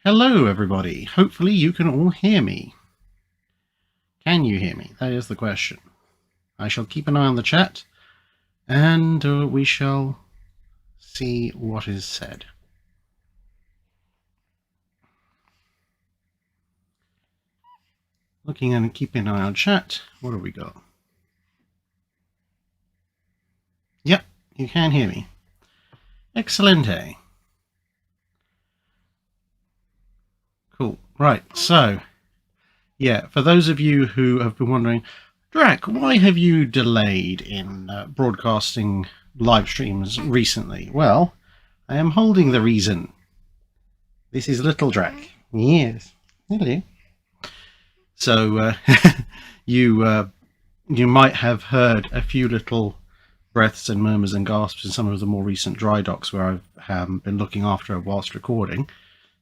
Hello everybody, hopefully you can all hear me. Can you hear me? That is the question. I shall keep an eye on the chat and we shall see what is said. Looking and keeping an eye on chat, what have we got? Yep, you can hear me. Excelente. Cool. Right, so, yeah, for those of you who have been wondering, Drac, why have you delayed in broadcasting live streams recently? Well, I am holding the reason. This is Little Drac. Yes. Hello. So, you might have heard a few little breaths and murmurs and gasps in some of the more recent dry docks where I've been looking after her whilst recording.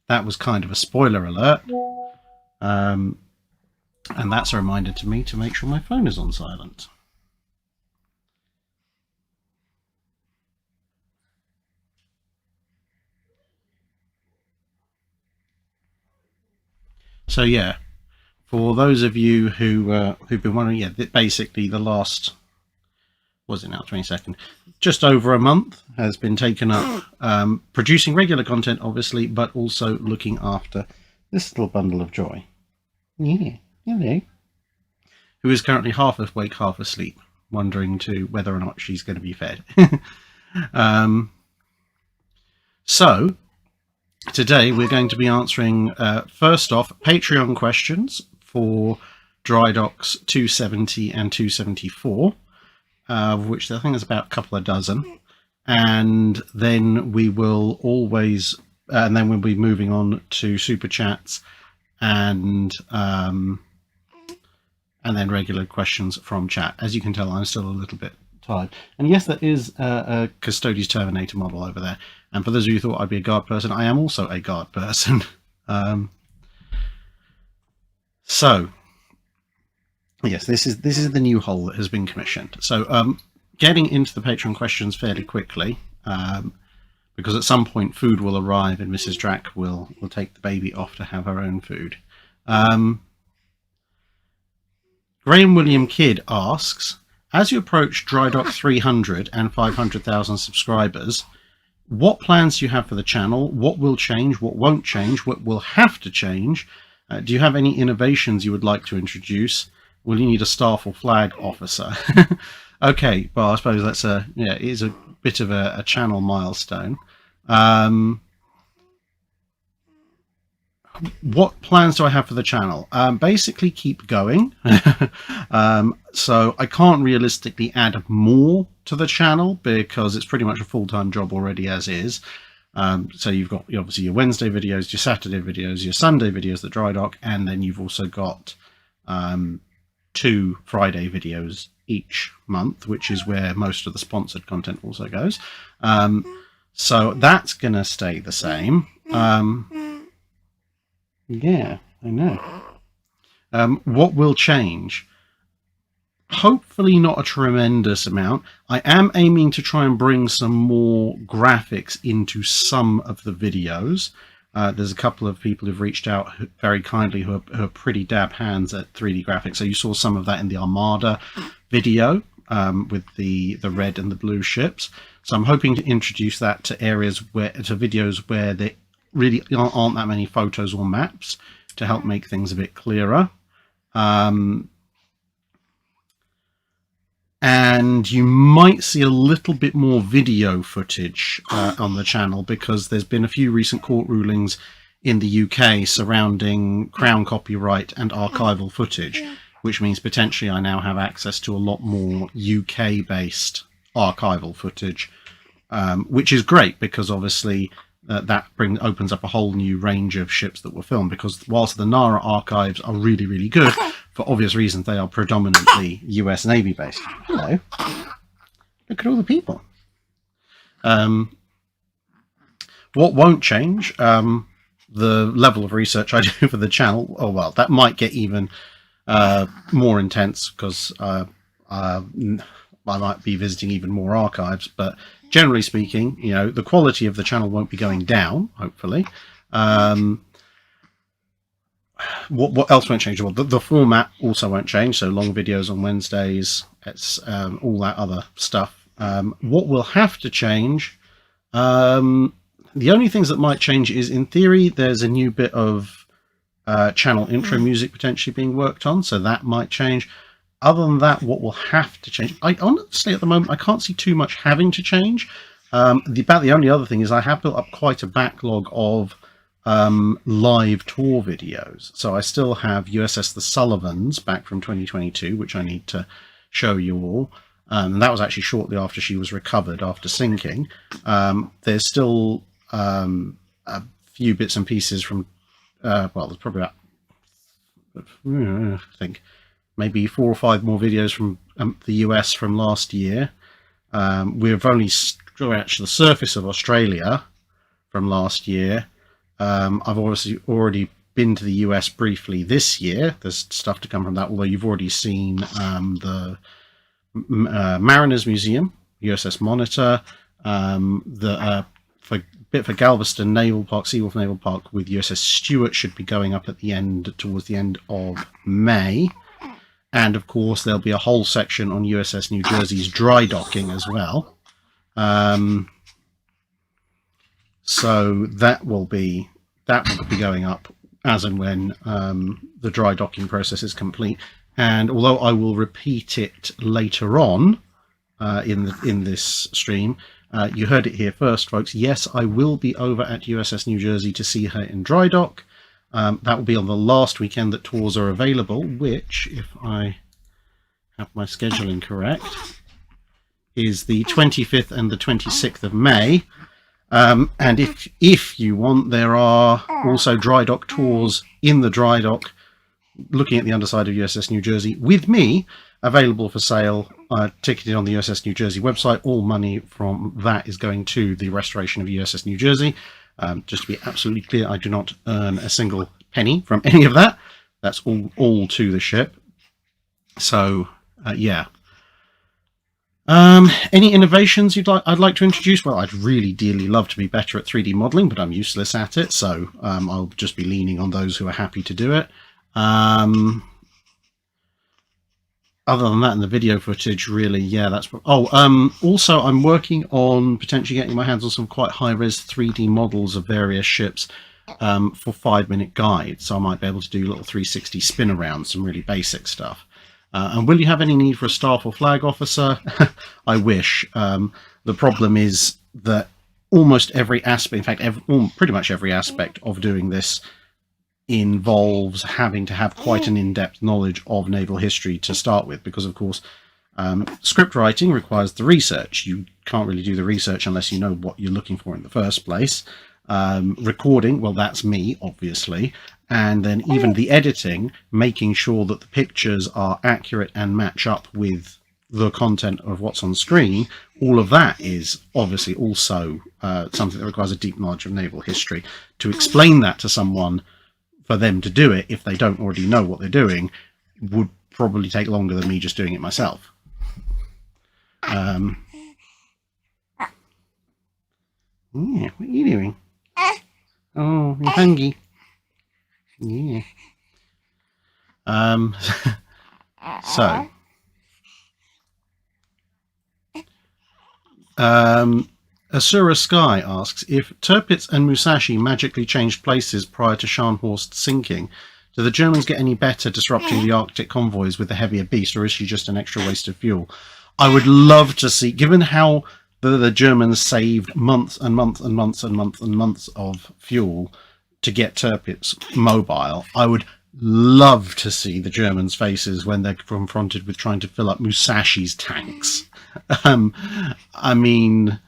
That was kind of a spoiler alert. And that's a reminder to me to make sure my phone is on silent. So yeah, for those of you who've been wondering, yeah, basically the last, was it now, 22nd, just over a month has been taken up producing regular content, obviously, but also looking after this little bundle of joy. Yeah, hello. Who is currently half awake, half asleep, wondering to whether or not she's going to be fed. So today we're going to be answering, first off, Patreon questions for Drydocks 270 and 274, of which I think there's about a couple of dozen. And then we will always, and then we'll be moving on to super chats and then regular questions from chat. As you can tell, I'm still a little bit tired. And yes, there is a Custodes Terminator model over there. And for those of you who thought I'd be a guard person, I am also a guard person. So, yes, this is the new hull that has been commissioned. So, getting into the Patreon questions fairly quickly, because at some point food will arrive and Mrs. Drac will take the baby off to have her own food. Graham William Kidd asks, as you approach Drydock 300 and 500,000 subscribers, what plans do you have for the channel? What will change? What won't change? What will have to change? Do you have any innovations you would like to introduce? Will you need a staff or flag officer? Okay, well, I suppose that's it is a bit of a channel milestone. What plans do I have for the channel? Basically keep going. So I can't realistically add more to the channel because it's pretty much a full-time job already as is. So you've got obviously your Wednesday videos, your Saturday videos, your Sunday videos, the dry dock, and then you've also got 2 Friday videos each month, which is where most of the sponsored content also goes. So that's going to stay the same. Yeah, I know. What will change? Hopefully not a tremendous amount. I am aiming to try and bring some more graphics into some of the videos. There's a couple of people who've reached out very kindly who are pretty dab hands at 3D graphics. So you saw some of that in the Armada video with the red and the blue ships. So I'm hoping to introduce that to videos where there really aren't that many photos or maps to help make things a bit clearer. And you might see a little bit more video footage on the channel because there's been a few recent court rulings in the UK surrounding Crown copyright and archival footage, which means potentially I now have access to a lot more UK-based archival footage, which is great because obviously that opens up a whole new range of ships that were filmed, because whilst the NARA archives are really, really good, for obvious reasons, they are predominantly US Navy based. Hello. Look at all the people. What won't change? The level of research I do for the channel. Oh, well, that might get even more intense because I might be visiting even more archives, but generally speaking, the quality of the channel won't be going down, hopefully. what else won't change? Well, the format also won't change. So long videos on Wednesdays. It's all that other stuff. What will have to change? The only things that might change is, in theory, there's a new bit of channel intro music potentially being worked on, so that might change. Other than that, what will have to change? I honestly, at the moment, I can't see too much having to change. About the only other thing is I have built up quite a backlog of live tour videos. So I still have USS the Sullivans back from 2022, which I need to show you all. And that was actually shortly after she was recovered after sinking. There's still a few bits and pieces from, well, there's probably about, I think, maybe 4 or 5 more videos from the US from last year. We've only scratched the surface of Australia from last year. I've obviously already been to the US briefly this year. There's stuff to come from that, although you've already seen the Mariners Museum, USS Monitor, for Galveston Naval Park, Seawolf Naval Park with USS Stuart should be going up at the end, towards the end of May. And of course, there'll be a whole section on USS New Jersey's dry docking as well. So that will be going up as and when the dry docking process is complete. And although I will repeat it later on in this stream, you heard it here first, folks. Yes, I will be over at USS New Jersey to see her in dry dock. That will be on the last weekend that tours are available, which, if I have my scheduling correct, is the 25th and the 26th of May. And if you want, there are also dry dock tours in the dry dock, looking at the underside of USS New Jersey with me, available for sale, ticketed on the USS New Jersey website. All money from that is going to the restoration of USS New Jersey. Just to be absolutely clear, I do not earn a single penny from any of that. That's all to the ship. So, yeah. Any innovations I'd like to introduce? Well, I'd really dearly love to be better at 3D modeling, but I'm useless at it, so I'll just be leaning on those who are happy to do it. Other than that, in the video footage, really, yeah, that's... also, I'm working on potentially getting my hands on some quite high-res 3D models of various ships for 5-minute guides, so I might be able to do little 360 spin around, some really basic stuff. And will you have any need for a staff or flag officer? I wish. The problem is that almost every aspect, in fact, pretty much every aspect of doing this involves having to have quite an in-depth knowledge of naval history to start with, because, of course, script writing requires the research. You can't really do the research unless you know what you're looking for in the first place. Recording, well, that's me, obviously. And then even the editing, making sure that the pictures are accurate and match up with the content of what's on screen, all of that is obviously also something that requires a deep knowledge of naval history. To explain that to someone, for them to do it, if they don't already know what they're doing, would probably take longer than me just doing it myself. Yeah, what are you doing? Oh, you're hungry. Yeah. So, Asura Sky asks, if Tirpitz and Musashi magically changed places prior to Scharnhorst sinking, do the Germans get any better disrupting the Arctic convoys with the heavier beast, or is she just an extra waste of fuel? I would love to see, given how the Germans saved months and months and months and months and months of fuel to get Tirpitz mobile, I would love to see the Germans' faces when they're confronted with trying to fill up Musashi's tanks. I mean,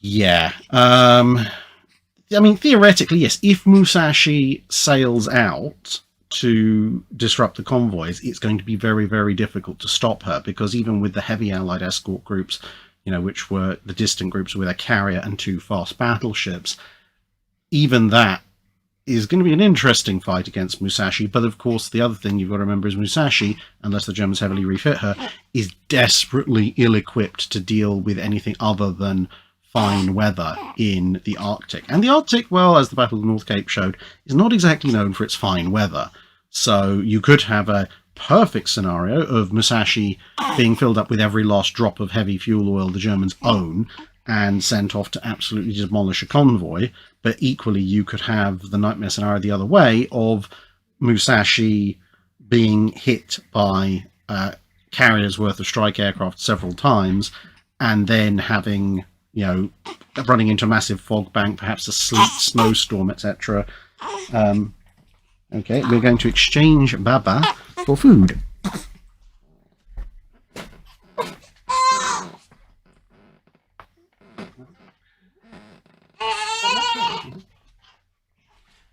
yeah. I mean, theoretically, yes, if Musashi sails out to disrupt the convoys, it's going to be very, very difficult to stop her, because even with the heavy Allied escort groups, you know, which were the distant groups with a carrier and 2 fast battleships, even that is going to be an interesting fight against Musashi. But of course, the other thing you've got to remember is Musashi, unless the Germans heavily refit her, is desperately ill-equipped to deal with anything other than fine weather in the Arctic. And the Arctic, well, as the Battle of the North Cape showed, is not exactly known for its fine weather. So you could have a perfect scenario of Musashi being filled up with every last drop of heavy fuel oil the Germans own and sent off to absolutely demolish a convoy. But equally, you could have the nightmare scenario the other way of Musashi being hit by carriers worth of strike aircraft several times, and then having, running into a massive fog bank, perhaps a sleet snowstorm, etc. Okay, we're going to exchange Baba for food.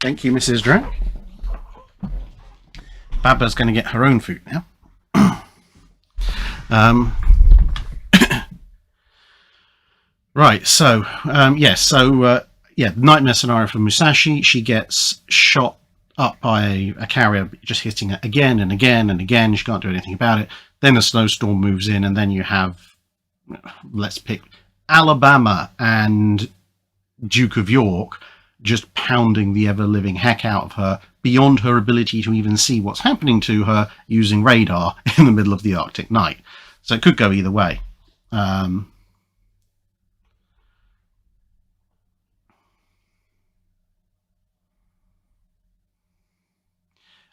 Thank you, Mrs. Drac. Baba's going to get her own food now. Right, so, nightmare scenario for Musashi. She gets shot up by a carrier, just hitting it again and again and again. She can't do anything about it. Then a snowstorm moves in, and then you have, let's pick Alabama and Duke of York just pounding the ever-living heck out of her, beyond her ability to even see what's happening to her using radar in the middle of the Arctic night. So it could go either way.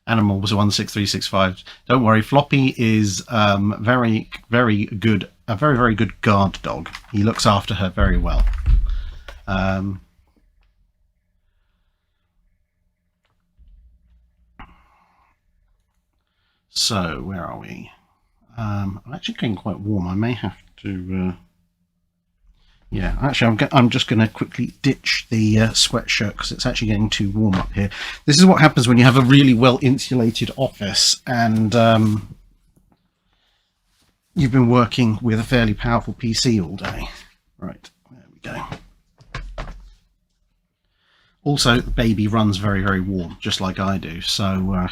Animal was 16365. Don't worry, Floppy is very, very good. A very, very good guard dog. He looks after her very well. So where are we? I'm actually getting quite warm. I may have to. Yeah, actually, I'm just going to quickly ditch the sweatshirt because it's actually getting too warm up here. This is what happens when you have a really well-insulated office and you've been working with a fairly powerful PC all day. Right, there we go. Also, the baby runs very, very warm, just like I do. So,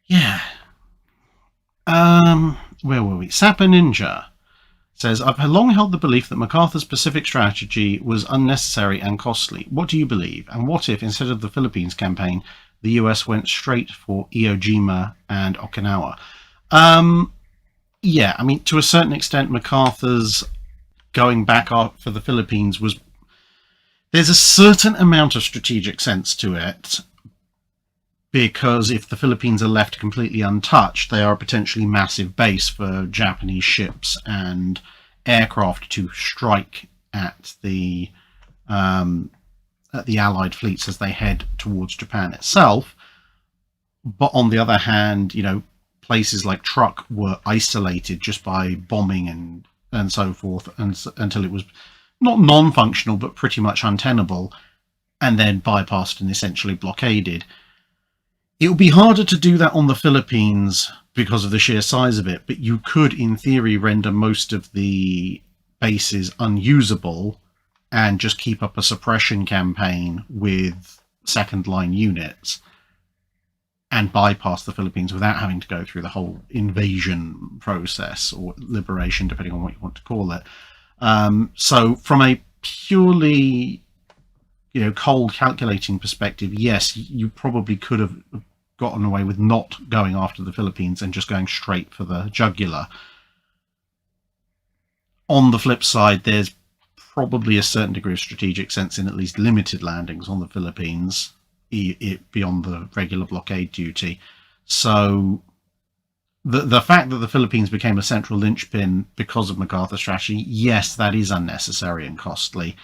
yeah. Where were we? Sapper Ninja says, I've long held the belief that MacArthur's Pacific strategy was unnecessary and costly. What do you believe? And what if, instead of the Philippines campaign, the US went straight for Iwo Jima and Okinawa? Yeah, I mean, to a certain extent, MacArthur's going back for the Philippines was... There's a certain amount of strategic sense to it, because if the Philippines are left completely untouched, they are a potentially massive base for Japanese ships and aircraft to strike at the Allied fleets as they head towards Japan itself. But on the other hand, places like Truk were isolated just by bombing and so forth, until it was not non-functional but pretty much untenable, and then bypassed and essentially blockaded. It would be harder to do that on the Philippines because of the sheer size of it, but you could, in theory, render most of the bases unusable and just keep up a suppression campaign with second-line units and bypass the Philippines without having to go through the whole invasion process or liberation, depending on what you want to call it. So from a purely cold calculating perspective, yes, you probably could have gotten away with not going after the Philippines and just going straight for the jugular. On the flip side, there's probably a certain degree of strategic sense in at least limited landings on the Philippines, beyond the regular blockade duty. So the fact that the Philippines became a central linchpin because of MacArthur's strategy, yes, that is unnecessary and costly,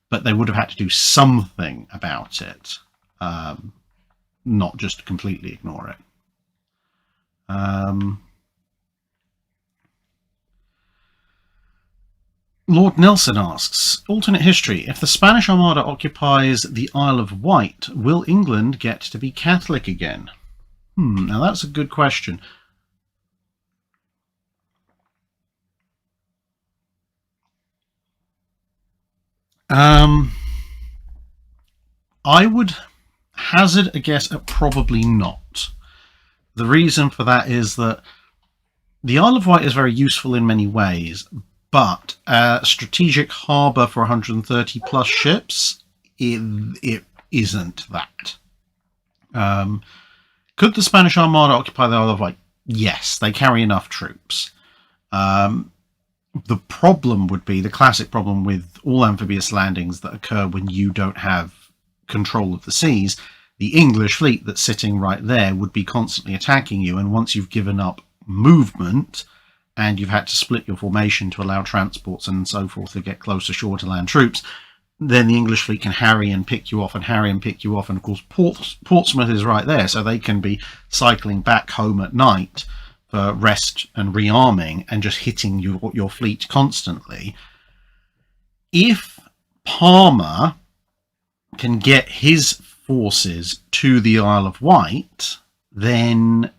but they would have had to do something about it, not just completely ignore it. Lord Nelson asks, alternate history, if the Spanish Armada occupies the Isle of Wight, will England get to be Catholic again? Now that's a good question. I would hazard a guess at probably not. The reason for that is that the Isle of Wight is very useful in many ways, But strategic harbour for 130 plus ships, it isn't that. Could the Spanish Armada occupy the Isle of Wight? Yes, they carry enough troops. The problem would be the classic problem with all amphibious landings that occur when you don't have control of the seas. The English fleet that's sitting right there would be constantly attacking you, and once you've given up movement and you've had to split your formation to allow transports and so forth to get closer shore to land troops, then the English fleet can harry and pick you off and harry and pick you off. And of course, Portsmouth is right there, so they can be cycling back home at night for rest and rearming and just hitting your fleet constantly. If Palmer can get his forces to the Isle of Wight, then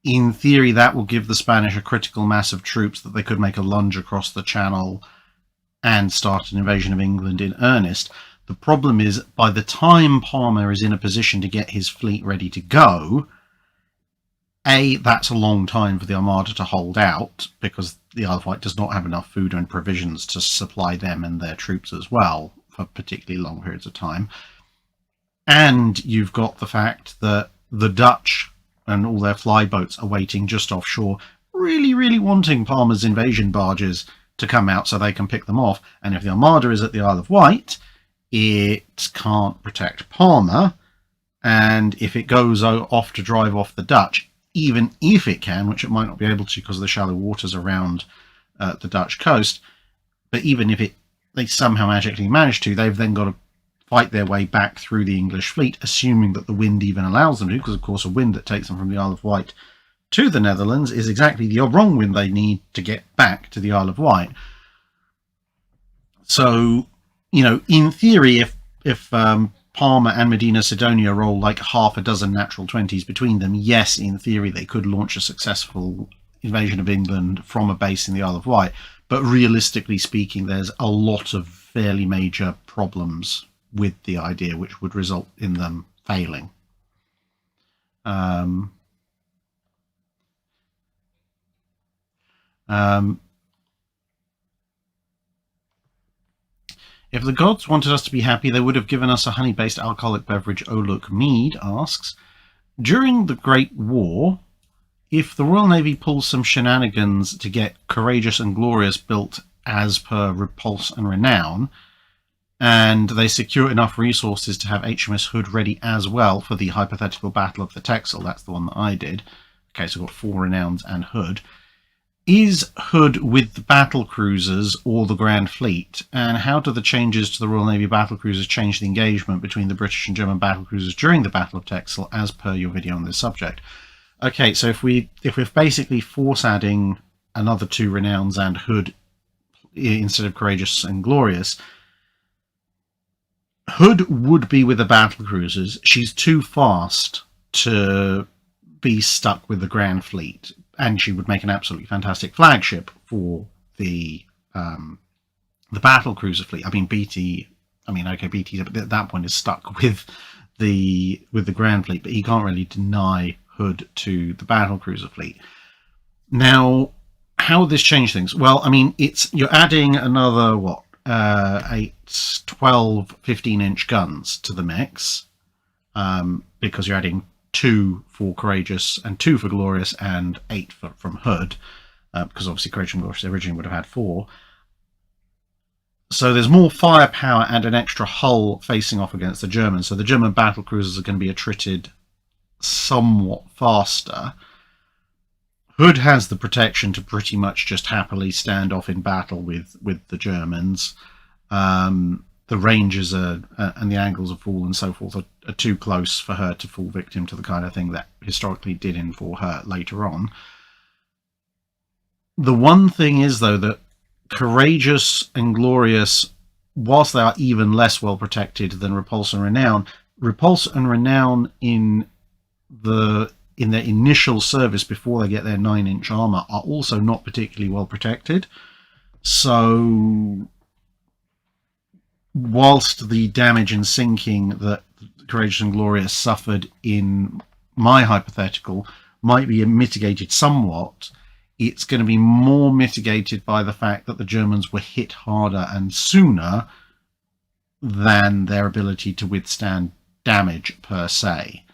in theory that will give the Spanish a critical mass of troops that they could make a lunge across the Channel and start an invasion of England in earnest. The problem is, by the time Palmer is in a position to get his fleet ready to go, that's a long time for the Armada to hold out, because the Isle of Wight does not have enough food and provisions to supply them and their troops as well for particularly long periods of time. And you've got the fact that the Dutch and all their flyboats are waiting just offshore, really, really wanting Palmer's invasion barges to come out so they can pick them off. And if the Armada is at the Isle of Wight, it can't protect Palmer. And if it goes off to drive off the Dutch, even if it can, which it might not be able to because of the shallow waters around the Dutch coast, but even if they somehow magically manage to, they've then got to fight their way back through the English fleet, assuming that the wind even allows them to, because of course a wind that takes them from the Isle of Wight to the Netherlands is exactly the wrong wind they need to get back to the Isle of Wight. So, in theory, if Palmer and Medina Sidonia roll like half a dozen natural 20s between them, yes, in theory they could launch a successful invasion of England from a base in the Isle of Wight. But realistically speaking, there's a lot of fairly major problems with the idea, which would result in them failing. If the gods wanted us to be happy, they would have given us a honey-based alcoholic beverage. Oh, look, Mead asks, during the Great War, if the Royal Navy pulls some shenanigans to get Courageous and Glorious built as per Repulse and Renown, and they secure enough resources to have HMS Hood ready as well for the hypothetical Battle of the Texel, that's the one that I did. Okay, so we've got 4 Renowns and Hood. Is Hood with the battle cruisers or the Grand Fleet? And how do the changes to the Royal Navy battle cruisers change the engagement between the British and German battle cruisers during the Battle of Texel, as per your video on this subject? Okay, so if we're basically force adding another 2 Renowns and Hood instead of Courageous and Glorious, Hood would be with the battle cruisers. She's too fast to be stuck with the Grand Fleet, and she would make an absolutely fantastic flagship for the battle cruiser fleet. I mean, BT at that point is stuck with the Grand Fleet, but he can't really deny Hood to the battle cruiser fleet. Now, how would this change things? Well, I mean, you're adding another 8, 12, 15-inch guns to the mix, because you're adding 2 for Courageous and 2 for Glorious and 8 from Hood, because obviously Courageous and Glorious originally would have had 4. So there's more firepower and an extra hull facing off against the Germans. So the German battle cruisers are going to be attrited somewhat faster. Hood has the protection to pretty much just happily stand off in battle with the Germans. The ranges and the angles of fall and so forth are too close for her to fall victim to the kind of thing that historically did in for her later on. The one thing is, though, that Courageous and Glorious, whilst they are even less well protected than Repulse and Renown, in their initial service before they get their 9-inch armour are also not particularly well protected. So whilst the damage and sinking that Courageous and Glorious suffered in my hypothetical might be mitigated somewhat, it's going to be more mitigated by the fact that the Germans were hit harder and sooner than their ability to withstand damage per se.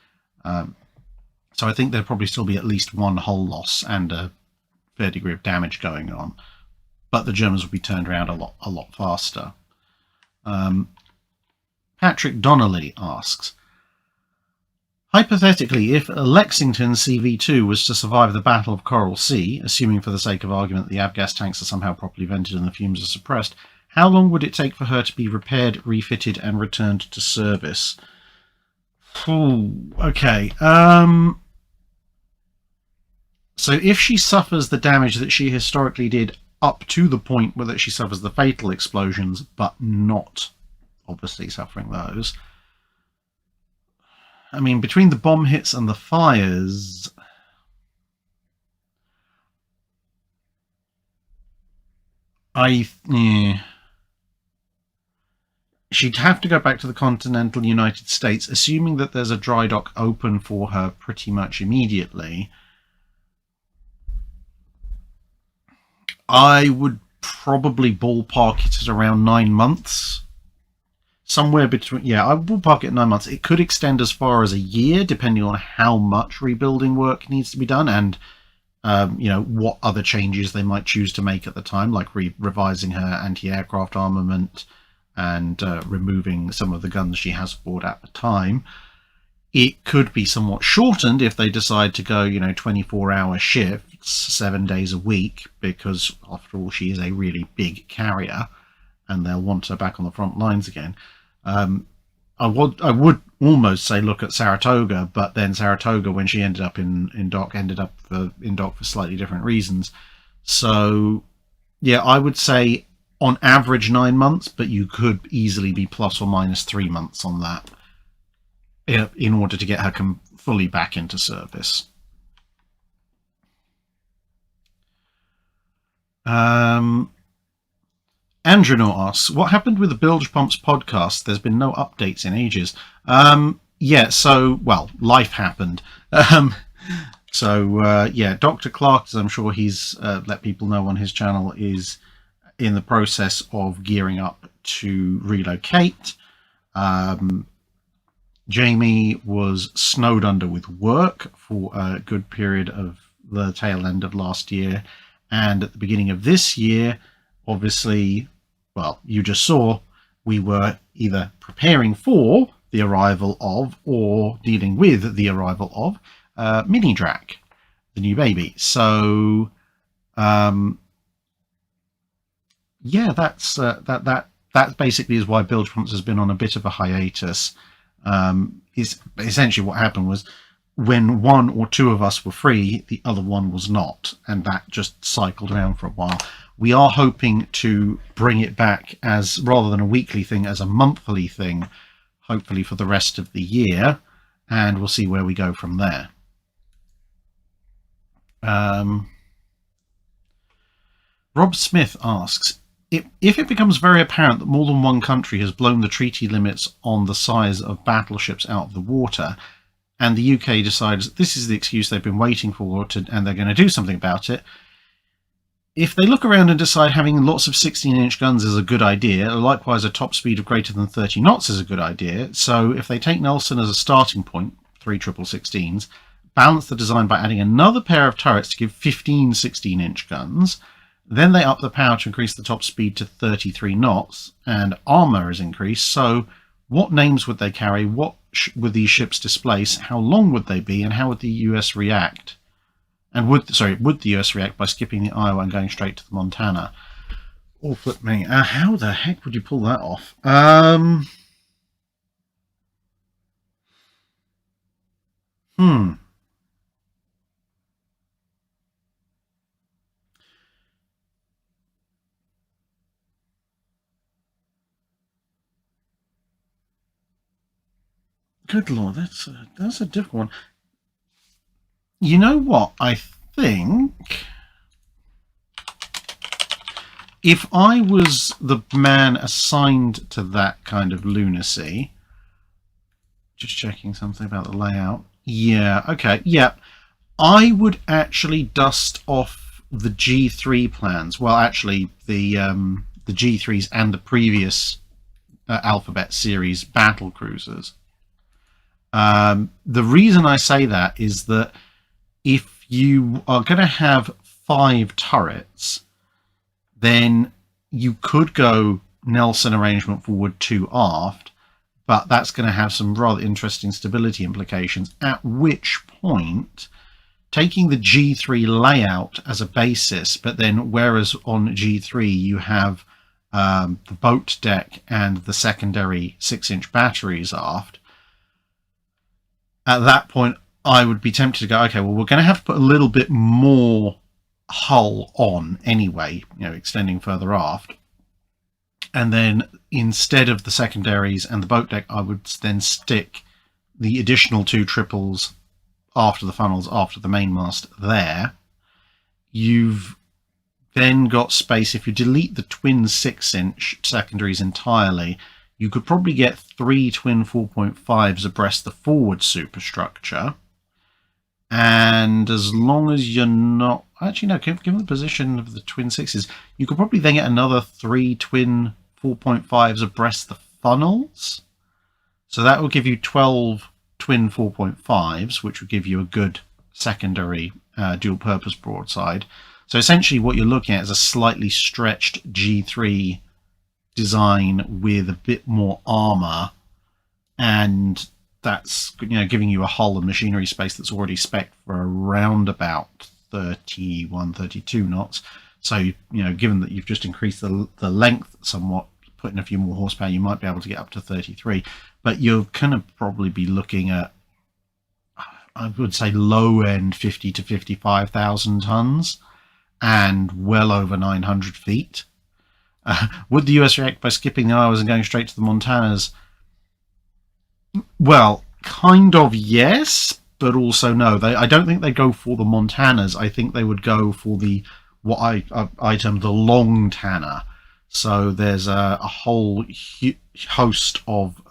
So I think there'll probably still be at least one hull loss and a fair degree of damage going on, but the Germans will be turned around a lot faster. Patrick Donnelly asks, hypothetically, if Lexington CV2 was to survive the Battle of Coral Sea, assuming for the sake of argument the avgas tanks are somehow properly vented and the fumes are suppressed, how long would it take for her to be repaired, refitted, and returned to service? Ooh, okay. So if she suffers the damage that she historically did up to the point where that she suffers the fatal explosions, but not obviously suffering those, I mean, between the bomb hits and the fires, she'd have to go back to the continental United States, assuming that there's a dry dock open for her pretty much immediately. I would probably ballpark it at around 9 months. Somewhere between, yeah, I would ballpark it at 9 months. It could extend as far as a year, depending on how much rebuilding work needs to be done and, what other changes they might choose to make at the time, like revising her anti-aircraft armament and removing some of the guns she has aboard at the time. It could be somewhat shortened if they decide to go, 24-hour shifts, 7 days a week, because after all, she is a really big carrier, and they'll want her back on the front lines again. I would almost say look at Saratoga, but then Saratoga, when she ended up in dock, ended up in dock for slightly different reasons. So, yeah, I would say on average 9 months, but you could easily be plus or minus 3 months on that in order to get her fully back into service. Andrew asks, what happened with the Bilge Pumps podcast? There's been no updates in ages. Life happened. Dr. Clark, as I'm sure he's let people know on his channel, is in the process of gearing up to relocate. Jamie was snowed under with work for a good period of the tail end of last year. And at the beginning of this year, obviously, well, you just saw, we were either preparing for the arrival of or dealing with the arrival of Mini Drac, the new baby. So, that basically is why Bilge Pumps has been on a bit of a hiatus. Is essentially what happened was when one or two of us were free, the other one was not, and that just cycled around for a while. We are hoping to bring it back as, rather than a weekly thing, as a monthly thing, hopefully for the rest of the year, and we'll see where we go from there. Rob Smith asks, if it becomes very apparent that more than one country has blown the treaty limits on the size of battleships out of the water, and the UK decides this is the excuse they've been waiting for and they're going to do something about it, if they look around and decide having lots of 16-inch guns is a good idea, likewise a top speed of greater than 30 knots is a good idea, so if they take Nelson as a starting point, 3 16s, balance the design by adding another pair of turrets to give 15 16-inch guns, then they up the power to increase the top speed to 33 knots, and armour is increased, so what names would they carry, what would these ships displace, how long would they be, and how would the US react? And would the US react by skipping the Iowa and going straight to the Montana? Oh, flip me. How the heck would you pull that off? Good Lord, that's a difficult one. You know what? I think if I was the man assigned to that kind of lunacy, just checking something about the layout. Yeah, okay, yeah. I would actually dust off the G3 plans, well, actually, the G3s and the previous Alphabet series battle cruisers. The reason I say that is that if you are going to have 5 turrets, then you could go Nelson arrangement forward 2 aft, but that's going to have some rather interesting stability implications, at which point taking the G3 layout as a basis, but then whereas on G3 you have the boat deck and the secondary 6-inch batteries aft, at that point I would be tempted to go, okay, well, we're going to have to put a little bit more hull on anyway, extending further aft. And then instead of the secondaries and the boat deck, I would then stick the additional 2 triples after the funnels, after the mainmast there. You've then got space. If you delete the twin 6-inch secondaries entirely, you could probably get 3 twin 4.5s abreast the forward superstructure. And as long as you're not... Actually, no, given the position of the twin 6s, you could probably then get another 3 twin 4.5s abreast the funnels. So that will give you 12 twin 4.5s, which would give you a good secondary dual-purpose broadside. So essentially what you're looking at is a slightly stretched G3 design with a bit more armour, and that's giving you a hull and machinery space that's already spec'd for around about 31, 32 knots. So, given that you've just increased the length somewhat, put in a few more horsepower, you might be able to get up to 33. But you're going to probably be looking at, I would say, low end 50 to 55,000 tons and well over 900 feet. Would the US react by skipping the Iowas and going straight to the Montanas? Well, kind of yes, but also no. I don't think they'd go for the Montanas. I think they would go for what I term the long Tanner. So there's a whole host of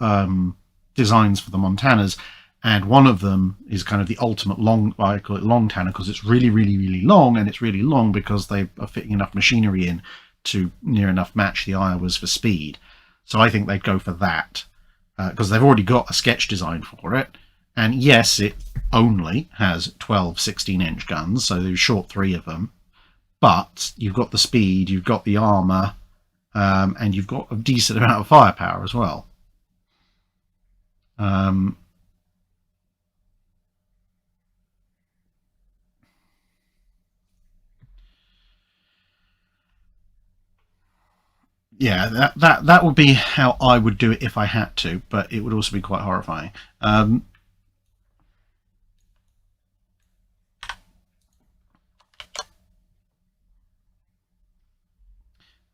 designs for the Montanas, and one of them is kind of the ultimate long. I call it long Tanner because it's really, really, really long, and it's really long because they are fitting enough machinery in to near enough match the Iowas for speed. So I think they'd go for that because they've already got a sketch design for it. And yes, it only has 12 16-inch guns, so there's short 3 of them. But you've got the speed, you've got the armour, and you've got a decent amount of firepower as well. Yeah, that would be how I would do it if I had to, but it would also be quite horrifying.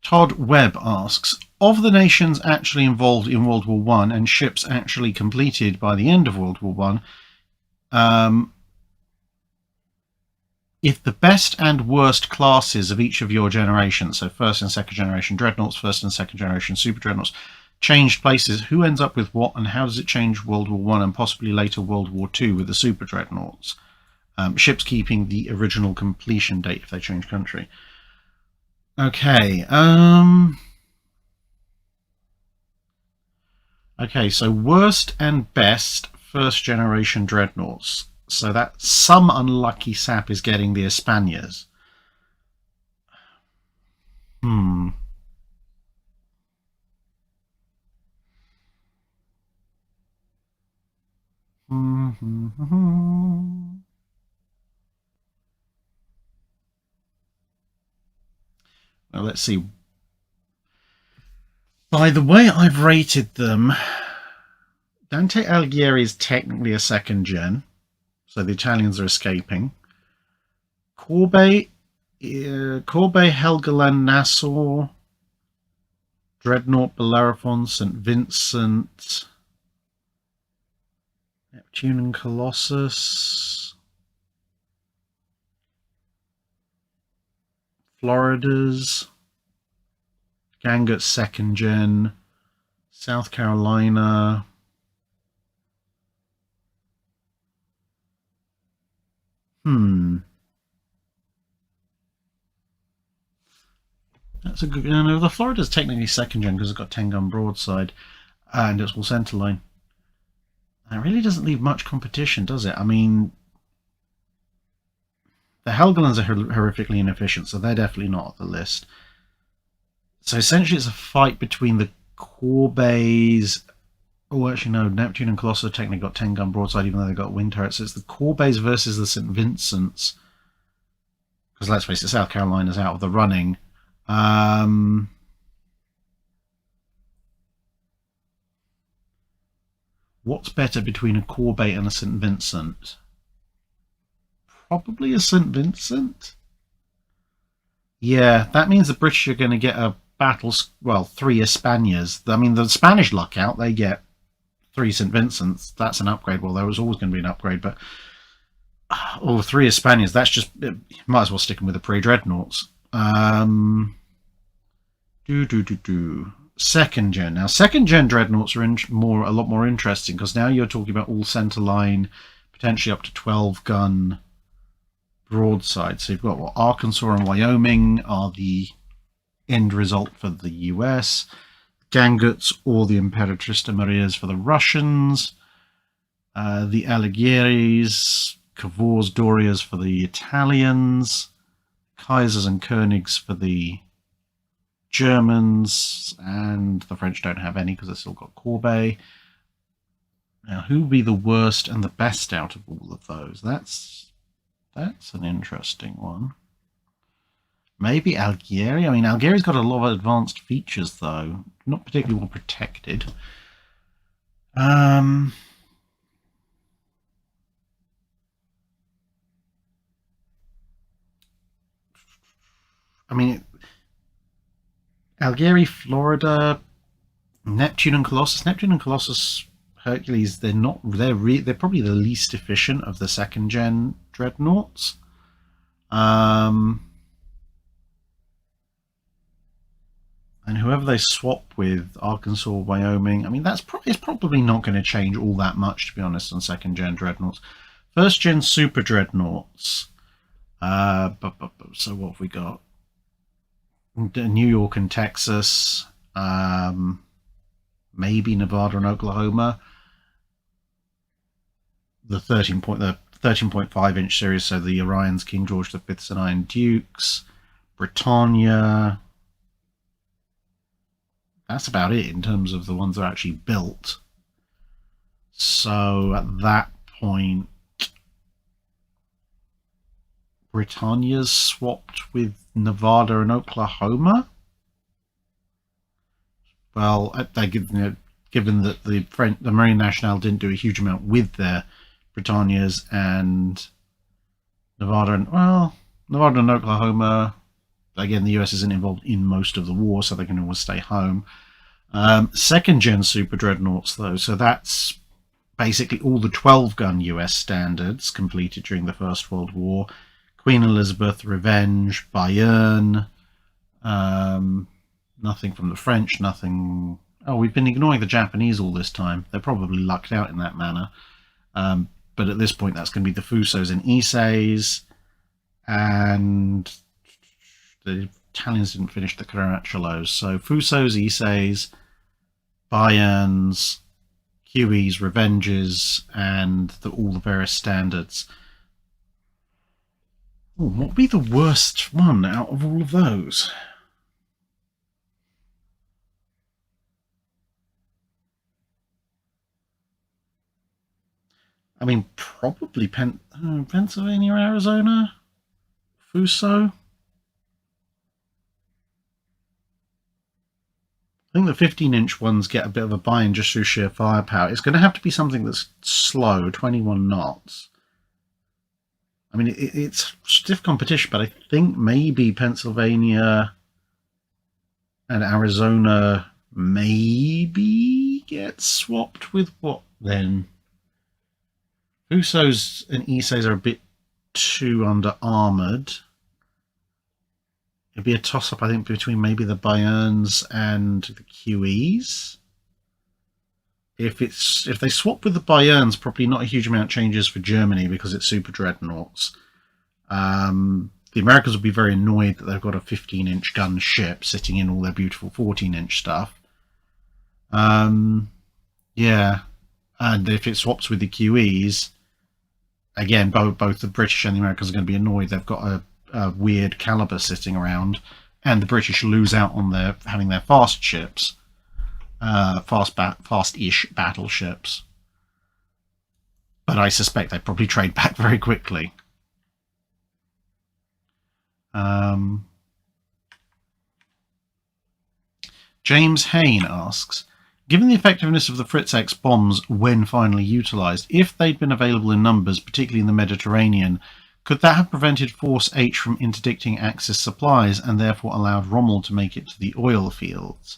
Todd Webb asks, of the nations actually involved in World War I and ships actually completed by the end of World War I, if the best and worst classes of each of your generations, so first and second generation Dreadnoughts, first and second generation Super Dreadnoughts, changed places, who ends up with what, and how does it change World War I and possibly later World War II with the Super Dreadnoughts? Ships keeping the original completion date if they change country. Okay, okay, so worst and best first generation Dreadnoughts. So that some unlucky sap is getting the Espanias. Well, let's see. By the way I've rated them, Dante Alighieri is technically a second gen, so the Italians are escaping. Corbe, Helgoland, Nassau, Dreadnought, Bellerophon, St. Vincent, Neptune and Colossus, Floridas, Gangot second gen, South Carolina. That's a good. No, the Florida's technically second gen because it's got 10-gun broadside and it's all centerline. That really doesn't leave much competition, does it? I mean, the Helgelans are horrifically inefficient, so they're definitely not on the list. So essentially, it's a fight between the Corbeys. Oh, actually, no. Neptune and Colossus technically got 10-gun broadside, even though they've got wing turrets. So it's the Corbeys versus the St. Vincents. Because let's face it, South Carolina's out of the running. What's better between a Corbett and a St. Vincent? Probably a St. Vincent. Yeah, that means the British are going to get a battle. Well, 3 Espanias. I mean, the Spanish luck out, they get 3 St. Vincents. That's an upgrade. Well, there was always going to be an upgrade, but all 3 Espanias. That's just, might as well stick them with the pre-Dreadnoughts. Second gen. Now, second gen Dreadnoughts are a lot more interesting because now you're talking about all centerline, potentially up to 12-gun broadside. So you've got what Arkansas and Wyoming are the end result for the US, Ganguts or the Imperatrice de Marias for the Russians, the Alighieri's, Cavour's, Dorias for the Italians, Kaisers and Koenigs for the Germans, and the French don't have any because they've still got Courbet. Now, who would be the worst and the best out of all of those? That's an interesting one. Maybe Algieri. I mean, Algieri's got a lot of advanced features, though. Not particularly well protected. I mean, Algieri, Florida, Neptune and Colossus. Neptune and Colossus, Hercules. They're not. They're probably the least efficient of the second gen Dreadnoughts. And whoever they swap with, Arkansas, Wyoming, I mean, it's probably not going to change all that much, to be honest, on second gen Dreadnoughts. First gen Super Dreadnoughts. So what have we got? New York and Texas. Maybe Nevada and Oklahoma. The 13.5-inch series, so the Orions, King George V's and Iron Dukes. Britannia. That's about it in terms of the ones that are actually built. So at that point, Britannia's swapped with Nevada and Oklahoma. Well, given that the Marine Nationale didn't do a huge amount with their Britannias, and Nevada and Oklahoma. Again, the US isn't involved in most of the war, so they can always stay home. Second gen Super Dreadnoughts, though, so that's basically all the 12-gun US standards completed during the First World War. Queen Elizabeth, Revenge, Bayern, nothing from the French, nothing. Oh, we've been ignoring the Japanese all this time. They're probably lucked out in that manner. But at this point, that's going to be the Fusos and Iseis, and the Italians didn't finish the Caracciolos. So Fusos, Iseis, Bayerns, Hueys, Revenges, and all the various standards. Ooh, what would be the worst one out of all of those? I mean, probably Pennsylvania, Arizona, Fuso. I think the 15-inch ones get a bit of a buy-in just through sheer firepower. It's going to have to be something that's slow, 21 knots. I mean, it's stiff competition, but I think maybe Pennsylvania and Arizona maybe get swapped with what then? Fusos and Iseis are a bit too under-armoured. It'd be a toss-up, I think, between maybe the Bayerns and the QEs. If they swap with the Bayerns, probably not a huge amount changes for Germany because it's Super Dreadnoughts. The the Americans would be very annoyed that they've got a 15-inch gun ship sitting in all their beautiful 14-inch stuff. Yeah, and if it swaps with the QEs, again, both the British and the Americans are going to be annoyed. They've got a weird caliber sitting around, and the British lose out on having their fast ships, fast-ish battleships. But I suspect they probably trade back very quickly. James Hain asks, given the effectiveness of the Fritz X bombs when finally utilised, if they'd been available in numbers, particularly in the Mediterranean, could that have prevented Force H from interdicting Axis supplies and therefore allowed Rommel to make it to the oil fields?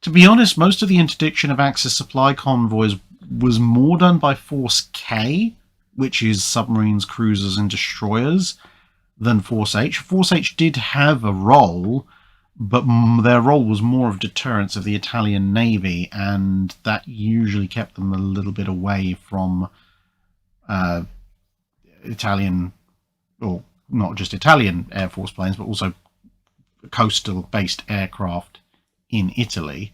To be honest, most of the interdiction of Axis supply convoys was more done by Force K, which is submarines, cruisers, and destroyers, than Force H. Force H did have a role, but their role was more of deterrence of the Italian Navy, and that usually kept them a little bit away from Italian, or not just Italian Air Force planes, but also coastal-based aircraft in Italy.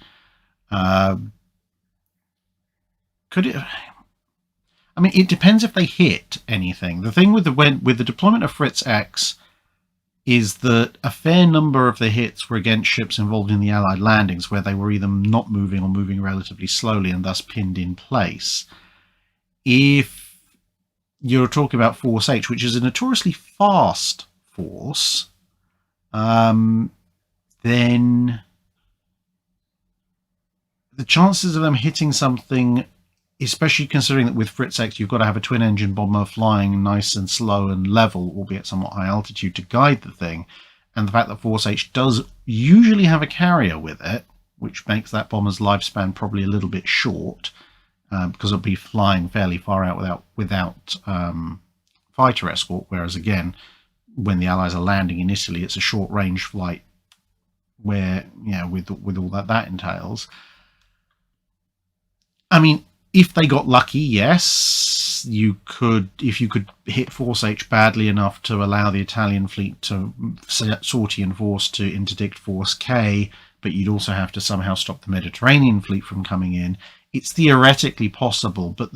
Could it? I mean, it depends if they hit anything. The thing with the deployment of Fritz X is that a fair number of the hits were against ships involved in the Allied landings, where they were either not moving or moving relatively slowly and thus pinned in place. If you're talking about Force H, which is a notoriously fast force, then the chances of them hitting something, especially considering that with Fritz X you've got to have a twin-engine bomber flying nice and slow and level, albeit somewhat high altitude, to guide the thing, and the fact that Force H does usually have a carrier with it, which makes that bomber's lifespan probably a little bit short, because it'll be flying fairly far out without fighter escort, whereas again, when the Allies are landing in Italy, it's a short-range flight where, with all that entails. I mean, if they got lucky, yes, you could. If you could hit Force H badly enough to allow the Italian fleet to sortie and force to interdict Force K, but you'd also have to somehow stop the Mediterranean fleet from coming in. It's theoretically possible, but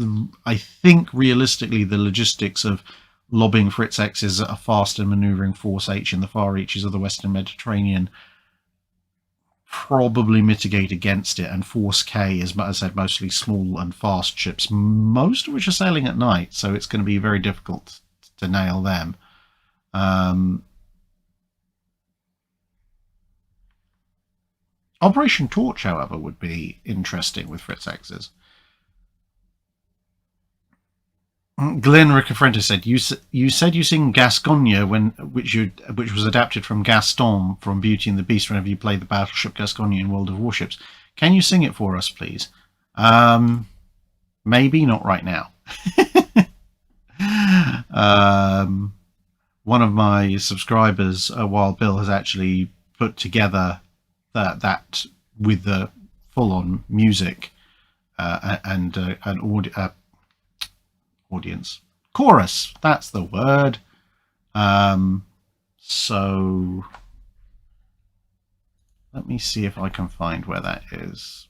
I think realistically the logistics of lobbing Fritz X's at a faster manoeuvring Force H in the far reaches of the Western Mediterranean probably mitigate against it, and Force K is, as I said, mostly small and fast ships, most of which are sailing at night, so it's going to be very difficult to nail them. Operation Torch, however, would be interesting with Fritz X's. Glenn Ricafrenta said, "You said you sing Gascogne which was adapted from Gaston from Beauty and the Beast whenever you played the Battleship Gascogne in World of Warships. Can you sing it for us, please?" Maybe not right now. One of my subscribers, Wild Bill, has actually put together that with the full-on music and an audience chorus. That's the word. So let me see if I can find where that is.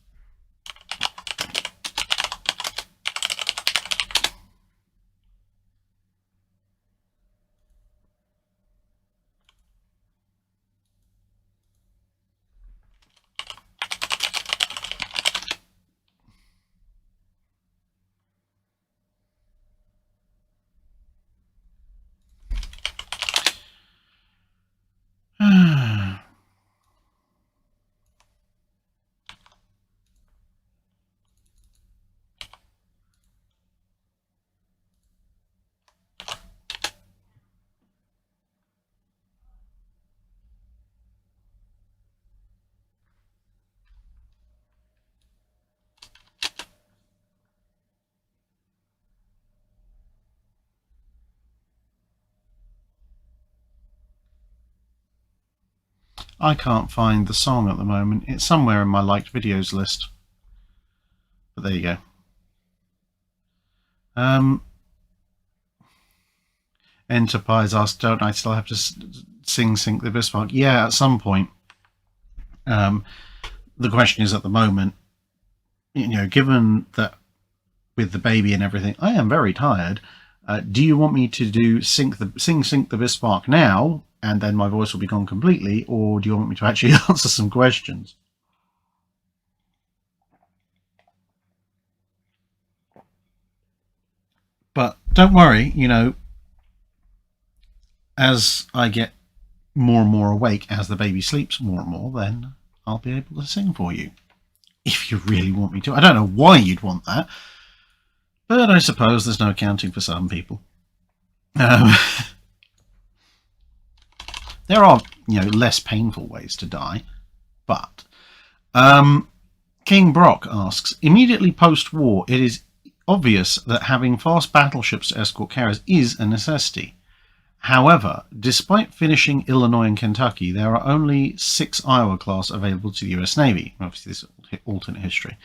I can't find the song at the moment. It's somewhere in my liked videos list. But there you go. Enterprise asked, don't I still have to sink the Bismarck? Yeah, at some point. The question is, at the moment, given that with the baby and everything, I am very tired. Do you want me to do sink the Bismarck now, and then my voice will be gone completely, or do you want me to actually answer some questions? But don't worry, as I get more and more awake, as the baby sleeps more and more, then I'll be able to sing for you. If you really want me to. I don't know why you'd want that, but I suppose there's no accounting for some people. There are, less painful ways to die, but King Brock asks, immediately post-war, it is obvious that having fast battleships to escort carriers is a necessity. However, despite finishing Illinois and Kentucky, there are only 6 Iowa class available to the US Navy. Obviously, this is alternate history.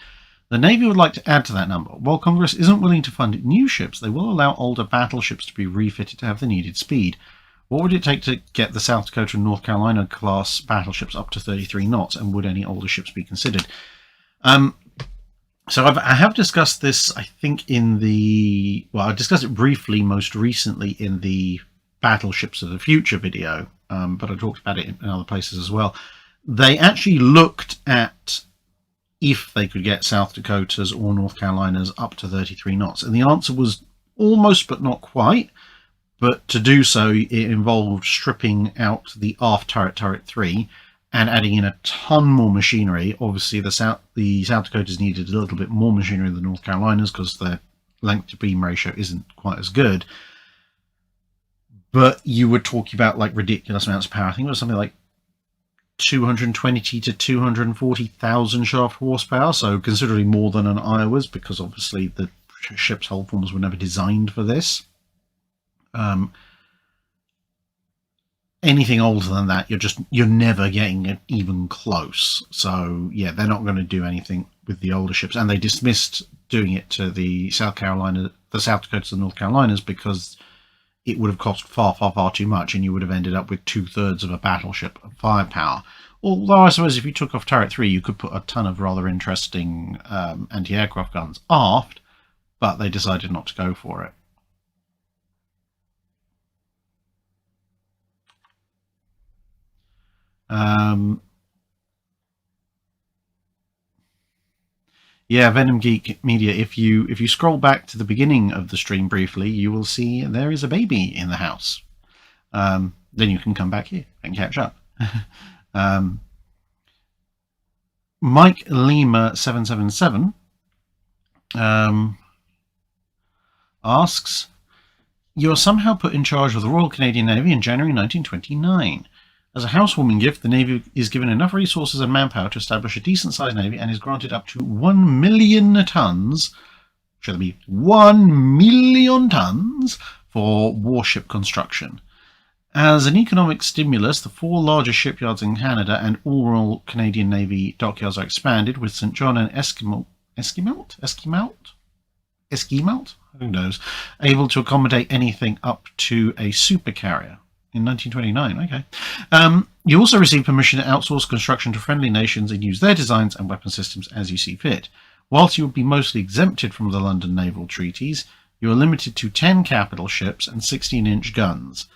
The Navy would like to add to that number. While Congress isn't willing to fund new ships, they will allow older battleships to be refitted to have the needed speed. What would it take to get the South Dakota and North Carolina class battleships up to 33 knots, and would any older ships be considered? So I have discussed this, I think, I discussed it briefly most recently in the Battleships of the Future video, but I talked about it in other places as well. They actually looked at if they could get South Dakotas or North Carolinas up to 33 knots, and the answer was almost but not quite. But to do so, it involved stripping out the aft turret 3 and adding in a ton more machinery. Obviously, the South Dakotas needed a little bit more machinery than the North Carolinas because their length to beam ratio isn't quite as good. But you were talking about like ridiculous amounts of power. I think it was something like 220 to 240,000 shaft horsepower, so considerably more than an Iowa's, because obviously the ship's hull forms were never designed for this. Anything older than that, you're never getting it even close. So yeah, they're not going to do anything with the older ships, and they dismissed doing it to the South Dakotas and North Carolinas because it would have cost far, far, far too much, and you would have ended up with 2/3 of a battleship of firepower. Although I suppose if you took off turret 3, you could put a ton of rather interesting anti-aircraft guns aft, but they decided not to go for it. Yeah, Venom Geek Media, if you scroll back to the beginning of the stream briefly, you will see there is a baby in the house. Then you can come back here and catch up. Mike Lima 777 asks, you are somehow put in charge of the Royal Canadian Navy in January 1929. As a housewarming gift, the Navy is given enough resources and manpower to establish a decent-sized Navy and is granted up to 1 million tons, should there be 1 million tons, for warship construction. As an economic stimulus, the 4 largest shipyards in Canada and all Royal Canadian Navy dockyards are expanded, with St. John and Esquimalt? Who knows? Able to accommodate anything up to a supercarrier. In 1929, okay. You also receive permission to outsource construction to friendly nations and use their designs and weapon systems as you see fit. Whilst you would be mostly exempted from the London naval treaties, you are limited to 10 capital ships and 16-inch guns.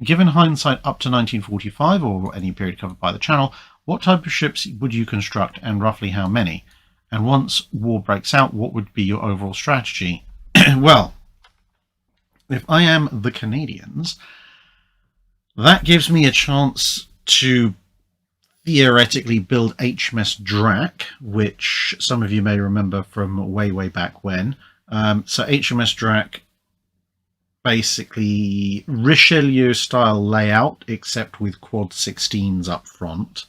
Given hindsight up to 1945, or any period covered by the channel, what type of ships would you construct and roughly how many? And once war breaks out, what would be your overall strategy? Well, if I am the Canadians, that gives me a chance to theoretically build HMS Drac, which some of you may remember from way, way back when. So HMS Drac, basically Richelieu-style layout, except with quad 16s up front.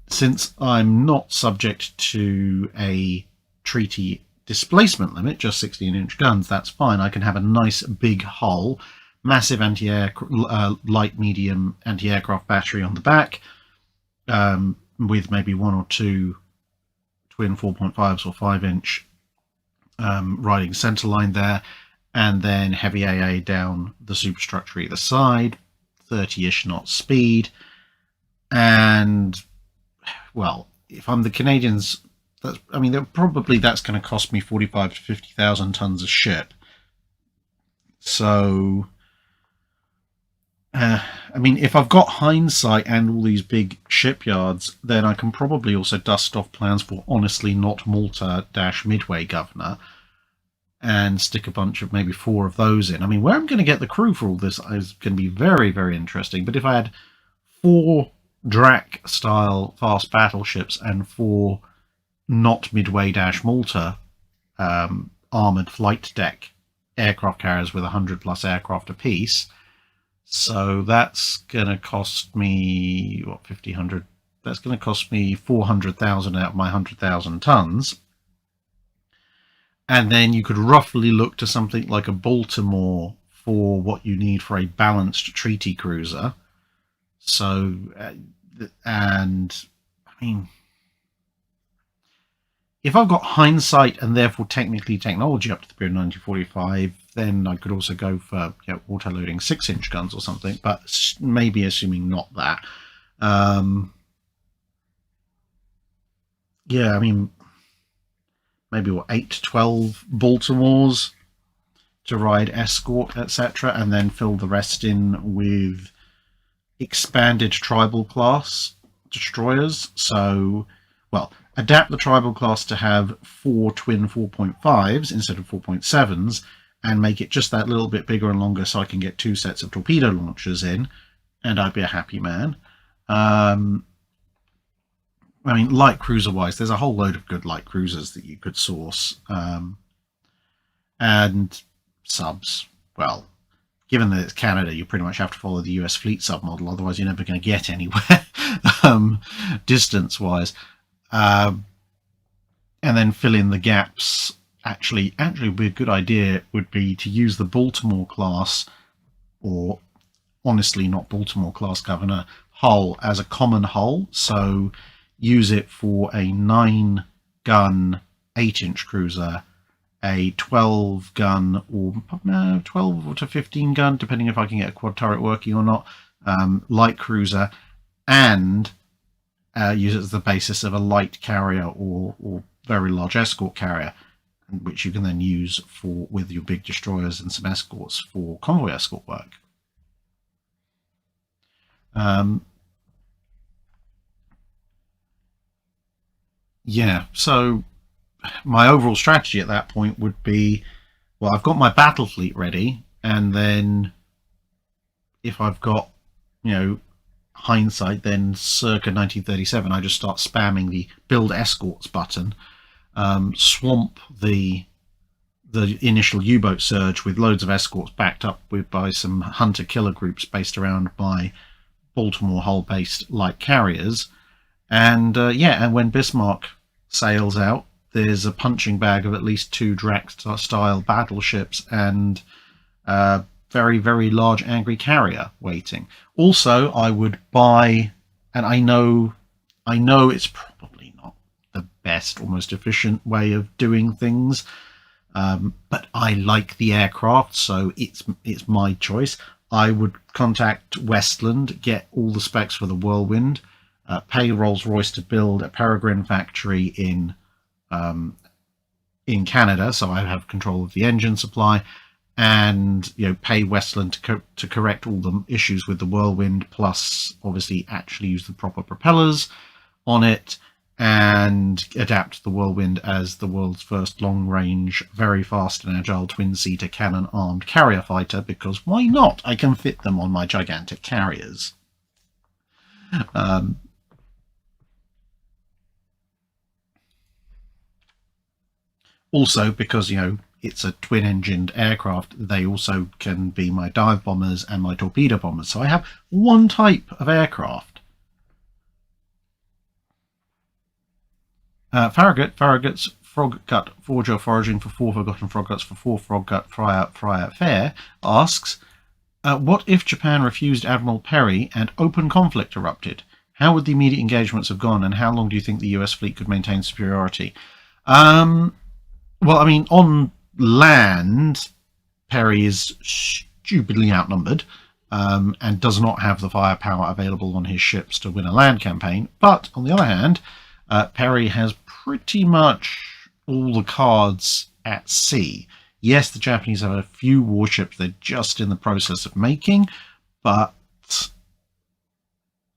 Since I'm not subject to a treaty displacement limit, just 16-inch guns, that's fine. I can have a nice big hull, massive light medium anti-aircraft battery on the back, with maybe 1 or 2 twin 4.5s or 5-inch riding centre line there, and then heavy AA down the superstructure either side, 30-ish knots speed. And, well, if I'm the Canadians, that's going to cost me 45 to 50,000 tons of ship. So, if I've got hindsight and all these big shipyards, then I can probably also dust off plans for honestly not Malta - Midway Governor and stick a bunch of maybe 4 of those in. Where I'm going to get the crew for all this is going to be very, very interesting. But if I had 4 Drac style fast battleships and 4 not Midway - Malta armoured flight deck aircraft carriers with 100 plus aircraft apiece, so that's going to cost me, what, 1,500? That's going to cost me 400,000 out of my 100,000 tons. And then you could roughly look to something like a Baltimore for what you need for a balanced treaty cruiser. So, if I've got hindsight and therefore technically technology up to the period of 1945, then I could also go for auto-loading 6-inch guns or something, but maybe assuming not that. Maybe 8 to 12 Baltimores to ride escort, etc., and then fill the rest in with expanded tribal class destroyers. So, adapt the tribal class to have 4 twin 4.5s instead of 4.7s, and make it just that little bit bigger and longer so I can get 2 sets of torpedo launchers in, and I'd be a happy man. Light cruiser-wise, there's a whole load of good light cruisers that you could source. And subs, well, given that it's Canada, you pretty much have to follow the US fleet submodel, otherwise you're never going to get anywhere distance-wise. And then fill in the gaps. Actually would be a good idea would be to use the Baltimore class, or honestly not Baltimore class Governor, hull as a common hull. So use it for a 9-gun 8-inch cruiser, a 12-gun or 12 to 15-gun, depending if I can get a quad turret working or not, light cruiser, and use it as the basis of a light carrier or very large escort carrier, which you can then use with your big destroyers and some escorts for convoy escort work. So my overall strategy at that point would be, I've got my battle fleet ready, and then if I've got, hindsight, then circa 1937, I just start spamming the build escorts button, swamp the initial U-boat surge with loads of escorts backed up by some hunter-killer groups based around my Baltimore hull-based light carriers, and and when Bismarck sails out, there's a punching bag of at least 2 Drac-style battleships and very, very large angry carrier waiting. Also, I would buy, and I know it's probably not the best or most efficient way of doing things, but I like the aircraft, so it's my choice. I would contact Westland, get all the specs for the Whirlwind, pay Rolls-Royce to build a Peregrine factory in Canada, so I have control of the engine supply, and pay Westland to correct all the issues with the Whirlwind, plus obviously actually use the proper propellers on it, and adapt the Whirlwind as the world's first long-range, very fast and agile twin-seater cannon-armed carrier fighter, because why not? I can fit them on my gigantic carriers. Also, because it's a twin-engined aircraft, they also can be my dive bombers and my torpedo bombers. So I have one type of aircraft. Farragut's Frog Gut Forger Foraging for 4 Forgotten Frog Guts for 4 Frog Gut Fryer Fair asks, what if Japan refused Admiral Perry and open conflict erupted? How would the immediate engagements have gone, and how long do you think the US fleet could maintain superiority? Well, I mean, on land, Perry is stupidly outnumbered, and does not have the firepower available on his ships to win a land campaign. But on the other hand, Perry has pretty much all the cards at sea. Yes, the Japanese have a few warships they're just in the process of making, but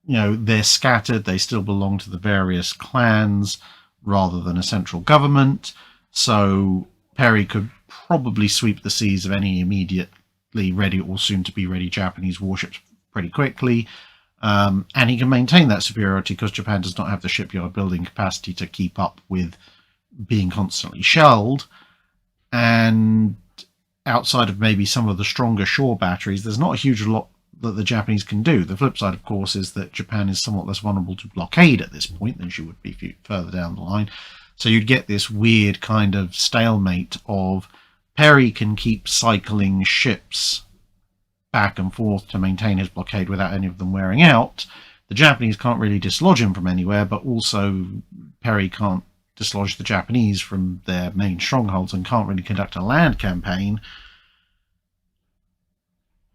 they're scattered. They still belong to the various clans rather than a central government. So Perry could probably sweep the seas of any immediately ready or soon to be ready Japanese warships pretty quickly. And he can maintain that superiority because Japan does not have the shipyard building capacity to keep up with being constantly shelled. And outside of maybe some of the stronger shore batteries, there's not a huge lot that the Japanese can do. The flip side, of course, is that Japan is somewhat less vulnerable to blockade at this point than she would be further down the line. So you'd get this weird kind of stalemate of Perry can keep cycling ships back and forth to maintain his blockade without any of them wearing out. The Japanese can't really dislodge him from anywhere, but also Perry can't dislodge the Japanese from their main strongholds and can't really conduct a land campaign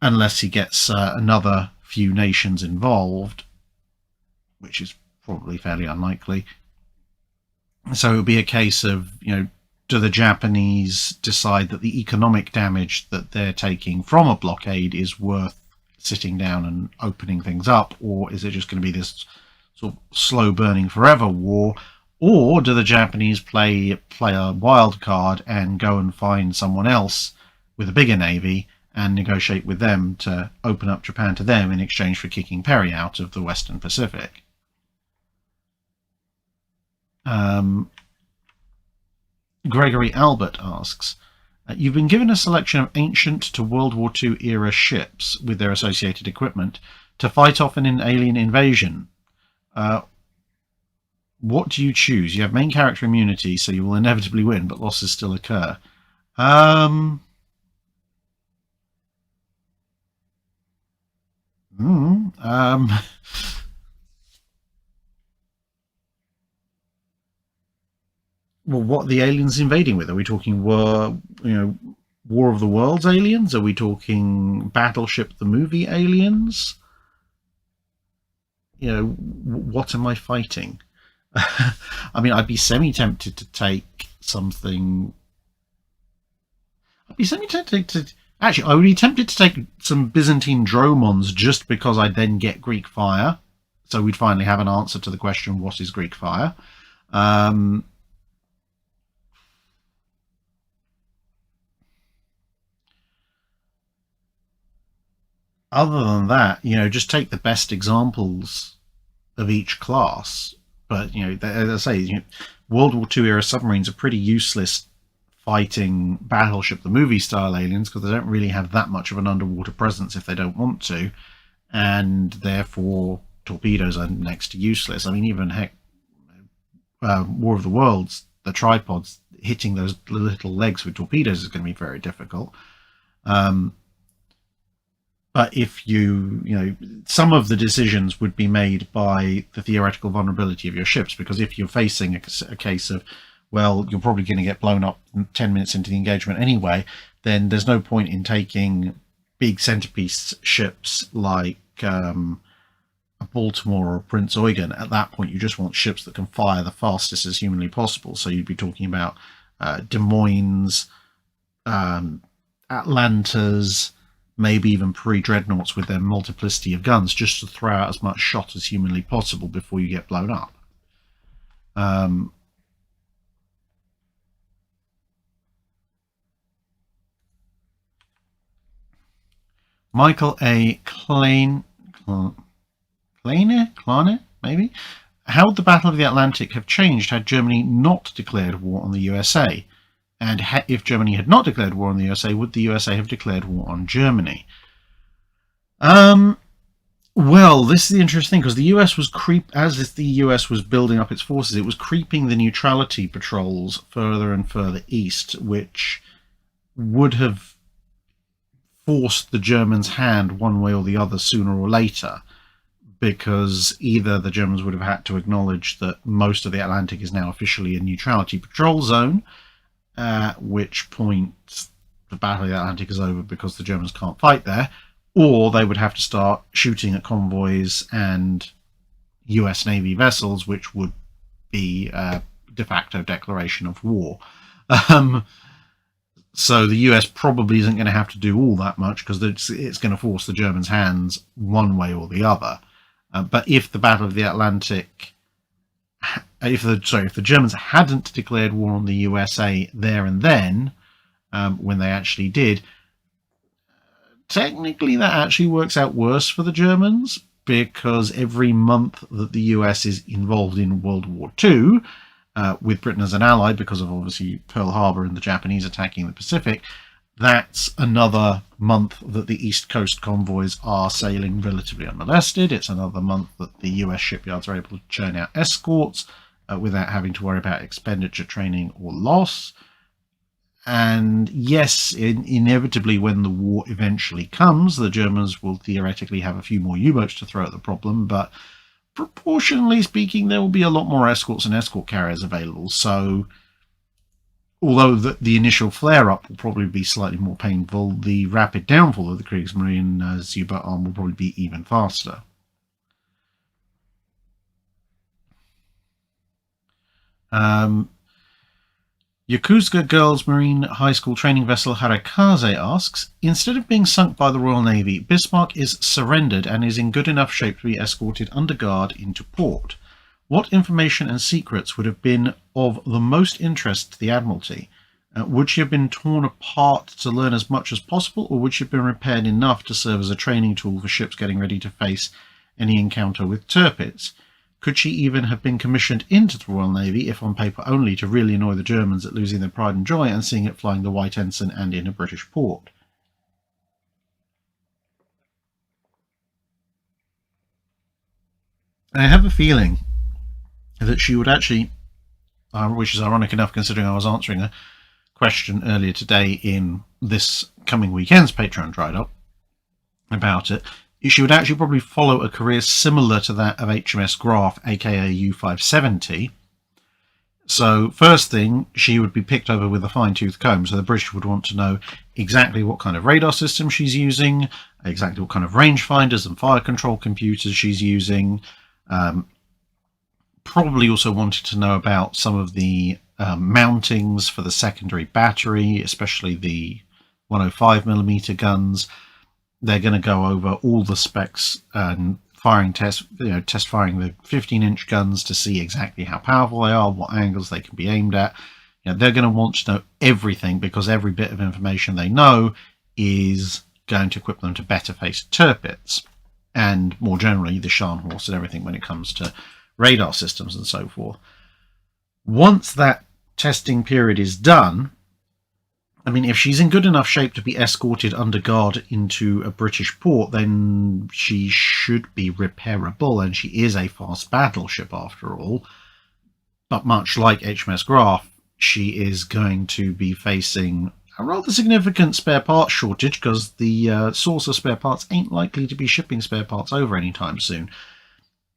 unless he gets another few nations involved, which is probably fairly unlikely. So it would be a case of, do the Japanese decide that the economic damage that they're taking from a blockade is worth sitting down and opening things up, or is it just going to be this sort of slow burning forever war? Or do the Japanese play a wild card and go and find someone else with a bigger navy and negotiate with them to open up Japan to them in exchange for kicking Perry out of the Western Pacific? Gregory Albert asks, you've been given a selection of ancient to World War II era ships with their associated equipment to fight off an alien invasion. What do you choose? You have main character immunity, so you will inevitably win, but losses still occur. Well, what are the aliens invading with? Are we talking War of the Worlds aliens? Are we talking Battleship the movie aliens? What am I fighting? I mean, I'd be semi-tempted to take something. I'd be semi-tempted to. Actually, I would be tempted to take some Byzantine Dromons just because I'd then get Greek fire. So we'd finally have an answer to the question, what is Greek fire? Other than that, just take the best examples of each class. But, as I say, World War II era submarines are pretty useless fighting Battleship the movie style aliens because they don't really have that much of an underwater presence if they don't want to, and therefore torpedoes are next to useless. I mean, even War of the Worlds, the tripods hitting those little legs with torpedoes is going to be very difficult. But if some of the decisions would be made by the theoretical vulnerability of your ships, because if you're facing a case of, well, you're probably going to get blown up 10 minutes into the engagement anyway, then there's no point in taking big centerpiece ships like a Baltimore or a Prince Eugen. At that point, you just want ships that can fire the fastest as humanly possible. So you'd be talking about Des Moines, Atlantas, maybe even pre-Dreadnoughts with their multiplicity of guns, just to throw out as much shot as humanly possible before you get blown up. Michael A. Kleiner, maybe? How would the Battle of the Atlantic have changed had Germany not declared war on the USA? And if Germany had not declared war on the USA, would the USA have declared war on Germany? Well, this is the interesting thing, because the US was as the US was building up its forces, it was creeping the neutrality patrols further and further east, which would have forced the Germans' hand one way or the other sooner or later, because either the Germans would have had to acknowledge that most of the Atlantic is now officially a neutrality patrol zone, at which point the Battle of the Atlantic is over because the Germans can't fight there, or they would have to start shooting at convoys and US Navy vessels, which would be a de facto declaration of war. So the US probably isn't going to have to do all that much because it's going to force the Germans' hands one way or the other. But if the Battle of the Atlantic, if the Germans hadn't declared war on the USA there and then, when they actually did, technically that actually works out worse for the Germans, because every month that the US is involved in World War II, with Britain as an ally, because of obviously Pearl Harbor and the Japanese attacking the Pacific, that's another month that the East Coast convoys are sailing relatively unmolested. It's another month that the US shipyards are able to churn out escorts without having to worry about expenditure, training, or loss. And yes, inevitably, when the war eventually comes, the Germans will theoretically have a few more U-boats to throw at the problem, but proportionally speaking, there will be a lot more escorts and escort carriers available. So, although the initial flare-up will probably be slightly more painful, the rapid downfall of the Kriegsmarine U-boat arm will probably be even faster. Yokosuka Girls Marine High School training vessel Harakaze asks, instead of being sunk by the Royal Navy, Bismarck is surrendered and is in good enough shape to be escorted under guard into port. What information and secrets would have been of the most interest to the Admiralty? Would she have been torn apart to learn as much as possible, or would she have been repaired enough to serve as a training tool for ships getting ready to face any encounter with Tirpitz? Could she even have been commissioned into the Royal Navy, if on paper only, to really annoy the Germans at losing their pride and joy and seeing it flying the white ensign and in a British port? I have a feeling that she would actually, which is ironic enough considering I was answering a question earlier today in this coming weekend's Patreon Drydock about it, she would actually probably follow a career similar to that of HMS Graf, aka U-570. So first thing, she would be picked over with a fine-tooth comb, so the British would want to know exactly what kind of radar system she's using, exactly what kind of rangefinders and fire control computers she's using. Probably also wanted to know about some of the mountings for the secondary battery, especially the 105mm guns. They're going to go over all the specs and firing tests, test firing the 15-inch guns to see exactly how powerful they are, what angles they can be aimed at. They're going to want to know everything, because every bit of information they know is going to equip them to better face Tirpitz and more generally the Scharnhorst and everything when it comes to radar systems and so forth. Once that testing period is done, I mean, if she's in good enough shape to be escorted under guard into a British port, then she should be repairable, and she is a fast battleship after all. But much like HMS Graf, she is going to be facing a rather significant spare parts shortage, because the source of spare parts ain't likely to be shipping spare parts over anytime soon.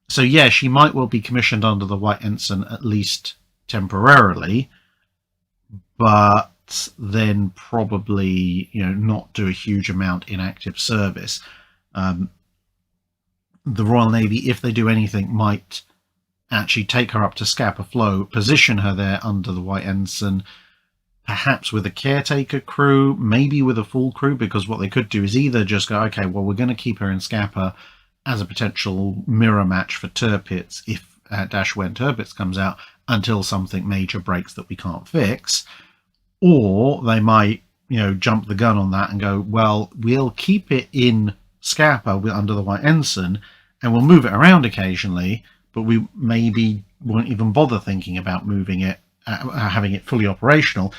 So yeah, she might well be commissioned under the White Ensign, at least temporarily, but then probably not do a huge amount in active service. The Royal Navy, if they do anything, might actually take her up to Scapa Flow, position her there under the White Ensign, perhaps with a caretaker crew, maybe with a full crew, because what they could do is either just go, okay, well, we're going to keep her in Scapa as a potential mirror match for Tirpitz if when Tirpitz comes out, until something major breaks that we can't fix. Or they might, jump the gun on that and go, well, we'll keep it in Scapa under the White Ensign, and we'll move it around occasionally, but we maybe won't even bother thinking about moving it, having it fully operational.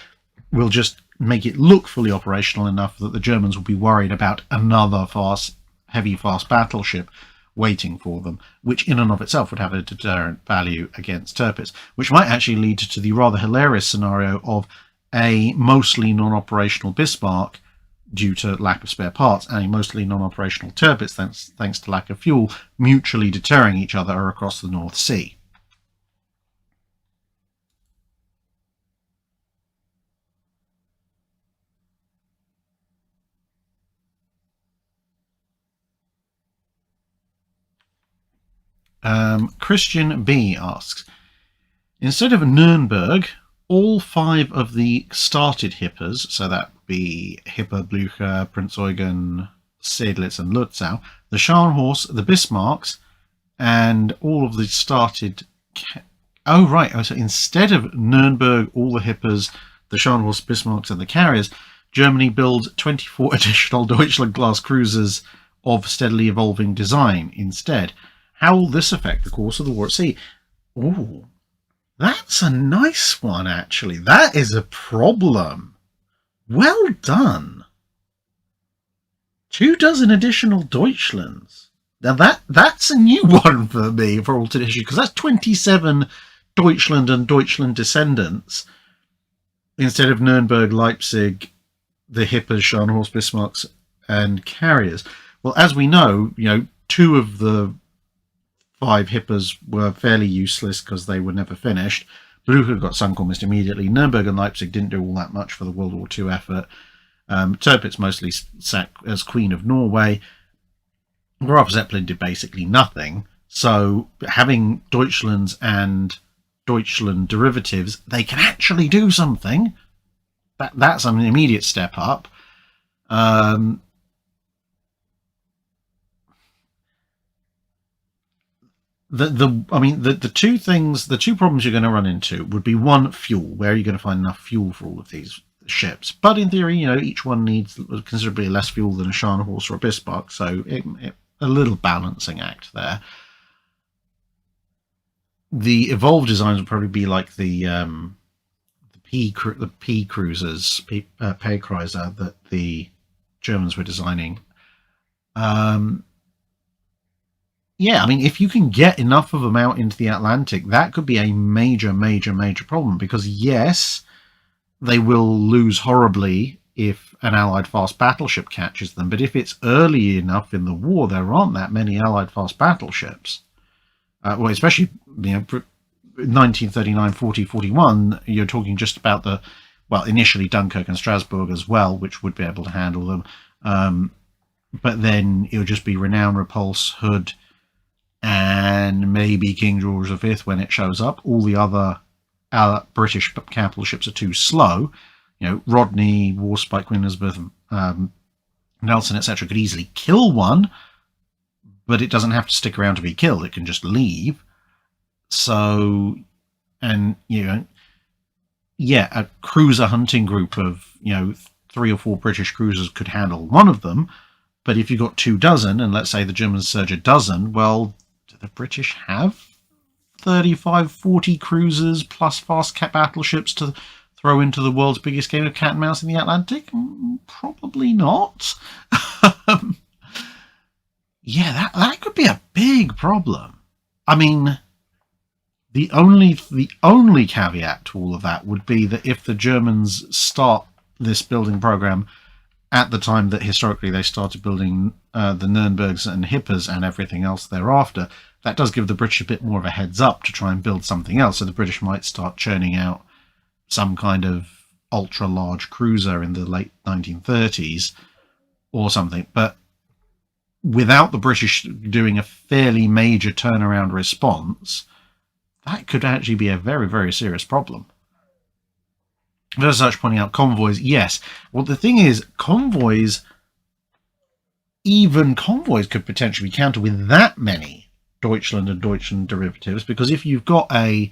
We'll just make it look fully operational enough that the Germans will be worried about another heavy fast battleship waiting for them, which in and of itself would have a deterrent value against Tirpitz, which might actually lead to the rather hilarious scenario of a mostly non-operational Bismarck due to lack of spare parts, and a mostly non-operational Tirpitz thanks to lack of fuel, mutually deterring each other across the North Sea. Christian B asks, instead of Nuremberg, all 5 of the started hippers, so that would be Hipper, Blücher, Prinz Eugen, Seydlitz and Lutzow, the Scharnhorst, the Bismarcks, and all of the started... Oh, right. So instead of Nuremberg, all the hippers, the Scharnhorst, Bismarcks and the carriers, Germany builds 24 additional Deutschland-class cruisers of steadily evolving design instead. How will this affect the course of the war at sea? Oh, that's a nice one, actually. That is a problem. Well done. 24 additional Deutschlands. Now that's a new one for me for alternate issue, because that's 27 Deutschland and Deutschland descendants instead of Nuremberg, Leipzig, the Hippers, Scharnhorst, Bismarcks, and carriers. Well, as we know, 2 of the 5 hippers were fairly useless because they were never finished. Blücher got sunk almost immediately. Nuremberg and Leipzig didn't do all that much for the World War II effort. Tirpitz mostly sat as Queen of Norway. Graf Zeppelin did basically nothing. So having Deutschlands and Deutschland derivatives, they can actually do something. That's an immediate step up. The two problems you're going to run into would be, one, fuel. Where are you going to find enough fuel for all of these ships? But in theory, each one needs considerably less fuel than a Scharnhorst or a Bismarck, so a little balancing act there. The evolved designs would probably be like the P cruisers, P-Kreiser, that the Germans were designing. Yeah, I mean, if you can get enough of them out into the Atlantic, that could be a major, major, major problem, because yes, they will lose horribly if an Allied fast battleship catches them, but if it's early enough in the war, there aren't that many Allied fast battleships. Well, especially 1939, 40, 41, you're talking just about initially Dunkirk and Strasbourg as well, which would be able to handle them. But then it'll just be Renown, Repulse, Hood, and maybe King George V when it shows up. All the other British capital ships are too slow. Rodney, Warspite, Queen Elizabeth, Nelson, etc. could easily kill one, but it doesn't have to stick around to be killed. It can just leave. So, and, a cruiser hunting group of, 3 or 4 British cruisers could handle one of them. But if you've got 24, and let's say the Germans surge a dozen, well, do the British have 35, 40 cruisers plus fast battleships to throw into the world's biggest game of cat and mouse in the Atlantic? Probably not. Yeah, that could be a big problem. I mean, the only caveat to all of that would be that if the Germans start this building program at the time that historically they started building the Nürnbergs and Hippers and everything else thereafter, that does give the British a bit more of a heads up to try and build something else. So the British might start churning out some kind of ultra large cruiser in the late 1930s or something. But without the British doing a fairly major turnaround response, that could actually be a very, very serious problem. There's such pointing out convoys. Yes. Well, the thing is, even convoys could potentially be countered with that many Deutschland and Deutschland derivatives, because if you've got an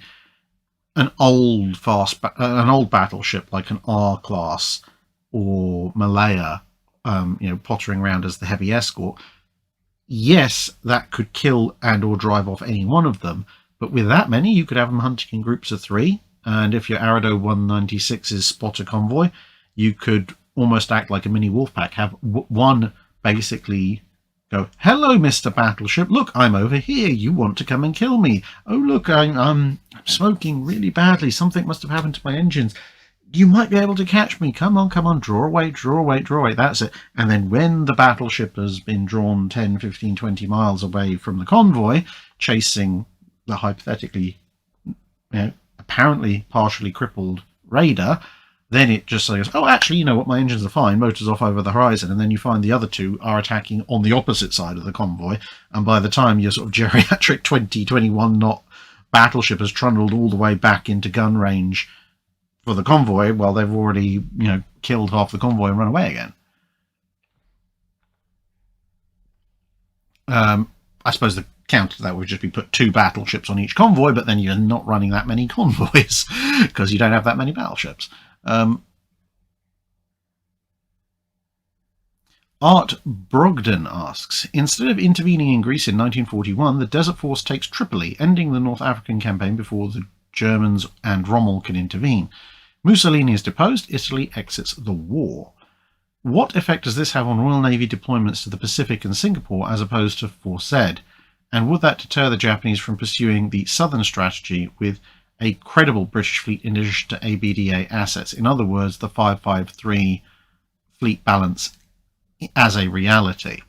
old battleship like an R class or Malaya, pottering around as the heavy escort, yes, that could kill and or drive off any one of them. But with that many, you could have them hunting in groups of 3. And if your Arado 196s spot a convoy, you could almost act like a mini wolf pack. Have one basically go, "Hello, Mr. Battleship. Look, I'm over here. You want to come and kill me? Oh, look, I'm smoking really badly. Something must have happened to my engines. You might be able to catch me. Come on, come on. Draw away, draw away, draw away." That's it. And then when the battleship has been drawn 10, 15, 20 miles away from the convoy, chasing the hypothetically, apparently partially crippled raider, then it just says, oh, actually, you know what, my engines are fine, motors off over the horizon, and then you find the other two are attacking on the opposite side of the convoy, and by the time your sort of geriatric 20-21 knot battleship has trundled all the way back into gun range for the convoy, well, they've already, killed half the convoy and run away again. I suppose the counter to that would just be put 2 battleships on each convoy, but then you're not running that many convoys because you don't have that many battleships. Art Brogden asks, instead of intervening in Greece in 1941, the Desert Force takes Tripoli, ending the North African campaign before the Germans and Rommel can intervene. Mussolini is deposed, Italy exits the war. What effect does this have on Royal Navy deployments to the Pacific and Singapore as opposed to Force Z? And would that deter the Japanese from pursuing the Southern strategy with a credible British fleet in addition to ABDA assets? In other words, the 553 fleet balance as a reality.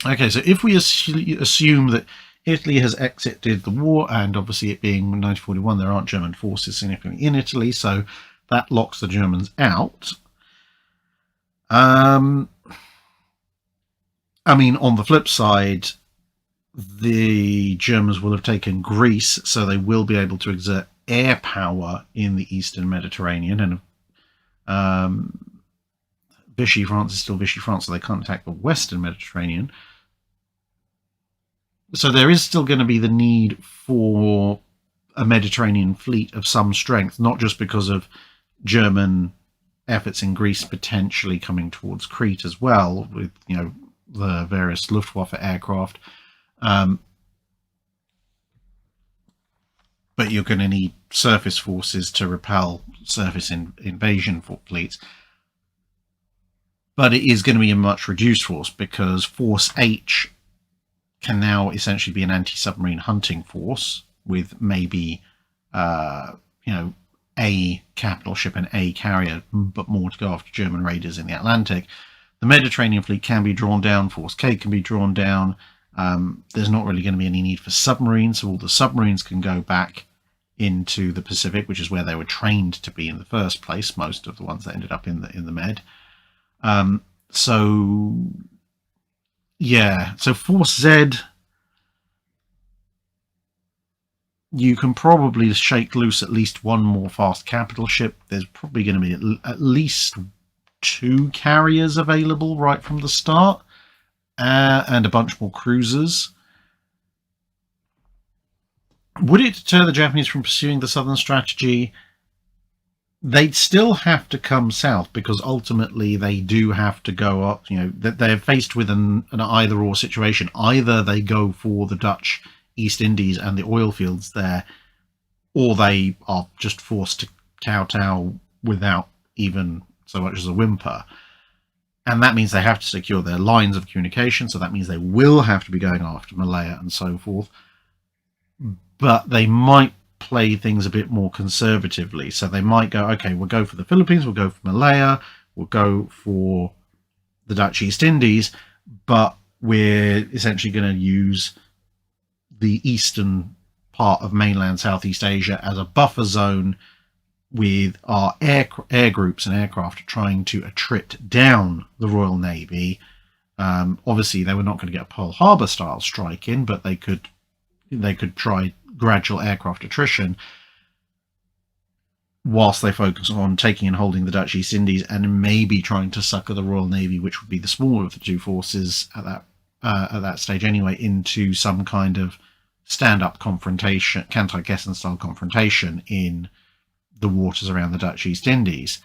Okay, so if we assume that Italy has exited the war, and obviously it being 1941, there aren't German forces significantly in Italy, so that locks the Germans out. I mean, on the flip side, the Germans will have taken Greece, so they will be able to exert air power in the Eastern Mediterranean, and Vichy France is still Vichy France, so they can't attack the Western Mediterranean. So there is still going to be the need for a Mediterranean fleet of some strength, not just because of German efforts in Greece potentially coming towards Crete as well, with the various Luftwaffe aircraft. But you're going to need surface forces to repel surface invasion fleets. But it is going to be a much reduced force, because Force H can now essentially be an anti-submarine hunting force with maybe, a capital ship and a carrier, but more to go after German raiders in the Atlantic. The Mediterranean fleet can be drawn down. Force K can be drawn down. There's not really going to be any need for submarines, so all the submarines can go back into the Pacific, which is where they were trained to be in the first place, most of the ones that ended up in the Med. So Force Z, you can probably shake loose at least one more fast capital ship. There's probably going to be at least 2 carriers available right from the start, and a bunch more cruisers. Would it deter the Japanese from pursuing the Southern strategy? They'd still have to come south, because ultimately they do have to go up. They're faced with an either-or situation. Either they go for the Dutch East Indies and the oil fields there, or they are just forced to kowtow without even so much as a whimper. And that means they have to secure their lines of communication, so that means they will have to be going after Malaya and so forth. But they might play things a bit more conservatively. So they might go, okay, we'll go for the Philippines, we'll go for Malaya, we'll go for the Dutch East Indies, but we're essentially going to use the eastern part of mainland Southeast Asia as a buffer zone, with our air groups and aircraft trying to attrit down the Royal Navy. Obviously, they were not going to get a Pearl Harbor style strike in, but they could try gradual aircraft attrition whilst they focus on taking and holding the Dutch East Indies, and maybe trying to sucker the Royal Navy, which would be the smaller of the 2 forces at that stage anyway, into some kind of stand-up confrontation, Kantai-Gessen style confrontation in the waters around the Dutch East Indies.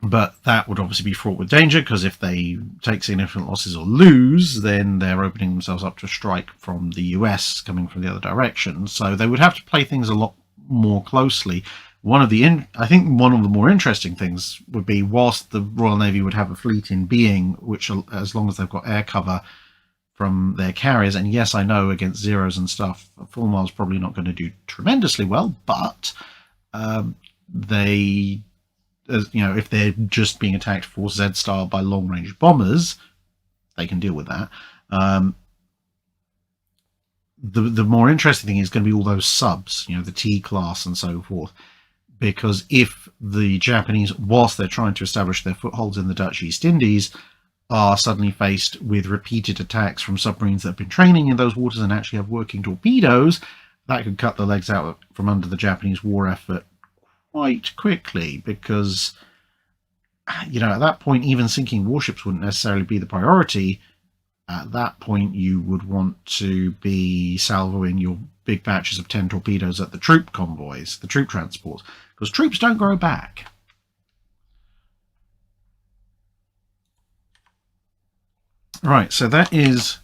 But that would obviously be fraught with danger, because if they take significant losses or lose, then they're opening themselves up to a strike from the US coming from the other direction. So they would have to play things a lot more closely. I think one of the more interesting things would be, whilst the Royal Navy would have a fleet in being, which, as long as they've got air cover from their carriers, and yes, I know against Zeros and stuff, Full Mile's probably not going to do tremendously well, but if they're just being attacked Force Z style by long-range bombers, they can deal with that. The more interesting thing is going to be all those subs, the T-class and so forth. because if the Japanese, whilst they're trying to establish their footholds in the Dutch East Indies, are suddenly faced with repeated attacks from submarines that have been training in those waters and actually have working torpedoes, that could cut the legs out from under the Japanese war effort quite quickly, because, you know, at that point, even sinking warships wouldn't necessarily be the priority. At that point, you would want to be salvoing your big batches of 10 torpedoes at the troop convoys, the troop transports, because troops don't grow back. Right, so that is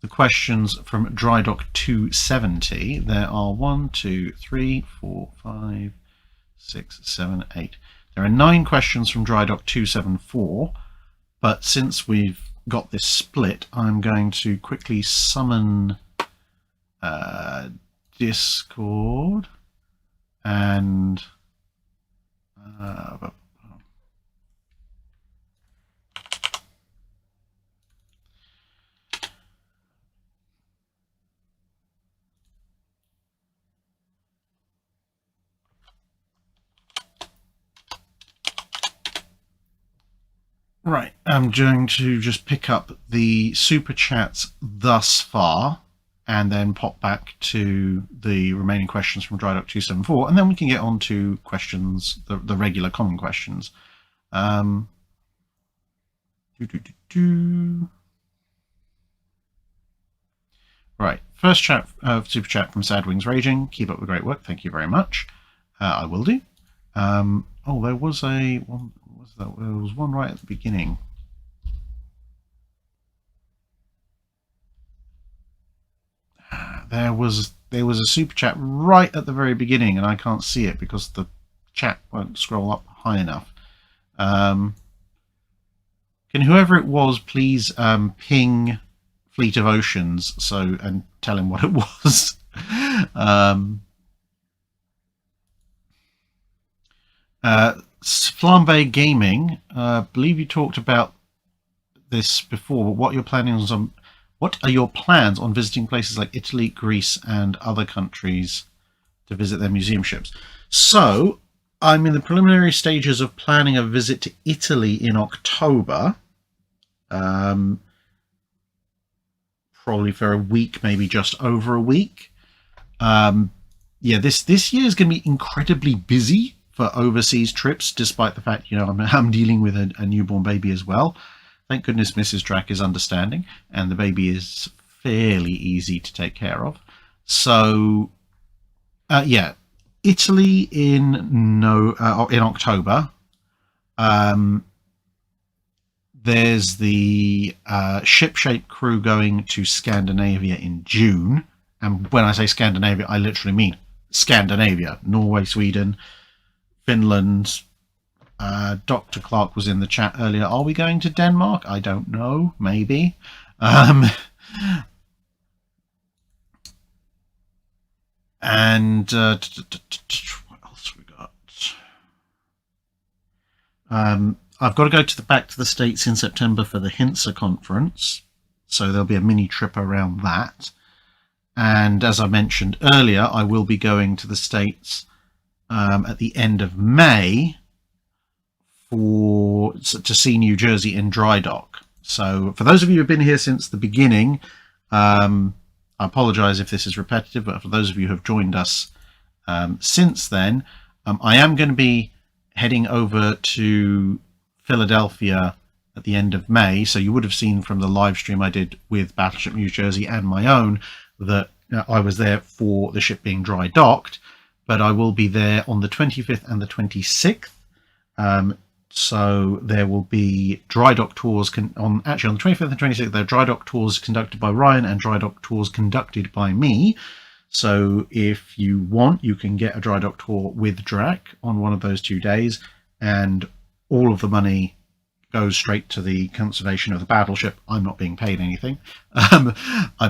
the questions from Drydock 270. There are 1, 2, 3, 4, 5, 6, 7, 8. There are 9 questions from Drydock 274, but since we've got this split, I'm going to quickly summon Discord and right, I'm going to just pick up the super chats thus far and then pop back to the remaining questions from Drydock 274, and then we can get on to questions, the regular common questions. Right, first chat, super chat from Sad Wings Raging. Keep up the great work. Thank you very much. I will do. Oh, there was a one. There was one right at the beginning. There was a super chat right at the very beginning, and I can't see it because the chat won't scroll up high enough. Can whoever it was please ping Fleet of Oceans and tell him what it was. Flambe Gaming, I believe you talked about this before, but what are your plans on visiting places like Italy, Greece, and other countries to visit their museum ships? So, I'm in the preliminary stages of planning a visit to Italy in October. Probably for a week, maybe just over a week. Yeah, this year is going to be incredibly busy for overseas trips, despite the fact, you know, I'm dealing with a newborn baby as well. Thank goodness Mrs. Drack is understanding, and the baby is fairly easy to take care of. So, yeah, Italy in October. There's the Shipshape crew going to Scandinavia in June, and when I say Scandinavia, I literally mean Scandinavia: Norway, Sweden, Finland. Dr. Clark was in the chat earlier. Are we going to Denmark? I don't know. Maybe. And what else we got? I've got to go back to the States in September for the Hinsa conference, so there'll be a mini trip around that. And as I mentioned earlier, I will be going to the States at the end of May to see New Jersey in Drydock. So for those of you who have been here since the beginning, I apologize if this is repetitive, but for those of you who have joined us since then, I am going to be heading over to Philadelphia at the end of May. So you would have seen from the live stream I did with Battleship New Jersey and my own that I was there for the ship being dry docked, but I will be there on the 25th and the 26th. So there will be dry dock tours on the 25th and 26th. There are dry dock tours conducted by Ryan and dry dock tours conducted by me. So if you want, you can get a dry dock tour with Drac on one of those 2 days, and all of the money goes straight to the conservation of the battleship. I'm not being paid anything. I'm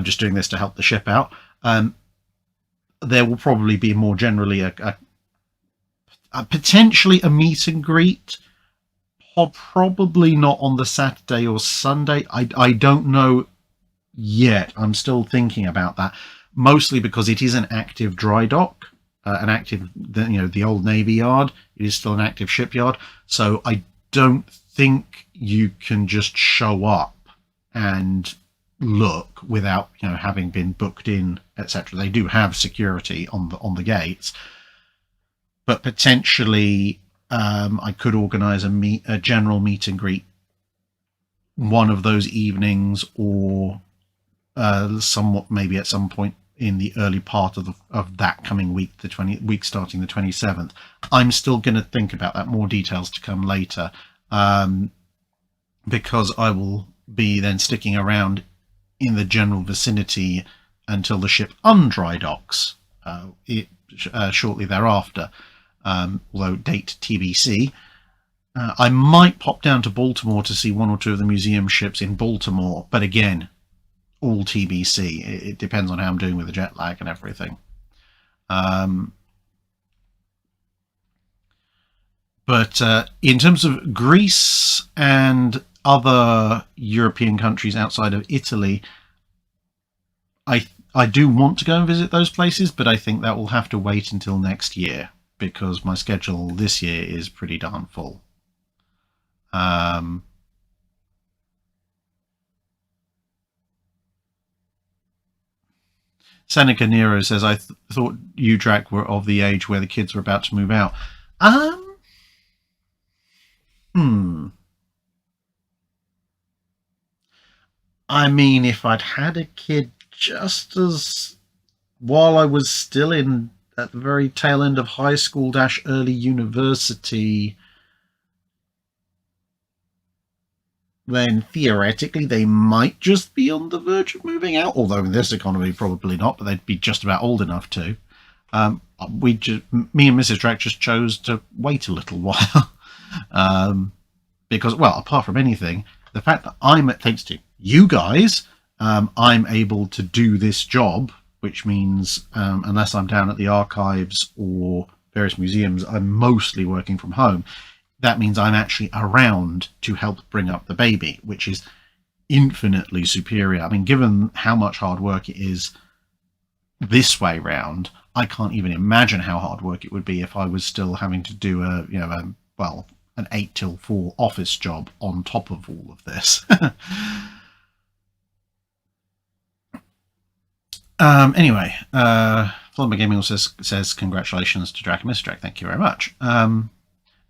just doing this to help the ship out. There will probably be more generally a potentially a meet and greet. Probably not on the Saturday or Sunday. I don't know yet. I'm still thinking about that, mostly because it is an active dry dock. an active, the old Navy yard. It is still an active shipyard. So I don't think you can just show up and look without having been booked in, etc. They do have security on the gates, but potentially I could organise a general meet and greet one of those evenings, or somewhat maybe at some point in the early part of that coming week, week starting the 27th. I'm still going to think about that. More details to come later, because I will be then sticking around in the general vicinity until the ship undrydocks shortly thereafter, although date TBC. I might pop down to Baltimore to see one or two of the museum ships in Baltimore, but again, all TBC. It depends on how I'm doing with the jet lag and everything. But in terms of Greece and other European countries outside of Italy, I do want to go and visit those places, but I think that will have to wait until next year, because my schedule this year is pretty darn full. Seneca Nero says, I thought you, Drac, were of the age where the kids were about to move out. I mean, if I'd had a kid just as while I was still at the very tail end of high school / early university, then theoretically they might just be on the verge of moving out. Although in this economy, probably not, but they'd be just about old enough to. Me and Mrs. Drac just chose to wait a little while, because, well, apart from anything, the fact that thanks to you guys, I'm able to do this job, which means unless I'm down at the archives or various museums, I'm mostly working from home. That means I'm actually around to help bring up the baby, which is infinitely superior. I mean, given how much hard work it is this way round, I can't even imagine how hard work it would be if I was still having to do an 8 till 4 office job on top of all of this. Anyway, Flumber Gaming also says congratulations to Drac and Mr. Drac. Thank you very much.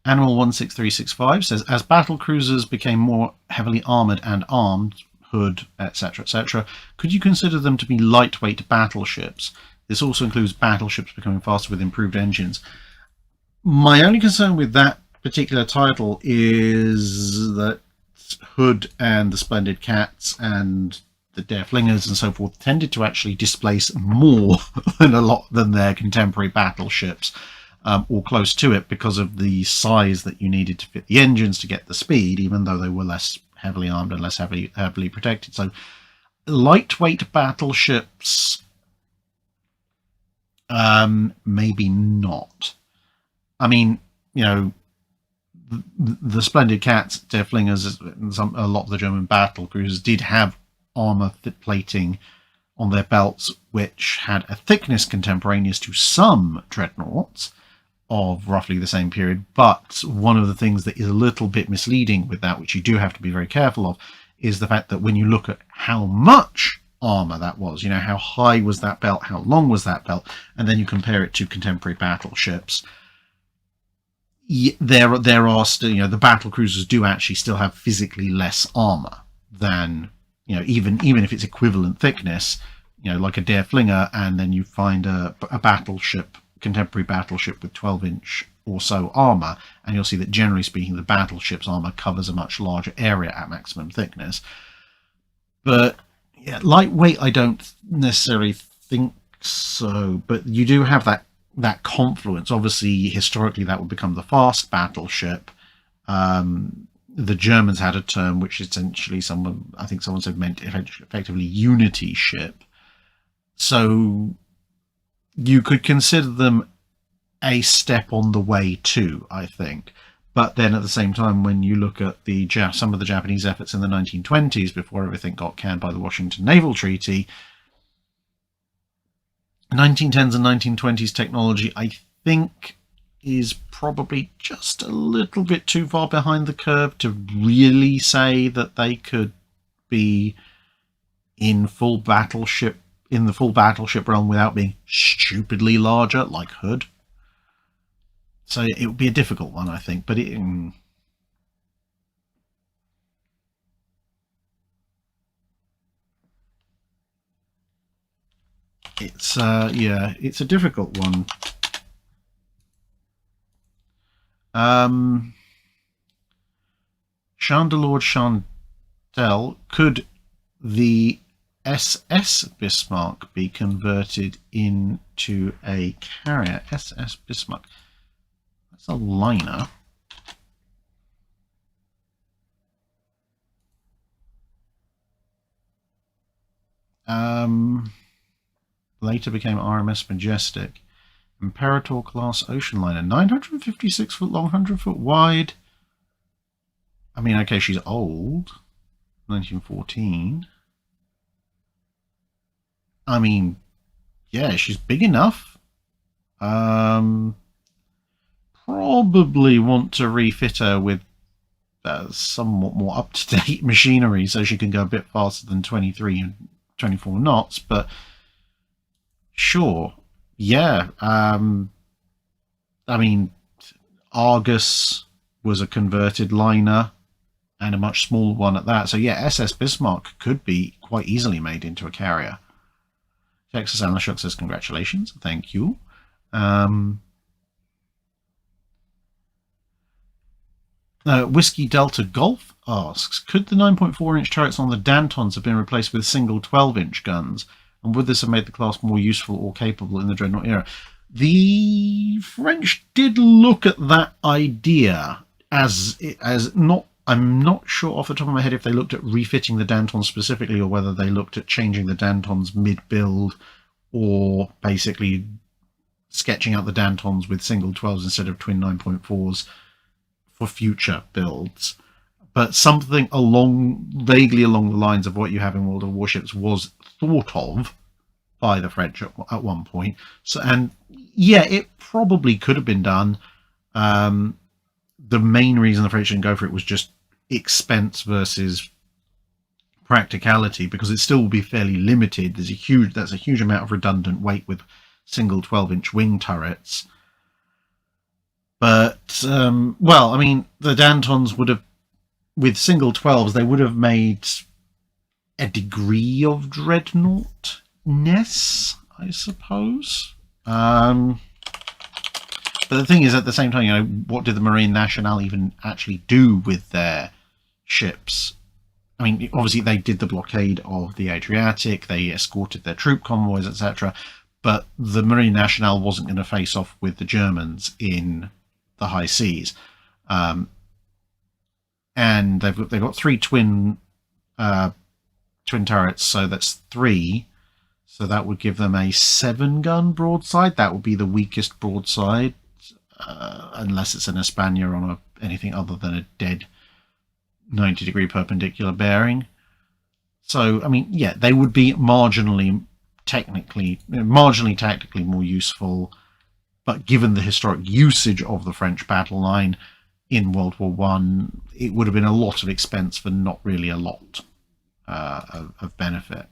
Animal 16365 says, as battle cruisers became more heavily armoured and armed, hood, etc., could you consider them to be lightweight battleships? This also includes battleships becoming faster with improved engines. My only concern with that particular title is that Hood and the Splendid Cats and the Dareflingers and so forth tended to actually displace more than their contemporary battleships, or close to it, because of the size that you needed to fit the engines to get the speed, even though they were less heavily armed and less heavily protected. So lightweight battleships, maybe not. I mean, the Splendid Cats, Dareflingers, a lot of the German battle cruisers did have armour plating on their belts, which had a thickness contemporaneous to some Dreadnoughts of roughly the same period. But one of the things that is a little bit misleading with that, which you do have to be very careful of, is the fact that when you look at how much armour that was, how high was that belt, how long was that belt, and then you compare it to contemporary battleships, there are still, the battle cruisers do actually still have physically less armour than, even if it's equivalent thickness, like a Dareflinger, and then you find a battleship, contemporary battleship with 12-inch or so armour, and you'll see that generally speaking the battleship's armour covers a much larger area at maximum thickness. But yeah, lightweight, I don't necessarily think so, but you do have that confluence. Obviously, historically, that would become the fast battleship. The Germans had a term which essentially someone said meant effectively unity ship. So you could consider them a step on the way too, I think. But then at the same time, when you look at some of the Japanese efforts in the 1920s, before everything got canned by the Washington Naval Treaty, 1910s and 1920s technology, I think, is probably just a little bit too far behind the curve to really say that they could be in the full battleship realm without being stupidly larger, like Hood. So it would be a difficult one, I think. But it's it's a difficult one. Chandelord Chandel, could the SS Bismarck be converted into a carrier? SS Bismarck. That's a liner. Later became RMS Majestic. Imperator class ocean liner. 956 foot long, 100 foot wide. I mean, okay, she's old. 1914. I mean, yeah, she's big enough. Probably want to refit her with somewhat more up-to-date machinery so she can go a bit faster than 23 and 24 knots, but sure. Yeah. I mean, Argus was a converted liner and a much smaller one at that. So yeah, SS Bismarck could be quite easily made into a carrier. Texas Analyshuk says congratulations. Thank you. Whiskey Delta Golf asks, could the 9.4-inch turrets on the Dantons have been replaced with single 12-inch guns? And would this have made the class more useful or capable in the Dreadnought era? The French did look at that idea as not. I'm not sure off the top of my head if they looked at refitting the Dantons specifically or whether they looked at changing the Dantons mid-build or basically sketching out the Dantons with single 12s instead of twin 9.4s for future builds. But something vaguely along the lines of what you have in World of Warships was thought of by the French at one point. So, and yeah, it probably could have been done. The main reason the French didn't go for it was just expense versus practicality, because it still will be fairly limited. That's a huge amount of redundant weight with single 12-inch wing turrets. But well, I mean, the Dantons would have, with single 12s, they would have made a degree of dreadnought-ness, I suppose. But the thing is, at the same time, you know, what did the Marine Nationale even actually do with their ships? I mean, obviously they did the blockade of the Adriatic, they escorted their troop convoys, etc. But the Marine Nationale wasn't going to face off with the Germans in the high seas. And they've got three twin turrets, so that's 3. So that would give them a 7-gun broadside. That would be the weakest broadside. Unless it's an Espana on anything other than a dead 90-degree perpendicular bearing. So, I mean, yeah, they would be marginally tactically more useful, but given the historic usage of the French battle line in World War I, it would have been a lot of expense for not really a lot of benefit.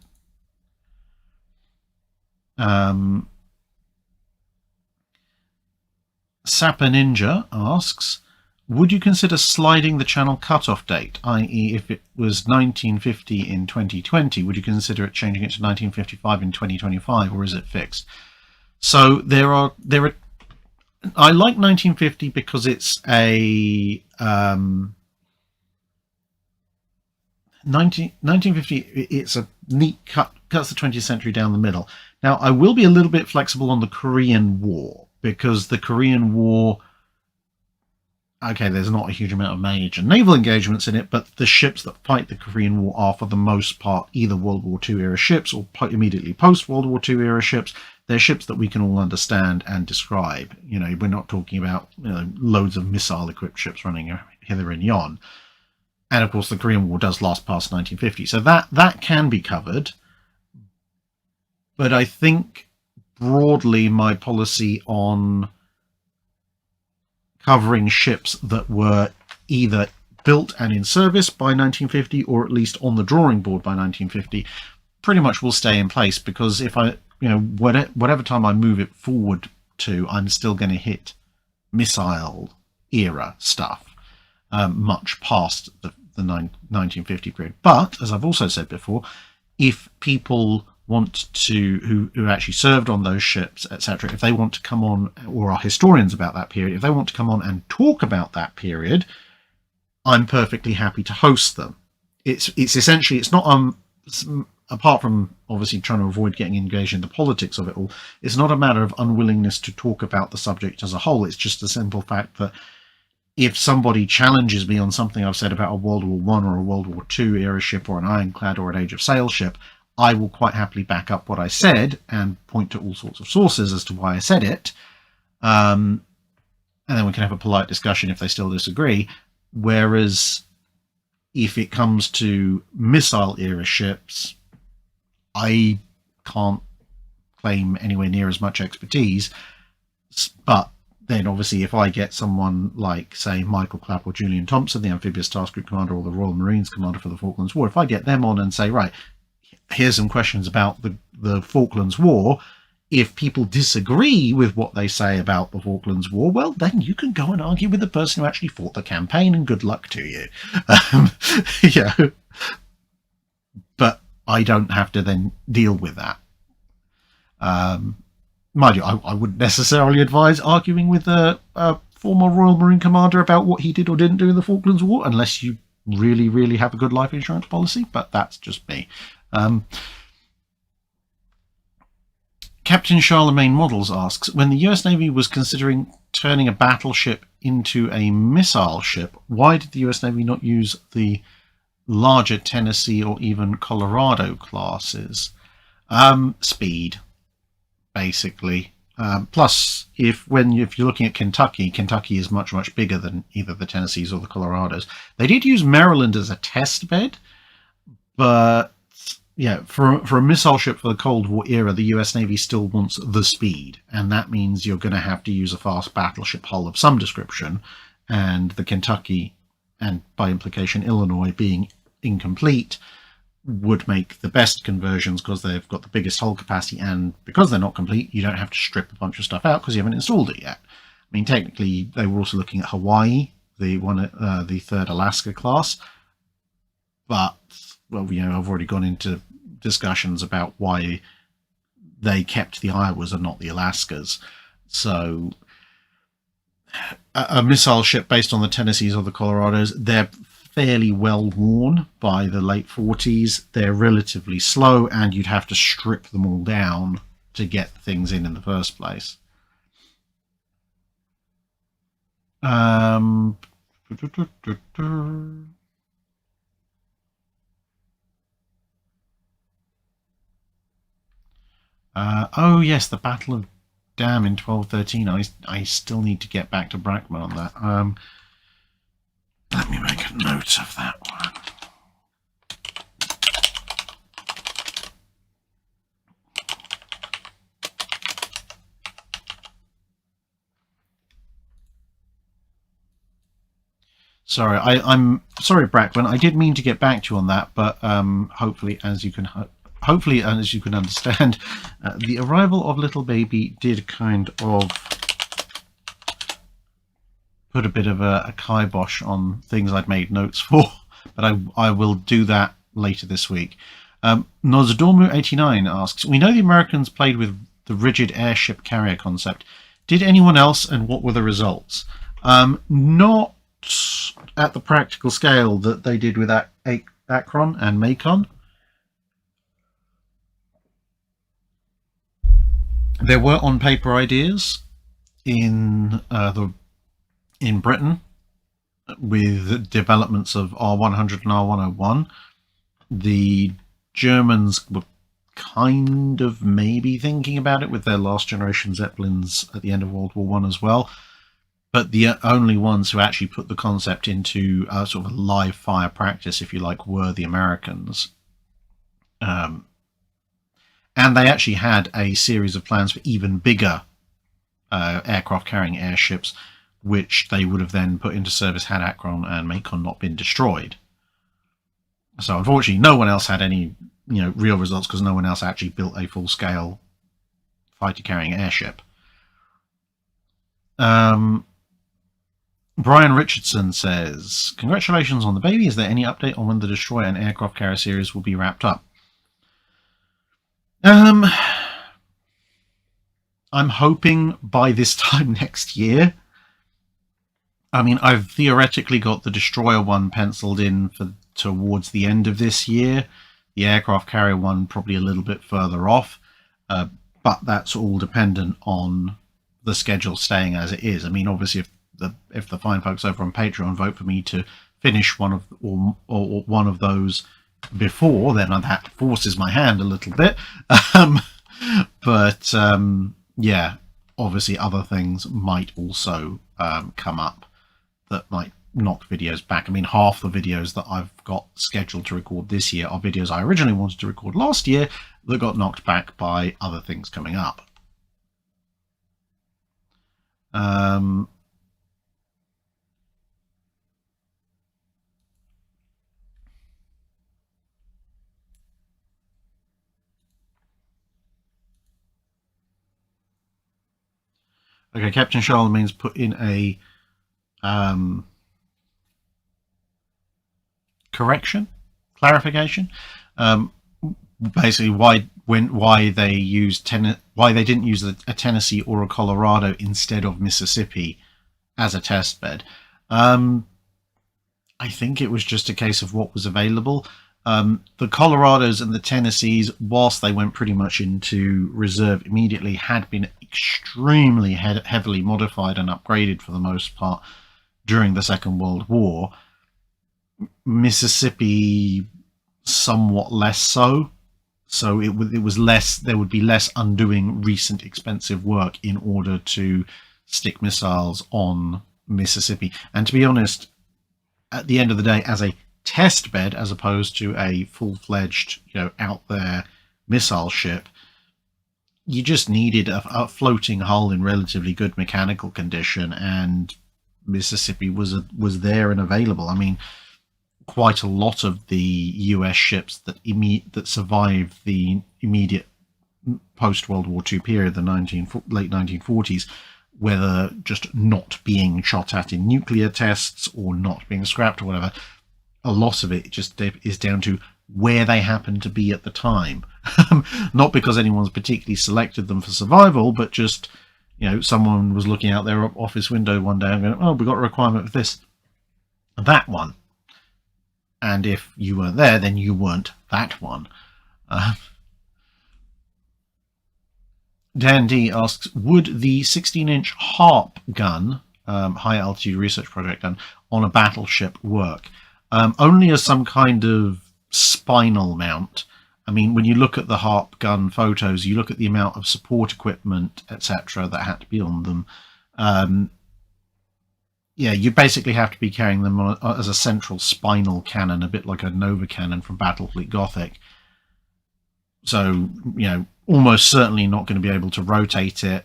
Sapper Ninja asks, would you consider sliding the channel cutoff date, i.e. if it was 1950 in 2020, would you consider it changing it to 1955 in 2025, or is it fixed? So there are I like 1950 because it's a 1950, it's a neat cuts the 20th century down the middle. Now, I will be a little bit flexible on the Korean War, because the Korean War, okay, there's not a huge amount of major naval engagements in it, but the ships that fight the Korean War are, for the most part, either World War II era ships or immediately post-World War II era ships. They're ships that we can all understand and describe. You know, we're not talking about, you know, loads of missile-equipped ships running hither and yon. And, of course, the Korean War does last past 1950. So that can be covered. But I think broadly my policy on covering ships that were either built and in service by 1950 or at least on the drawing board by 1950 pretty much will stay in place, because if I, whatever time I move it forward to, I'm still going to hit missile era stuff much past the 1950 period. But as I've also said before, if people want to, who actually served on those ships, etc., if they want to come on, or are historians about that period, if they want to come on and talk about that period, I'm perfectly happy to host them. It's essentially, it's not apart from obviously trying to avoid getting engaged in the politics of it all, it's not a matter of unwillingness to talk about the subject as a whole. It's just the simple fact that if somebody challenges me on something I've said about a World War I or a World War II era ship or an ironclad or an Age of Sail ship, I will quite happily back up what I said and point to all sorts of sources as to why I said it. And then we can have a polite discussion if they still disagree. Whereas if it comes to missile era ships, I can't claim anywhere near as much expertise. But then obviously if I get someone like, say, Michael Clapp or Julian Thompson, the Amphibious Task Group Commander or the Royal Marines Commander for the Falklands War, if I get them on and say, right, here's some questions about the Falklands War, if people disagree with what they say about the Falklands War, well, then you can go and argue with the person who actually fought the campaign, and good luck to you. Yeah. But I don't have to then deal with that. Mind you, I wouldn't necessarily advise arguing with a former Royal Marine Commander about what he did or didn't do in the Falklands War, unless you really, really have a good life insurance policy, but that's just me. Captain Charlemagne Models asks, when the US Navy was considering turning a battleship into a missile ship, why did the US Navy not use the larger Tennessee or even Colorado classes? Speed, basically. Plus, if you're looking at Kentucky is much, much bigger than either the Tennessees or the Colorados. They did use Maryland as a test bed, but yeah, for a missile ship for the Cold War era, the US Navy still wants the speed, and that means you're going to have to use a fast battleship hull of some description, and the Kentucky, and by implication Illinois, being incomplete, would make the best conversions because they've got the biggest hull capacity, and because they're not complete, you don't have to strip a bunch of stuff out because you haven't installed it yet. I mean, technically, they were also looking at Hawaii, the third Alaska class, but, well, I've already gone into discussions about why they kept the Iowas and not the Alaskas. So a missile ship based on the Tennessees or the Colorados, they're fairly well worn by the late 40s. They're relatively slow, and you'd have to strip them all down to get things in the first place. Oh yes, the Battle of Dam in 1213. I still need to get back to Brackman on that. Let me make a note of that one. Sorry, I'm sorry, Brackman. I did mean to get back to you on that, but hopefully, as you can understand, the arrival of Little Baby did kind of put a bit of a kibosh on things I'd made notes for, but I will do that later this week. Nozdormu89 asks, we know the Americans played with the rigid airship carrier concept. Did anyone else, and what were the results? Not at the practical scale that they did with Akron and Macon. There were on paper ideas in Britain with developments of R100 and R101. The Germans were kind of maybe thinking about it with their last generation Zeppelins at the end of World War I as well. But the only ones who actually put the concept into sort of a live fire practice, if you like, were the Americans. And And they actually had a series of plans for even bigger aircraft carrying airships, which they would have then put into service had Akron and Macon not been destroyed. So unfortunately, no one else had any real results because no one else actually built a full-scale fighter carrying airship. Brian Richardson says, congratulations on the baby. Is there any update on when the destroyer and aircraft carrier series will be wrapped up? I'm hoping by this time next year. I mean, I've theoretically got the destroyer one penciled in for towards the end of this year. The aircraft carrier one probably a little bit further off, but that's all dependent on the schedule staying as it is. I mean, obviously, if the fine folks over on Patreon vote for me to finish one of or one of those before, then that forces my hand a little bit. But yeah, obviously other things might also come up that might knock videos back. I mean, half the videos that I've got scheduled to record this year are videos I originally wanted to record last year that got knocked back by other things coming up. Okay, Captain Charlemagne's put in a clarification. Basically, why they didn't use a Tennessee or a Colorado instead of Mississippi as a test bed. I think it was just a case of what was available. The Colorados and the Tennessees, whilst they went pretty much into reserve immediately, had been extremely heavily modified and upgraded for the most part during the Second World War. Mississippi, somewhat less so. So it was less. There would be less undoing recent expensive work in order to stick missiles on Mississippi. And to be honest, at the end of the day, as a test bed as opposed to a full-fledged, out there missile ship, you just needed a floating hull in relatively good mechanical condition, and Mississippi was there and available. I mean, quite a lot of the US ships that survived the immediate post-World War II period, the late 1940s, whether just not being shot at in nuclear tests or not being scrapped or whatever, a lot of it just is down to where they happen to be at the time. Not because anyone's particularly selected them for survival, but just, someone was looking out their office window one day and going, oh, we've got a requirement for this, that one. And if you weren't there, then you weren't that one. Dan D asks, would the 16-inch HARP gun, high altitude research project gun, on a battleship work? Only as some kind of spinal mount. I mean, when you look at the HARP gun photos, you look at the amount of support equipment, etc., that had to be on them. Yeah, you basically have to be carrying them as a central spinal cannon, a bit like a Nova cannon from Battlefleet Gothic. So, almost certainly not going to be able to rotate it,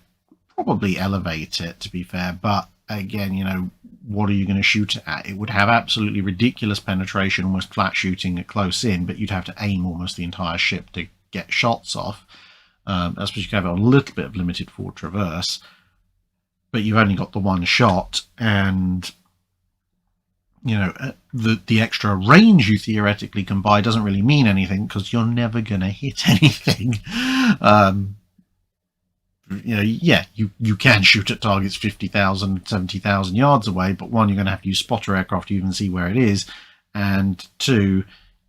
probably elevate it, to be fair. But again, what are you going to shoot it at? It would have absolutely ridiculous penetration, almost flat shooting at close in, but you'd have to aim almost the entire ship to get shots off. That's because you can have a little bit of limited forward traverse, but you've only got the one shot, and the extra range you theoretically can buy doesn't really mean anything because you're never going to hit anything. Yeah, you can shoot at targets 50,000, 70,000 yards away, but one, you're going to have to use spotter aircraft to even see where it is, and two,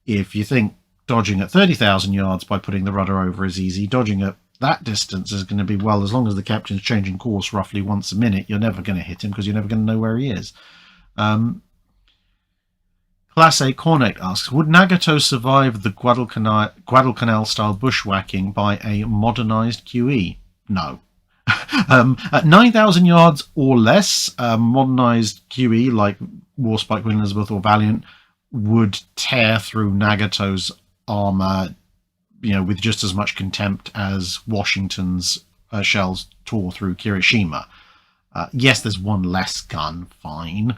if you think dodging at 30,000 yards by putting the rudder over is easy, dodging at that distance is going to be, well, as long as the captain's changing course roughly once a minute, you're never going to hit him because you're never going to know where he is. Class A Cornet asks, would Nagato survive the Guadalcanal style bushwhacking by a modernized QE? No. At 9,000 yards or less, modernized QE like Warspite, Queen Elizabeth or Valiant would tear through Nagato's armor with just as much contempt as Washington's shells tore through Hiroshima. Yes, there's one less gun, fine,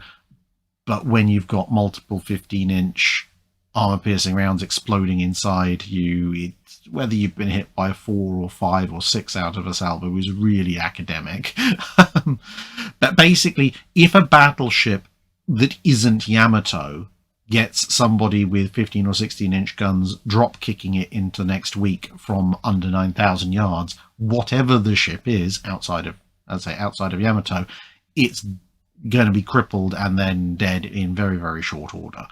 but when you've got multiple 15-inch armor-piercing rounds exploding inside you, whether you've been hit by a 4 or 5 or 6 out of a salvo is really academic. But basically, if a battleship that isn't Yamato gets somebody with 15 or 16-inch guns drop kicking it into next week from under 9,000 yards, whatever the ship is outside of Yamato, it's going to be crippled and then dead in very, very short order.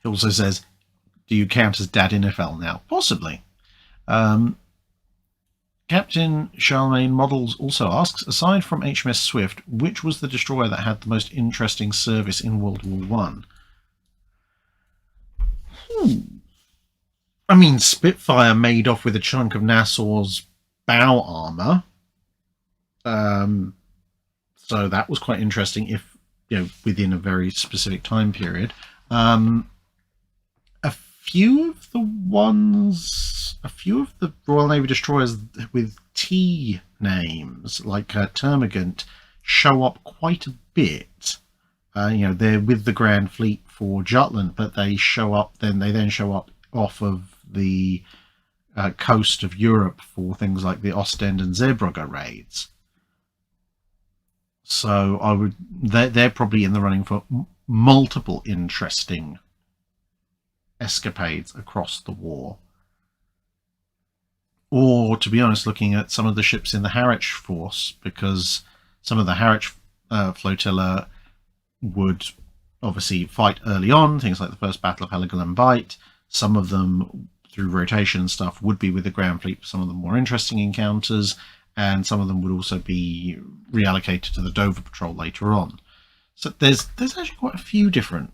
It also says, do you count as Dad NFL now? Possibly. Captain Charlemagne Models also asks, aside from HMS Swift, which was the destroyer that had the most interesting service in World War I? I mean, Spitfire made off with a chunk of Nassau's bow armor. So that was quite interesting, if within a very specific time period. A few of the Royal Navy destroyers with T names, like Termagant, show up quite a bit. They're with the Grand Fleet for Jutland, but they show up off of the coast of Europe for things like the Ostend and Zeebrugge raids. So they're probably in the running for multiple interesting escapades across the war. Or, to be honest, looking at some of the ships in the Harwich force, because some of the Harwich flotilla would obviously fight early on, things like the First Battle of Heligoland Bight. Some of them, through rotation and stuff, would be with the Grand Fleet for some of the more interesting encounters, and some of them would also be reallocated to the Dover Patrol later on. So there's actually quite a few different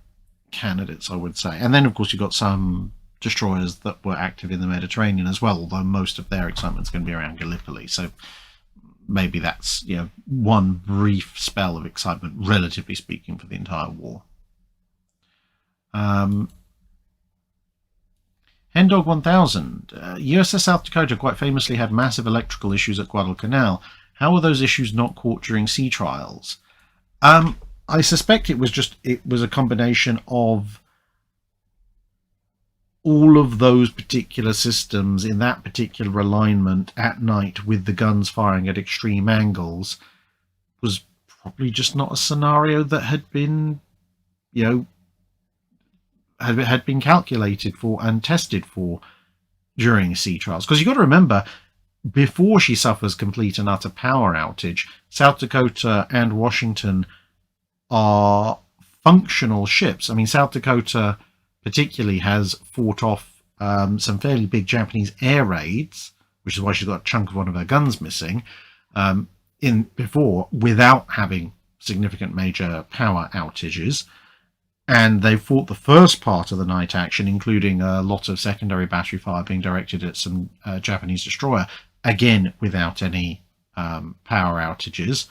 candidates, I would say. And then, of course, you've got some destroyers that were active in the Mediterranean as well, although most of their excitement is going to be around Gallipoli. So maybe that's one brief spell of excitement, relatively speaking, for the entire war. Hendog 1000. USS South Dakota quite famously had massive electrical issues at Guadalcanal. How were those issues not caught during sea trials? I suspect it was a combination of all of those particular systems in that particular alignment at night with the guns firing at extreme angles was probably just not a scenario that had been, had been calculated for and tested for during sea trials. Because you've got to remember, before she suffers complete and utter power outage, South Dakota and Washington are functional ships. I mean, South Dakota particularly has fought off some fairly big Japanese air raids, which is why she's got a chunk of one of her guns missing, before, without having significant major power outages. And they fought the first part of the night action, including a lot of secondary battery fire being directed at some Japanese destroyer, again without any power outages.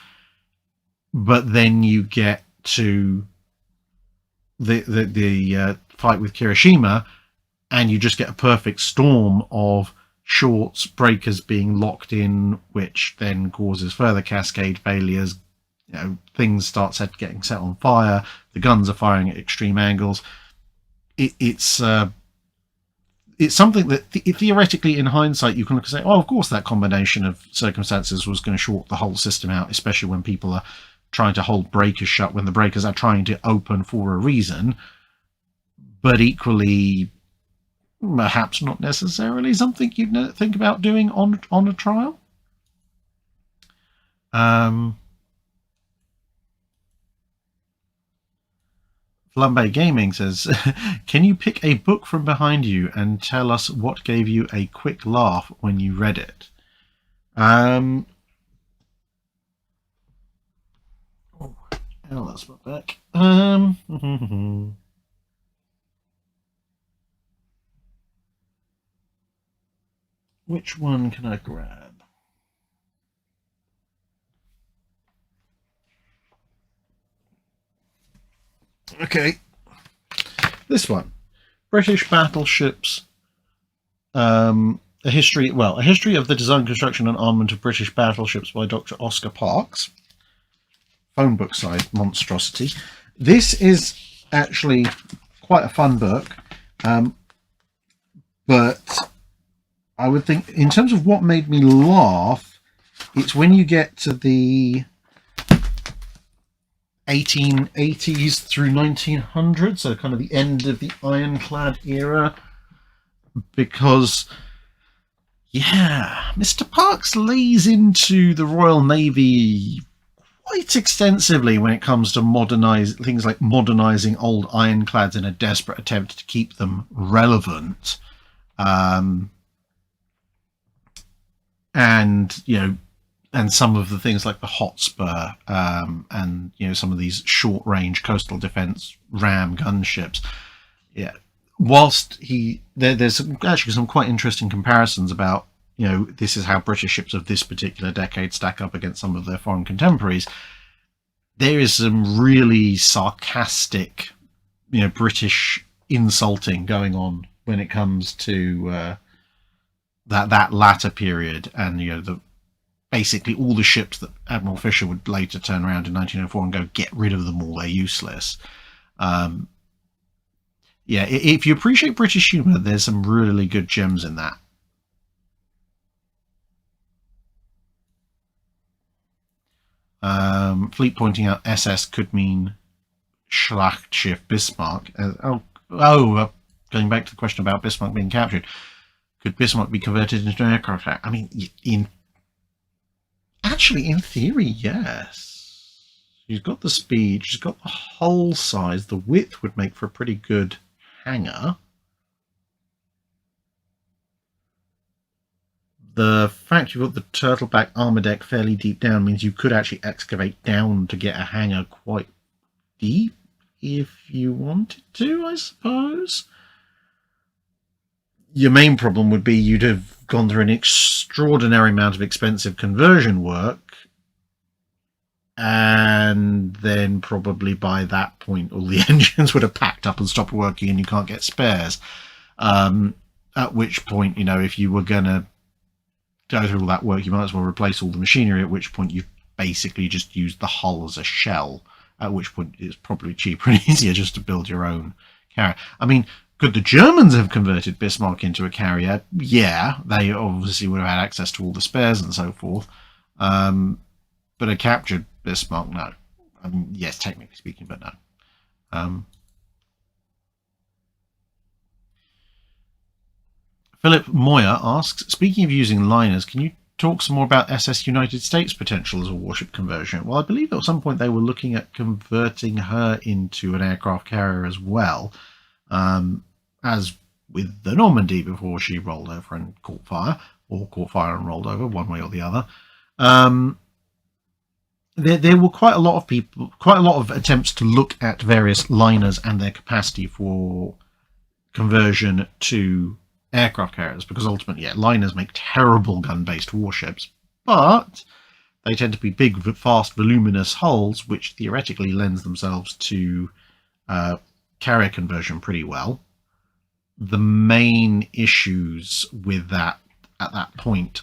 But then you get to the fight with Hiroshima, and you just get a perfect storm of shorts, breakers being locked in, which then causes further cascade failures. Things start getting set on fire. The guns are firing at extreme angles. It's something that theoretically, in hindsight, you can look and say, "Oh, of course, that combination of circumstances was going to short the whole system out," especially when people are trying to hold breakers shut when the breakers are trying to open for a reason. But equally, perhaps not necessarily something you'd think about doing on a trial. Flambe Gaming says, can you pick a book from behind you and tell us what gave you a quick laugh when you read it? Oh, that's my back. Which one can I grab? Okay, this one. British battleships. A history of the design, construction and armament of British battleships by Dr. Oscar Parkes. Phone book size monstrosity. This is actually quite a fun book, but I would think in terms of what made me laugh, it's when you get to the 1880s through 1900s, so kind of the end of the ironclad era, because yeah, Mr. Parkes lays into the Royal Navy quite extensively when it comes to things like modernizing old ironclads in a desperate attempt to keep them relevant. And and some of the things like the Hotspur, and some of these short-range coastal defense ram gunships. Yeah, whilst there's actually some quite interesting comparisons about this is how British ships of this particular decade stack up against some of their foreign contemporaries. There is some really sarcastic, British insulting going on when it comes to that latter period, and basically all the ships that Admiral Fisher would later turn around in 1904 and go, get rid of them all, they're useless. Yeah, if you appreciate British humour, there's some really good gems in that. Fleet pointing out SS could mean Schlachtschiff Bismarck. Going back to the question about Bismarck being captured, could Bismarck be converted into an aircraft? I mean, in theory, yes. She's got the speed, she's got the hull size, the width would make for a pretty good hangar. The fact you've got the turtleback armor deck fairly deep down means you could actually excavate down to get a hangar quite deep if you wanted to, I suppose. Your main problem would be you'd have gone through an extraordinary amount of expensive conversion work, and then probably by that point all the engines would have packed up and stopped working and you can't get spares. At which point, if you were going to go through all that work, you might as well replace all the machinery, at which point you've basically just used the hull as a shell, at which point it's probably cheaper and easier just to build your own carrier. I mean, could the Germans have converted Bismarck into a carrier? Yeah, they obviously would have had access to all the spares and so forth. But a captured Bismarck, no. I mean, yes, technically speaking, but no. Philip Moyer asks, speaking of using liners, can you talk some more about SS United States potential as a warship conversion? Well, I believe at some point they were looking at converting her into an aircraft carrier as well, as with the Normandy before she rolled over and caught fire, or caught fire and rolled over, one way or the other. There were quite a lot of attempts to look at various liners and their capacity for conversion to aircraft carriers, because ultimately, liners make terrible gun-based warships, but they tend to be big, fast, voluminous hulls, which theoretically lends themselves to carrier conversion pretty well. The main issues with that at that point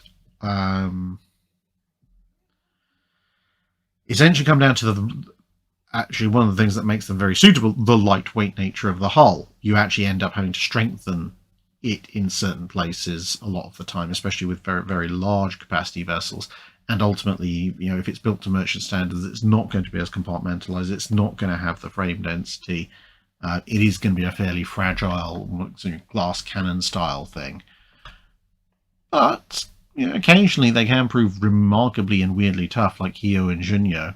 essentially come down to actually one of the things that makes them very suitable, the lightweight nature of the hull. You actually end up having to strengthen it in certain places a lot of the time, especially with very, very large capacity vessels. And ultimately, if it's built to merchant standards, it's not going to be as compartmentalized. It's not going to have the frame density. It is going to be a fairly fragile glass cannon style thing. But occasionally they can prove remarkably and weirdly tough, like Hio and Junyo.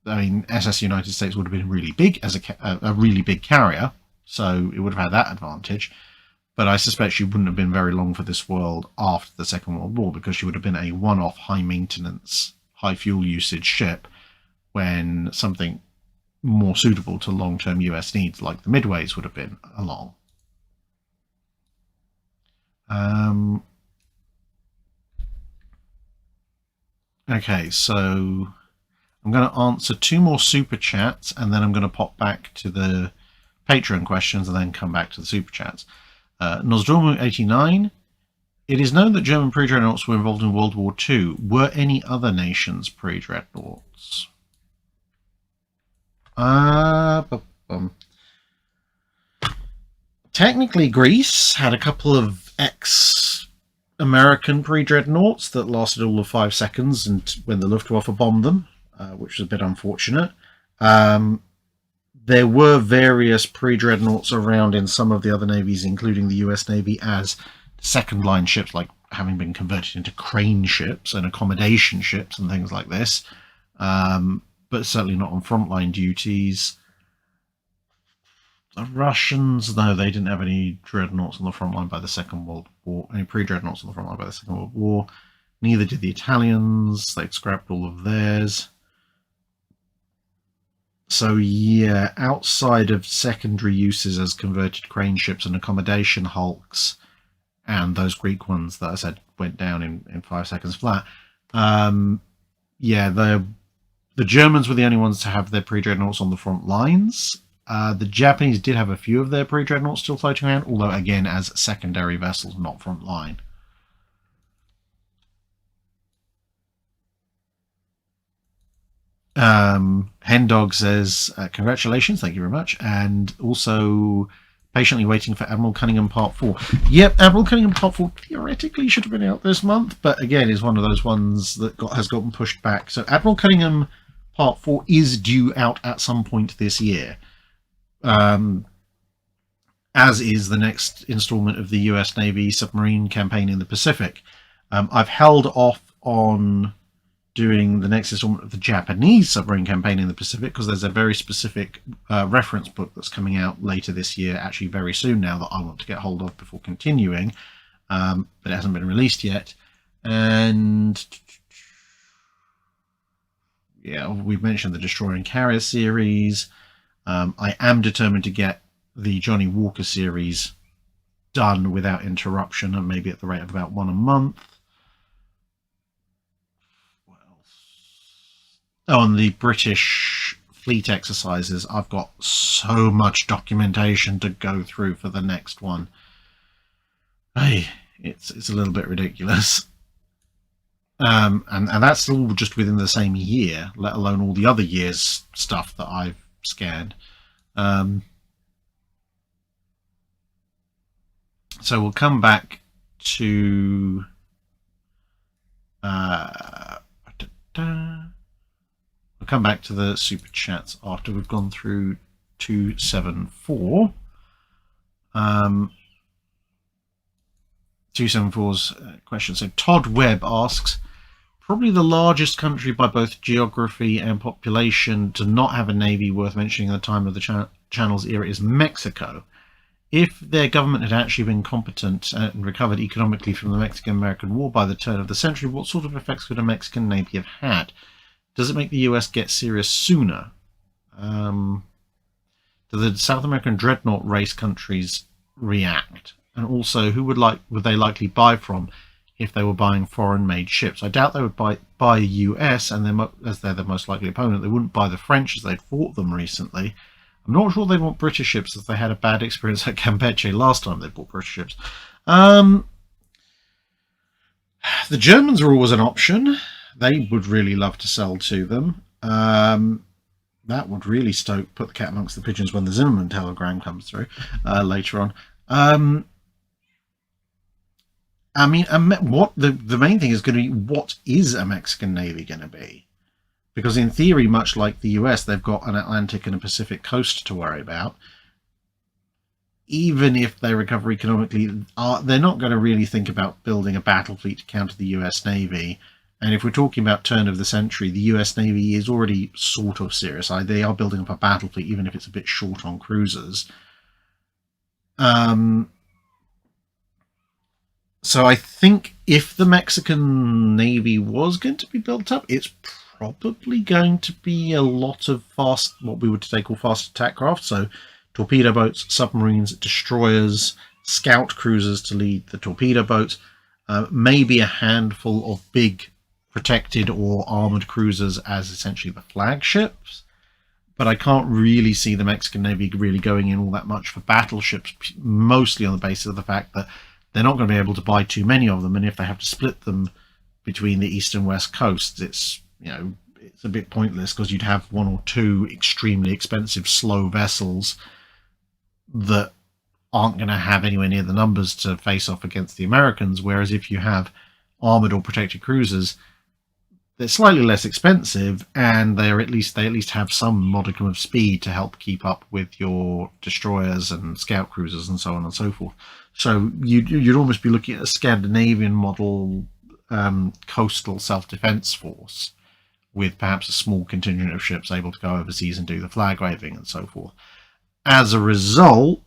I mean, SS United States would have been really big as a really big carrier, so it would have had that advantage. But I suspect she wouldn't have been very long for this world after the Second World War, because she would have been a one-off, high-maintenance, high-fuel usage ship, when something more suitable to long-term US needs, like the Midways, would have been along. Okay, so I'm going to answer 2 more super chats, and then I'm going to pop back to the Patreon questions and then come back to the super chats. Nozdormu89. It is known that German pre-dreadnoughts were involved in World War II. Were any other nations pre-dreadnoughts? Technically, Greece had a couple of ex-American pre-dreadnoughts that lasted all of 5 seconds and when the Luftwaffe bombed them, which was a bit unfortunate. There were various pre-dreadnoughts around in some of the other navies, including the US Navy, as second-line ships, like having been converted into crane ships and accommodation ships and things like this, but certainly not on frontline duties. The Russians, no, they didn't have any dreadnoughts on the front line by the Second World War, any pre-dreadnoughts on the front line by the Second World War. Neither did the Italians. They'd scrapped all of theirs. So yeah, outside of secondary uses as converted crane ships and accommodation hulks, and those Greek ones that I said went down in 5 seconds flat, yeah, the Germans were the only ones to have their pre-dreadnoughts on the front lines. The Japanese did have a few of their pre-dreadnoughts still floating around, although again as secondary vessels, not front line. Hendog says, congratulations, thank you very much, and also patiently waiting for Admiral Cunningham Part 4. Yep, Admiral Cunningham Part 4 theoretically should have been out this month, but again is one of those ones that has gotten pushed back. So Admiral Cunningham Part 4 is due out at some point this year, as is the next installment of the US Navy submarine campaign in the Pacific. I've held off on doing the next installment of the Japanese submarine campaign in the Pacific because there's a very specific reference book that's coming out later this year, actually very soon now, that I want to get hold of before continuing, but it hasn't been released yet. And yeah, we've mentioned the Destroyer and Carrier series. I am determined to get the Johnny Walker series done without interruption, and maybe at the rate of about 1 a month. On the British fleet exercises, I've got so much documentation to go through for the next one. Hey, it's a little bit ridiculous. And that's all just within the same year, let alone all the other years' stuff that I've scanned. So we'll come back to We'll come back to the super chats after we've gone through 274. 274's question. So Todd Webb asks, probably the largest country by both geography and population to not have a navy worth mentioning at the time of the Channel's era is Mexico. If their government had actually been competent and recovered economically from the Mexican-American War by the turn of the century, what sort of effects could a Mexican navy have had? Does it make the US get serious sooner? Do the South American dreadnought race countries react? And also, who would they likely buy from if they were buying foreign-made ships? I doubt they would buy the US, and as they're the most likely opponent. They wouldn't buy the French as they'd fought them recently. I'm not sure they'd want British ships, as they had a bad experience at Campeche last time they bought British ships. The Germans are always an option. They would really love to sell to them. That would really put the cat amongst the pigeons when the Zimmerman telegram comes through later on. I mean, what the main thing is going to be, what is a Mexican navy going to be? Because in theory, much like the US, they've got an Atlantic and a Pacific coast to worry about. Even if they recover economically, they're not going to really think about building a battle fleet to counter the US Navy. And if we're talking about turn of the century, the US Navy is already sort of serious. They are building up a battle fleet, even if it's a bit short on cruisers. So I think if the Mexican Navy was going to be built up, it's probably going to be a lot of what we would today call fast attack craft. So torpedo boats, submarines, destroyers, scout cruisers to lead the torpedo boats, maybe a handful of big protected or armored cruisers as essentially the flagships. But I can't really see the Mexican Navy really going in all that much for battleships, mostly on the basis of the fact that they're not going to be able to buy too many of them, and if they have to split them between the east and west coasts, it's a bit pointless, because you'd have one or two extremely expensive slow vessels that aren't going to have anywhere near the numbers to face off against the Americans. Whereas if you have armored or protected cruisers, they're slightly less expensive, and they at least have some modicum of speed to help keep up with your destroyers and scout cruisers and so on and so forth. So you'd almost be looking at a Scandinavian model coastal self-defense force, with perhaps a small contingent of ships able to go overseas and do the flag waving and so forth. As a result,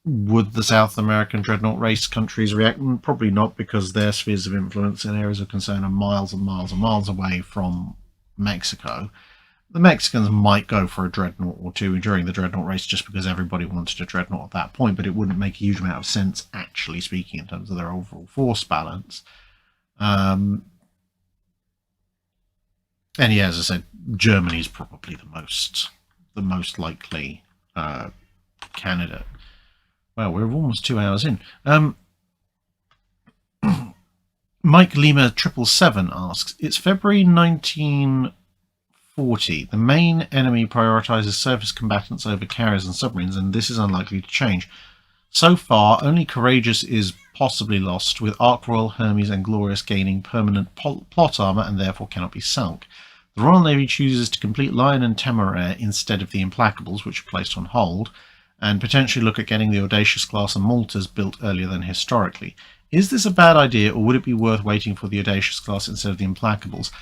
would the South American dreadnought race countries react? Probably not, because their spheres of influence and areas of concern are miles and miles and miles away from Mexico. The Mexicans might go for a dreadnought or two during the dreadnought race, just because everybody wanted a dreadnought at that point, but it wouldn't make a huge amount of sense, actually speaking, in terms of their overall force balance. And yeah, as I said, Germany's probably the most likely candidate. Well, we're almost 2 hours in. Mike Lima 777 asks, it's February 1940. The main enemy prioritizes surface combatants over carriers and submarines, and this is unlikely to change. So far, only Courageous is possibly lost, with Ark Royal, Hermes, and Glorious gaining permanent plot armor and therefore cannot be sunk. The Royal Navy chooses to complete Lion and Temeraire instead of the Implacables, which are placed on hold, and potentially look at getting the Audacious class and Maltas built earlier than historically. Is this a bad idea, or would it be worth waiting for the Audacious class instead of the Implacables?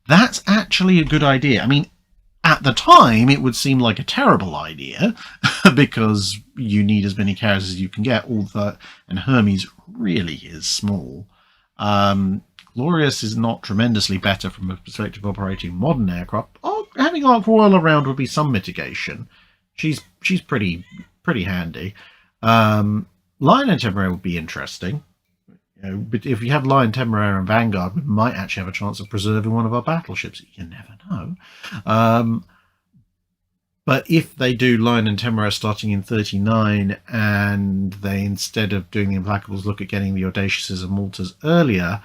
That's actually a good idea. I mean, at the time, it would seem like a terrible idea, because you need as many carriers as you can get, and Hermes really is small. Glorious is not tremendously better from a perspective of operating modern aircraft. Having Ark Royal around would be some mitigation. She's pretty handy. Lion and Temeraire would be interesting. But if you have Lion, Temeraire, and Vanguard, we might actually have a chance of preserving one of our battleships. You never know. But if they do Lion and Temeraire starting in 39, and they, instead of doing the Implacables, look at getting the Audaciouses and Maltas earlier,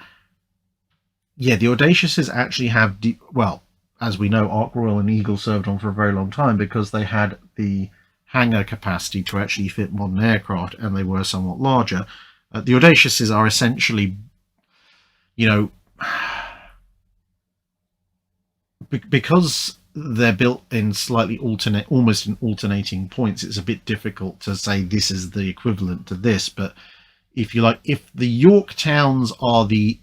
yeah, the Audaciouses actually have, as we know, Ark Royal and Eagle served on for a very long time, because they had the hangar capacity to actually fit modern aircraft, and they were somewhat larger. The Audaciouses are essentially, because they're built in slightly almost in alternating points, it's a bit difficult to say this is the equivalent to this. But if you like, if the Yorktowns are the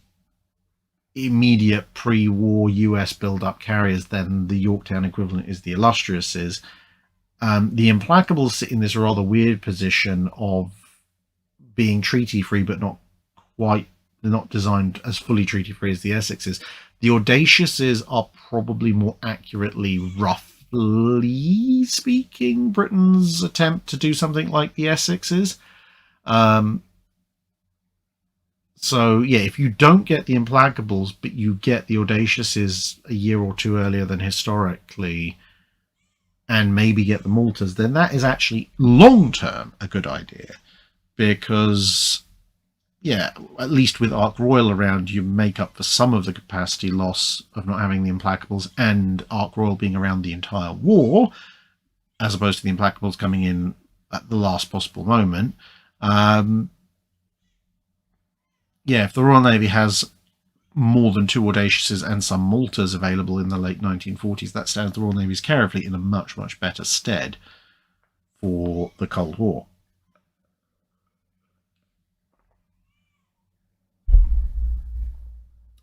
immediate pre-war US build-up carriers, then the Yorktown equivalent is the Illustriouses. The Implacables sit in this rather weird position of being treaty-free, but not quite. They're not designed as fully treaty-free as the Essexes. The Audaciouses are probably more accurately, roughly speaking, Britain's attempt to do something like the Essexes. So, yeah, if you don't get the Implacables, but you get the Audaciouses a year or two earlier than historically, and maybe get the Maltas, then that is actually long-term a good idea. Because, yeah, at least with Ark Royal around, you make up for some of the capacity loss of not having the Implacables, and Ark Royal being around the entire war, as opposed to the Implacables coming in at the last possible moment. Yeah, if the Royal Navy has more than 2 Audaciouses and some Maltas available in the late 1940s, that stands the Royal Navy's carrier fleet in a much, much better stead for the Cold War.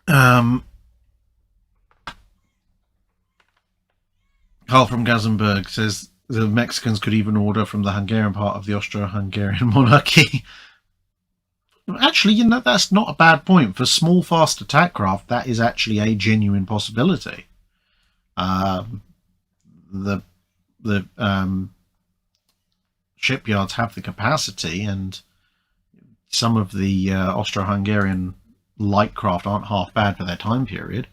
Carl from Gazenberg says the Mexicans could even order from the Hungarian part of the Austro-Hungarian monarchy. Actually, that's not a bad point. For small, fast attack craft, that is actually a genuine possibility. The shipyards have the capacity, and some of the Austro-Hungarian light craft aren't half bad for their time period.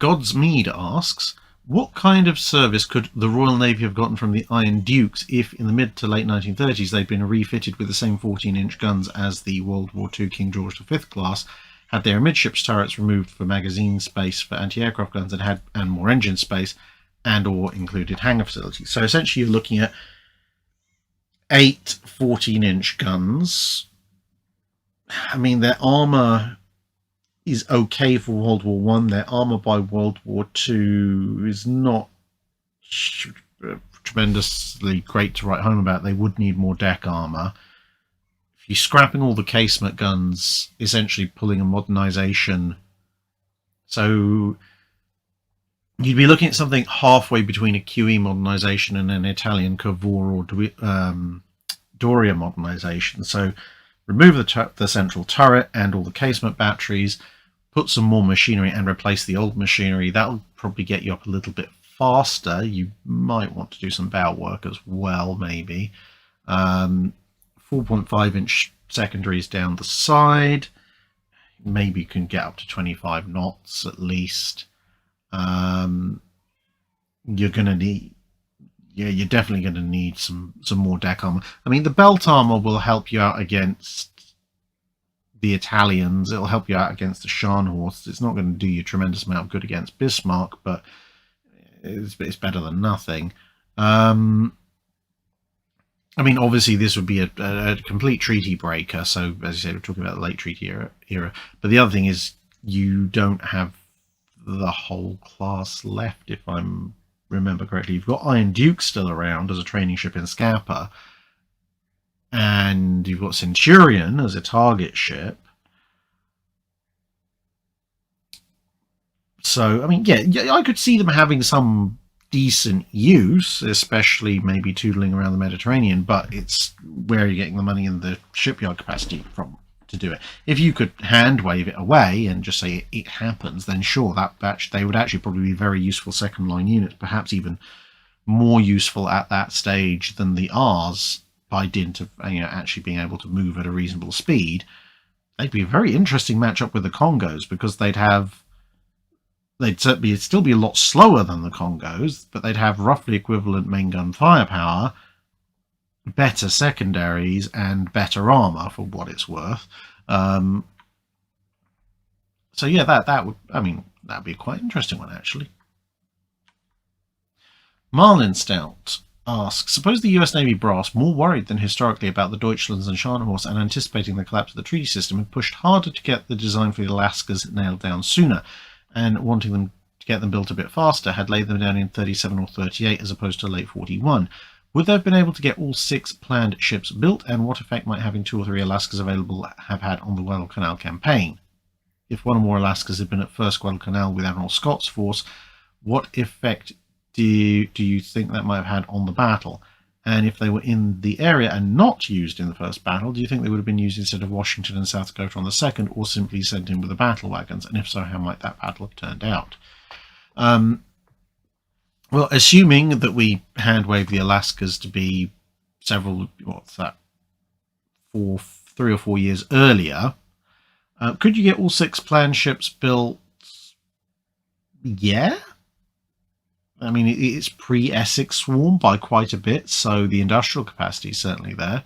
Godsmead asks, what kind of service could the Royal Navy have gotten from the Iron Dukes if, in the mid to late 1930s, they'd been refitted with the same 14-inch guns as the World War II King George V class, had their amidships turrets removed for magazine space for anti-aircraft guns, and more engine space, and/or included hangar facilities? So essentially, you're looking at 8 14-inch guns. I mean, their armour is okay for World War One. Their armour by World War Two is not tremendously great to write home about. They would need more deck armour. If you're scrapping all the casement guns, essentially pulling a modernisation, so you'd be looking at something halfway between a QE modernisation and an Italian Cavour or Doria modernisation. So remove the central turret and all the casement batteries, put some more machinery and replace the old machinery. That'll probably get you up a little bit faster. You might want to do some bow work as well, maybe. 4.5-inch secondaries down the side. Maybe you can get up to 25 knots at least. You're definitely going to need some more deck armor. I mean, the belt armor will help you out against the Italians. It'll help you out against the Scharnhorst. It's not going to do you a tremendous amount of good against Bismarck, but it's better than nothing. I mean, obviously, this would be a complete treaty breaker. So, as you said, we're talking about the late treaty era. But the other thing is, you don't have the whole class left, if I remember correctly. You've got Iron Duke still around as a training ship in Scapa, and you've got Centurion as a target ship. So, I mean, yeah, I could see them having some decent use, especially maybe tootling around the Mediterranean, but it's where you're getting the money and the shipyard capacity from to do it. If you could hand wave it away and just say it happens, then sure, they would actually probably be very useful second line units, perhaps even more useful at that stage than the R's, by dint of actually being able to move at a reasonable speed. They'd be a very interesting matchup with the Congos, because they'd still be a lot slower than the Congos, but they'd have roughly equivalent main gun firepower, better secondaries, and better armor for what it's worth. So yeah, that'd be a quite interesting one, actually. Marlin Stout asks, suppose the US Navy brass, more worried than historically about the Deutschlands and Scharnhorst and anticipating the collapse of the treaty system, had pushed harder to get the design for the Alaskas nailed down sooner, and wanting them to get them built a bit faster, had laid them down in 37 or 38 as opposed to late 41. Would they have been able to get all 6 planned ships built, and what effect might having 2 or 3 Alaskas available have had on the Guadalcanal campaign? If one or more Alaskas had been at first Guadalcanal with Admiral Scott's force, what effect do you think that might have had on the battle? And if they were in the area and not used in the first battle, do you think they would have been used instead of Washington and South Dakota on the second, or simply sent in with the battle wagons? And if so, how might that battle have turned out? Well, assuming that we hand wave the Alaskas to be 3 or 4 years earlier, could you get all 6 planned ships built? Yeah. I mean, it's pre-Essex Swarm by quite a bit, so the industrial capacity is certainly there.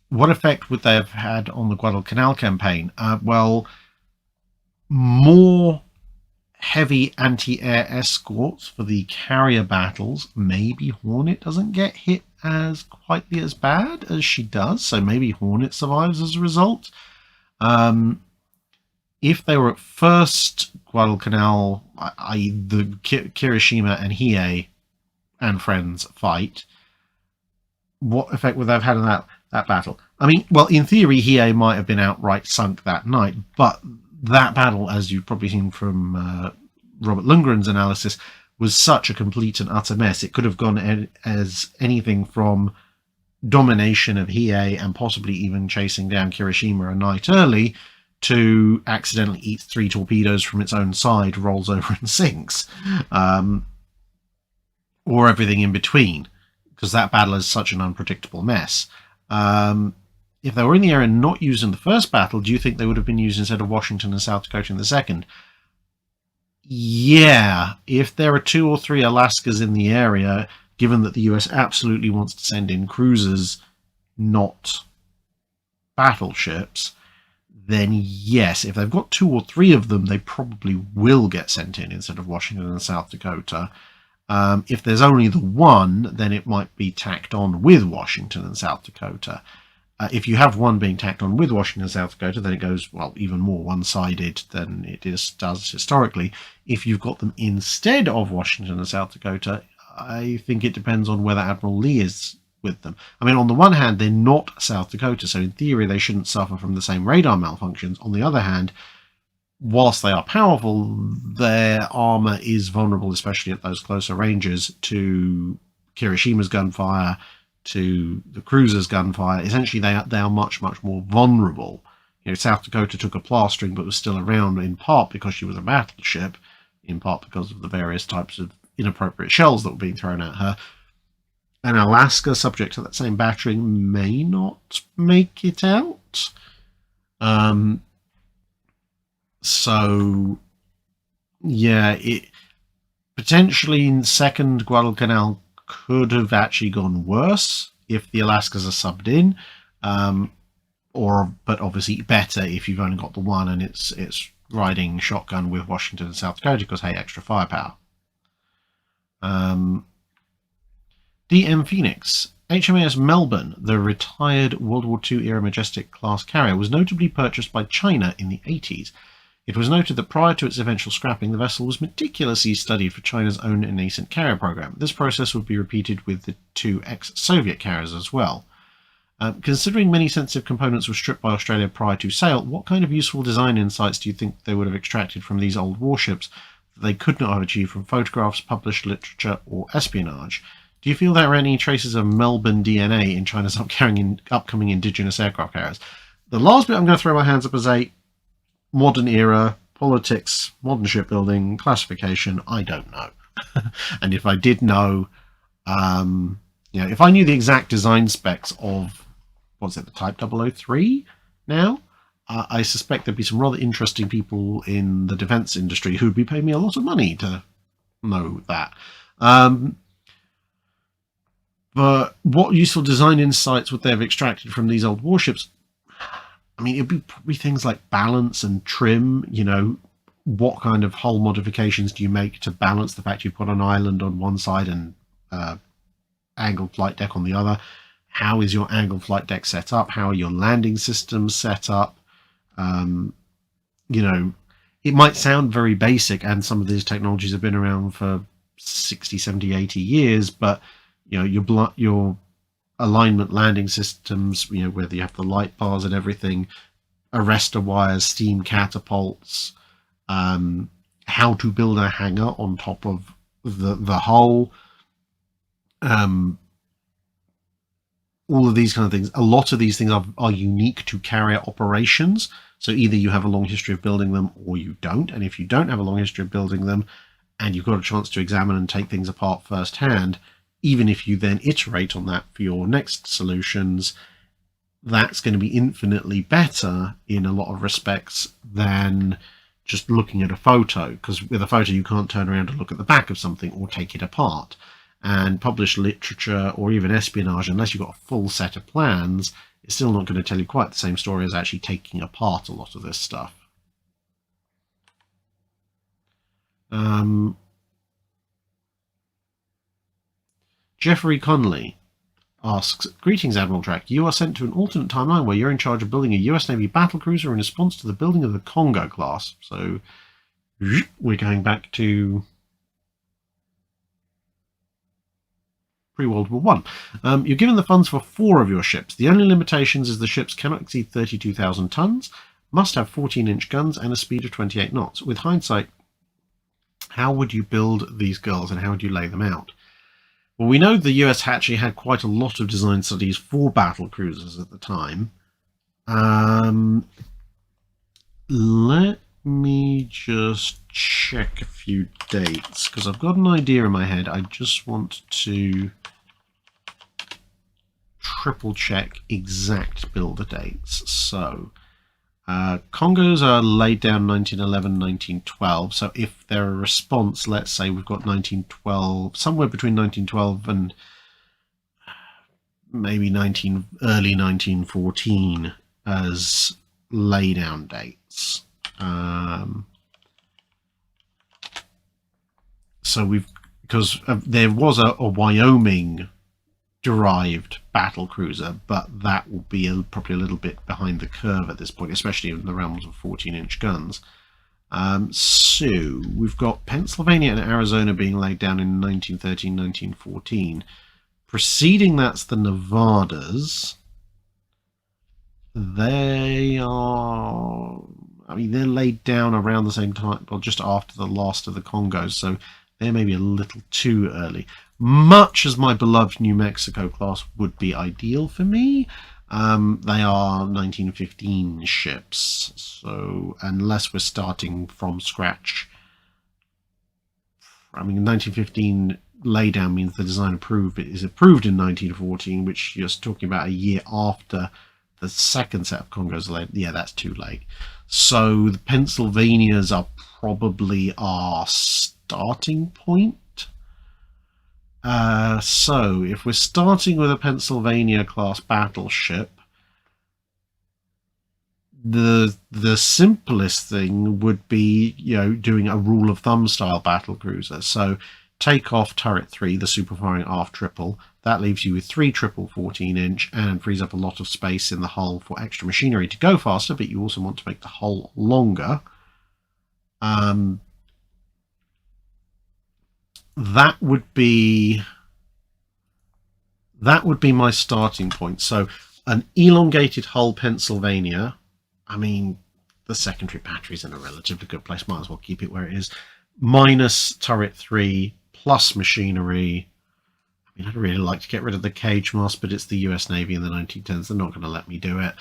What effect would they have had on the Guadalcanal campaign? Well, more heavy anti-air escorts for the carrier battles. Maybe Hornet doesn't get hit as quietly as bad as she does, so maybe Hornet survives as a result. If they were at first Guadalcanal, i.e. the Kirishima and Hiei and friends fight, what effect would they have had on that battle? I mean, well, in theory, Hiei might have been outright sunk that night, but that battle, as you've probably seen from Robert Lundgren's analysis, was such a complete and utter mess. It could have gone as anything from domination of Hiei and possibly even chasing down Kirishima a night early, to accidentally eats 3 torpedoes from its own side, rolls over and sinks, or everything in between, because that battle is such an unpredictable mess. If they were in the area and not used in the first battle, do you think they would have been used instead of Washington and South Dakota in the second? Yeah, if there are 2 or 3 Alaskas in the area, given that the US absolutely wants to send in cruisers, not battleships, then yes, if they've got 2 or 3 of them, they probably will get sent in instead of Washington and South Dakota. If there's only the one, then it might be tacked on with Washington and South Dakota. If you have one being tacked on with Washington and South Dakota, then it goes, well, even more one-sided than it does historically. If you've got them instead of Washington and South Dakota, I think it depends on whether Admiral Lee is with them. I mean, on the one hand, they're not South Dakota, so in theory they shouldn't suffer from the same radar malfunctions. On the other hand, whilst they are powerful, their armour is vulnerable, especially at those closer ranges, to Kirishima's gunfire, to the cruiser's gunfire. Essentially, they are much, much more vulnerable. You know, South Dakota took a plastering but was still around in part because she was a battleship, in part because of the various types of inappropriate shells that were being thrown at her. And Alaska, subject to that same battering, may not make it out. So, yeah, it potentially in second Guadalcanal could have actually gone worse if the Alaskas are subbed in, but obviously better if you've only got the one and it's riding shotgun with Washington and South Dakota because, hey, extra firepower. DM Phoenix. HMAS Melbourne, the retired World War II era Majestic class carrier, was notably purchased by China in the 80s. It was noted that prior to its eventual scrapping, the vessel was meticulously studied for China's own nascent carrier program. This process would be repeated with the 2 ex-Soviet carriers as well. Considering many sensitive components were stripped by Australia prior to sale, what kind of useful design insights do you think they would have extracted from these old warships that they could not have achieved from photographs, published literature, or espionage? Do you feel there are any traces of Melbourne DNA in China's upcoming indigenous aircraft carriers? The last bit I'm going to throw my hands up as a modern era, politics, modern shipbuilding, classification, I don't know. And if I did know, if I knew the exact design specs of, what's it, the Type 003 now, I suspect there'd be some rather interesting people in the defence industry who'd be paying me a lot of money to know that. But what useful design insights would they have extracted from these old warships? I mean, it'd be probably things like balance and trim. You know, what kind of hull modifications do you make to balance the fact you've got an island on one side and angled flight deck on the other? How is your angled flight deck set up? How are your landing systems set up? It might sound very basic, and some of these technologies have been around for 60, 70, 80 years, but your alignment landing systems, whether you have the light bars and everything, arrestor wires, steam catapults, how to build a hangar on top of the hull, all of these kind of things. A lot of these things are unique to carrier operations. So either you have a long history of building them or you don't. And if you don't have a long history of building them and you've got a chance to examine and take things apart firsthand, even if you then iterate on that for your next solutions, that's going to be infinitely better in a lot of respects than just looking at a photo. Because with a photo, you can't turn around and look at the back of something or take it apart. And published literature or even espionage, unless you've got a full set of plans, it's still not going to tell you quite the same story as actually taking apart a lot of this stuff. Jeffrey Conley asks, greetings, Admiral Drac. You are sent to an alternate timeline where you're in charge of building a US Navy battlecruiser in response to the building of the Congo class. So we're going back to pre-World War I. You're given the funds for 4 of your ships. The only limitations is the ships cannot exceed 32,000 tons, must have 14-inch guns, and a speed of 28 knots. With hindsight, how would you build these girls and how would you lay them out? Well, we know the US actually had quite a lot of design studies for battle cruisers at the time. Let me just check a few dates, because I've got an idea in my head. I just want to triple check exact builder dates. So Congos are laid down 1911, 1912. So if they're a response, let's say we've got 1912, somewhere between 1912 and maybe early 1914 as laydown dates. So because there was a Wyoming derived battle cruiser, but that will be probably a little bit behind the curve at this point, especially in the realms of 14-inch guns. So we've got Pennsylvania and Arizona being laid down in 1913, 1914. Preceding that's the Nevadas. They are, I mean, they're laid down around the same time, well, just after the last of the Congos, so they're maybe a little too early. Much as my beloved New Mexico class would be ideal for me, they are 1915 ships, so unless we're starting from scratch, I mean, 1915 laydown means the design is approved in 1914, which you're talking about a year after the second set of Congos laid. Yeah, that's too late. So the Pennsylvanias are probably our starting point. So if we're starting with a Pennsylvania class battleship, the simplest thing would be, you know, doing a rule of thumb style battle cruiser. So take off turret 3, the super firing aft triple. That leaves you with 3 triple 14-inch and frees up a lot of space in the hull for extra machinery to go faster, but you also want to make the hull longer. That would be my starting point. So an elongated hull Pennsylvania, I mean, the secondary battery's in a relatively good place, might as well keep it where it is, minus turret 3 plus machinery. I mean, I'd really like to get rid of the cage mast, but it's the US Navy in the 1910s. They're not going to let me do it.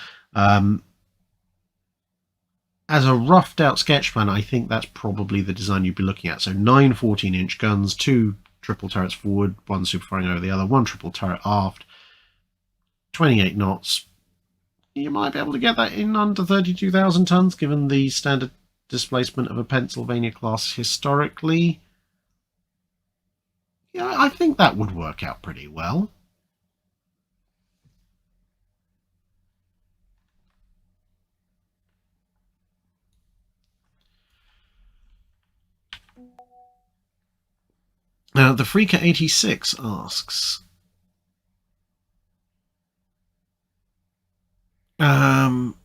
As a roughed out sketch plan, I think that's probably the design you'd be looking at. So 9 14-inch guns, 2 triple turrets forward, 1 super firing over the other, 1 triple turret aft, 28 knots. You might be able to get that in under 32,000 tons, given the standard displacement of a Pennsylvania class historically. Yeah, I think that would work out pretty well. Now, the Freaker 86 asks, apparently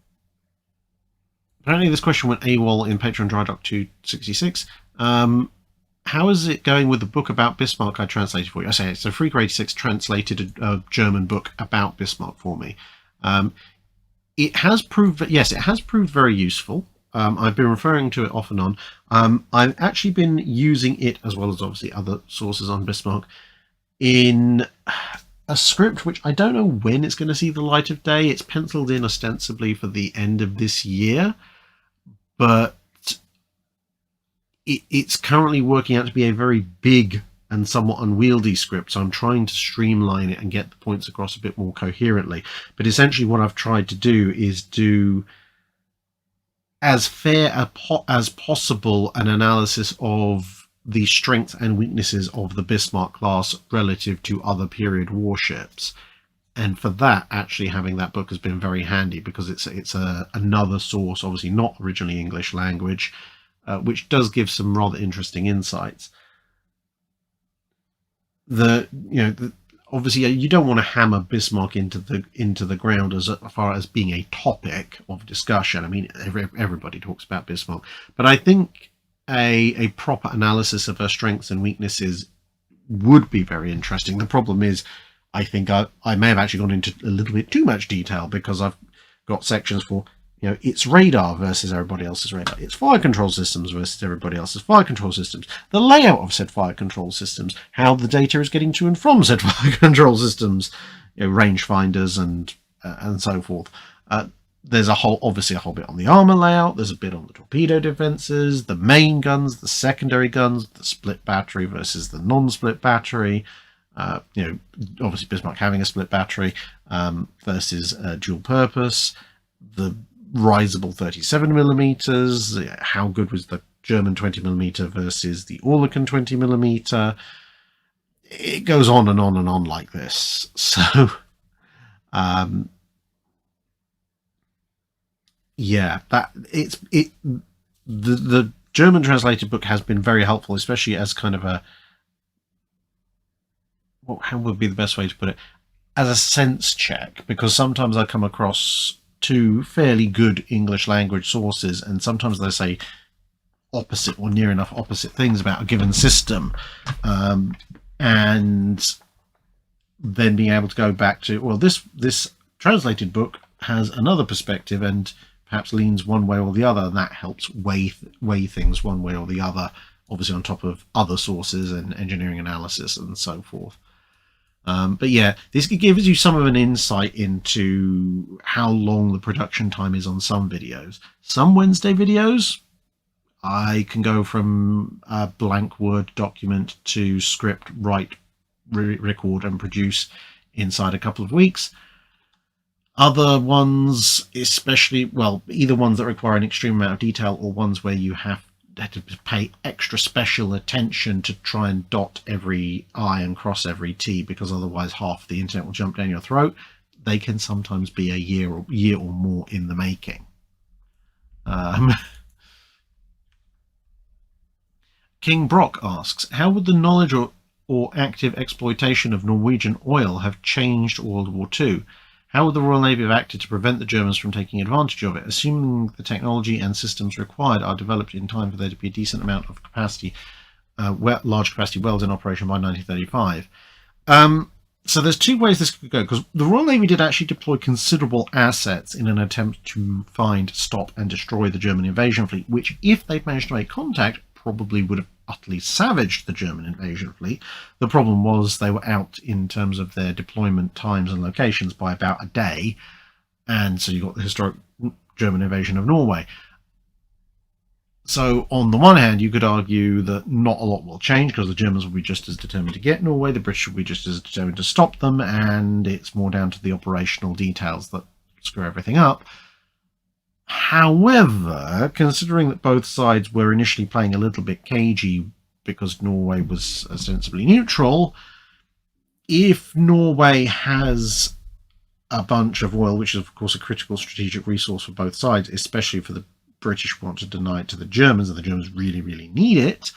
this question went AWOL in Patreon Drydock 266. How is it going with the book about Bismarck I translated for you? I say, so Freaker 86 translated a German book about Bismarck for me. It has proved, yes, it has proved very useful. I've been referring to it off and on. I've actually been using it, as well as obviously other sources on Bismarck, in a script which I don't know when it's going to see the light of day. It's penciled in ostensibly for the end of this year, but it's currently working out to be a very big and somewhat unwieldy script, so I'm trying to streamline it and get the points across a bit more coherently. But essentially what I've tried to do is do as fair as possible an analysis of the strengths and weaknesses of the Bismarck class relative to other period warships. And for that, actually having that book has been very handy, because it's another source, obviously not originally English language, which does give some rather interesting insights. Obviously you don't want to hammer Bismarck into the ground as far as being a topic of discussion. I mean, everybody talks about Bismarck, but I think a proper analysis of her strengths and weaknesses would be very interesting. The problem is, I think I may have actually gone into a little bit too much detail, because I've got sections for, you know, it's radar versus everybody else's radar, it's fire control systems versus everybody else's fire control systems, the layout of said fire control systems, how the data is getting to and from said fire control systems, you know, range finders and so forth. There's obviously a whole bit on the armor layout, there's a bit on the torpedo defenses, the main guns, the secondary guns, the split battery versus the non-split battery, you know, obviously Bismarck having a split battery versus dual purpose, the risable 37mm. How good was the German 20mm versus the Oerlikon 20mm? It goes on and on and on like this. So, yeah, the German translated book has been very helpful, especially as kind of a, how would be the best way to put it, as a sense check, because sometimes I come across two fairly good English language sources, and sometimes they say opposite or near enough opposite things about a given system, and then being able to go back to, well, this translated book has another perspective and perhaps leans one way or the other, and that helps weigh things one way or the other, obviously on top of other sources and engineering analysis and so forth. But yeah, this gives you some of an insight into how long the production time is on some videos. Some Wednesday videos, I can go from a blank Word document to script, write, record and produce inside a couple of weeks. Other ones, especially, well, either ones that require an extreme amount of detail or ones where you have to pay extra special attention to try and dot every I and cross every T, because otherwise half the internet will jump down your throat. They can sometimes be a year or more in the making. King Brock asks, how would the knowledge or active exploitation of Norwegian oil have changed World War II? How would the Royal Navy have acted to prevent the Germans from taking advantage of it, assuming the technology and systems required are developed in time for there to be a decent amount of capacity, large capacity wells in operation by 1935? So there's two ways this could go, because the Royal Navy did actually deploy considerable assets in an attempt to find, stop and destroy the German invasion fleet, which, if they'd managed to make contact, probably would have utterly savaged the German invasion fleet. The problem was they were out in terms of their deployment times and locations by about a day, and so you got the historic German invasion of Norway. So on the one hand, you could argue that not a lot will change because the Germans will be just as determined to get Norway, the British will be just as determined to stop them, and it's more down to the operational details that screw everything up. However, considering that both sides were initially playing a little bit cagey because Norway was ostensibly neutral, if Norway has a bunch of oil, which is of course a critical strategic resource for both sides, especially for the British who want to deny it to the Germans, and the Germans really, really need it,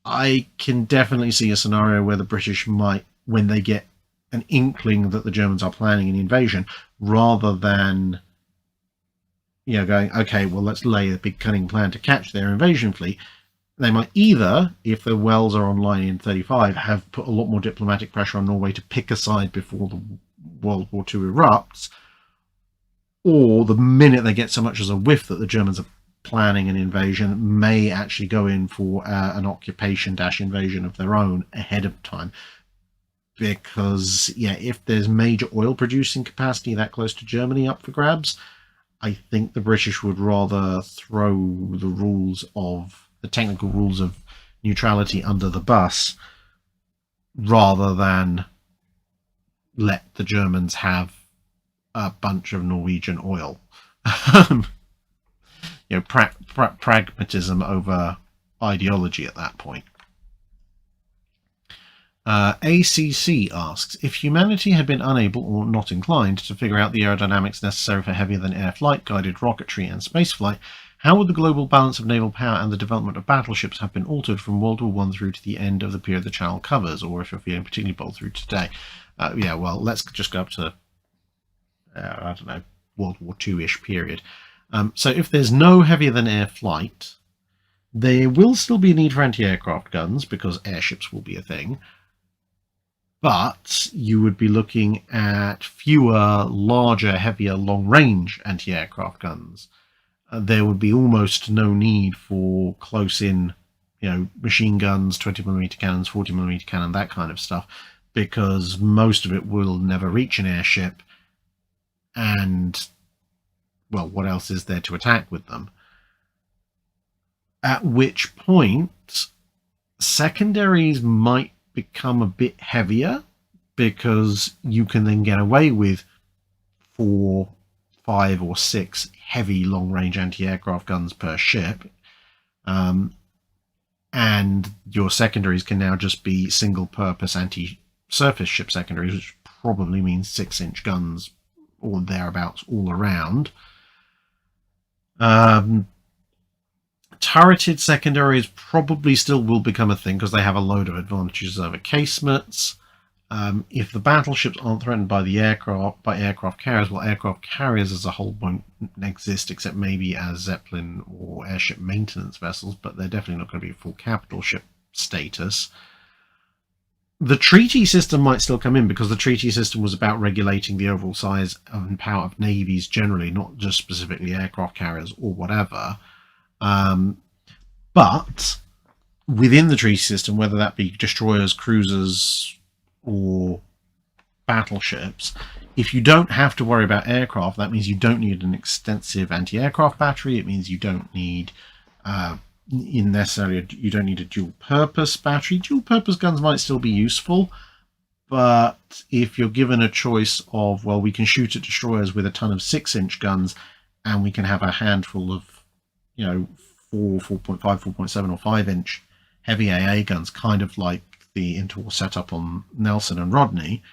I can definitely see a scenario where the British might, when they get an inkling that the Germans are planning an invasion, rather than going, okay, well, let's lay a big cunning plan to catch their invasion fleet, they might either, if the wells are online in 35, have put a lot more diplomatic pressure on Norway to pick a side before the World War II erupts, or the minute they get so much as a whiff that the Germans are planning an invasion, may actually go in for an occupation-invasion of their own ahead of time. Because, yeah, if there's major oil producing capacity that close to Germany up for grabs, I think the British would rather throw the technical rules of neutrality under the bus rather than let the Germans have a bunch of Norwegian oil. Pragmatism over ideology at that point. ACC asks, if humanity had been unable or not inclined to figure out the aerodynamics necessary for heavier-than-air flight, guided rocketry and spaceflight, how would the global balance of naval power and the development of battleships have been altered from World War I through to the end of the period the Channel covers, or if you're feeling particularly bold, through today? Well, let's just go up to, I don't know, World War II-ish period. So if there's no heavier-than-air flight, there will still be a need for anti-aircraft guns, because airships will be a thing. But you would be looking at fewer, larger, heavier, long-range anti-aircraft guns. There would be almost no need for close-in, machine guns, 20mm cannons, 40mm cannon, that kind of stuff, because most of it will never reach an airship. And, well, what else is there to attack with them? At which point, secondaries might become a bit heavier, because you can then get away with 4 5 or 6 heavy long-range anti-aircraft guns per ship, and your secondaries can now just be single-purpose anti-surface ship secondaries, which probably means 6-inch guns or thereabouts all around. Turreted secondaries probably still will become a thing because they have a load of advantages over casemates. If the battleships aren't threatened by aircraft carriers, well, aircraft carriers as a whole won't exist except maybe as Zeppelin or airship maintenance vessels, but they're definitely not going to be full capital ship status. The treaty system might still come in because the treaty system was about regulating the overall size and power of navies generally, not just specifically aircraft carriers or whatever. But within the treaty system, whether that be destroyers, cruisers, or battleships, if you don't have to worry about aircraft, that means you don't need an extensive anti-aircraft battery. It means you don't need you don't need a dual-purpose battery. Dual-purpose guns might still be useful, but if you're given a choice of, well, we can shoot at destroyers with a ton of 6-inch guns, and we can have a handful of, 4.5, 4.7, or 5-inch heavy AA guns, kind of like the interwar setup on Nelson and Rodney,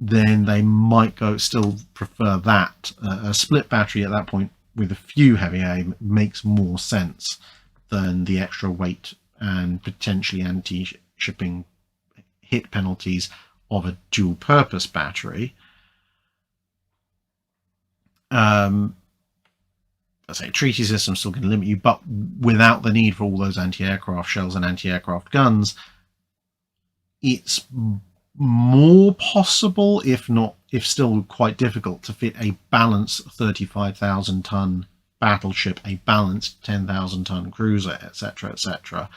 then they might still prefer that. A split battery at that point with a few heavy AA makes more sense than the extra weight and potentially anti-shipping hit penalties of a dual-purpose battery. I say treaty system's still going to limit you, but without the need for all those anti-aircraft shells and anti-aircraft guns, it's more possible, if still quite difficult, to fit a balanced 35,000-ton battleship, a balanced 10,000-ton cruiser, etc., etc.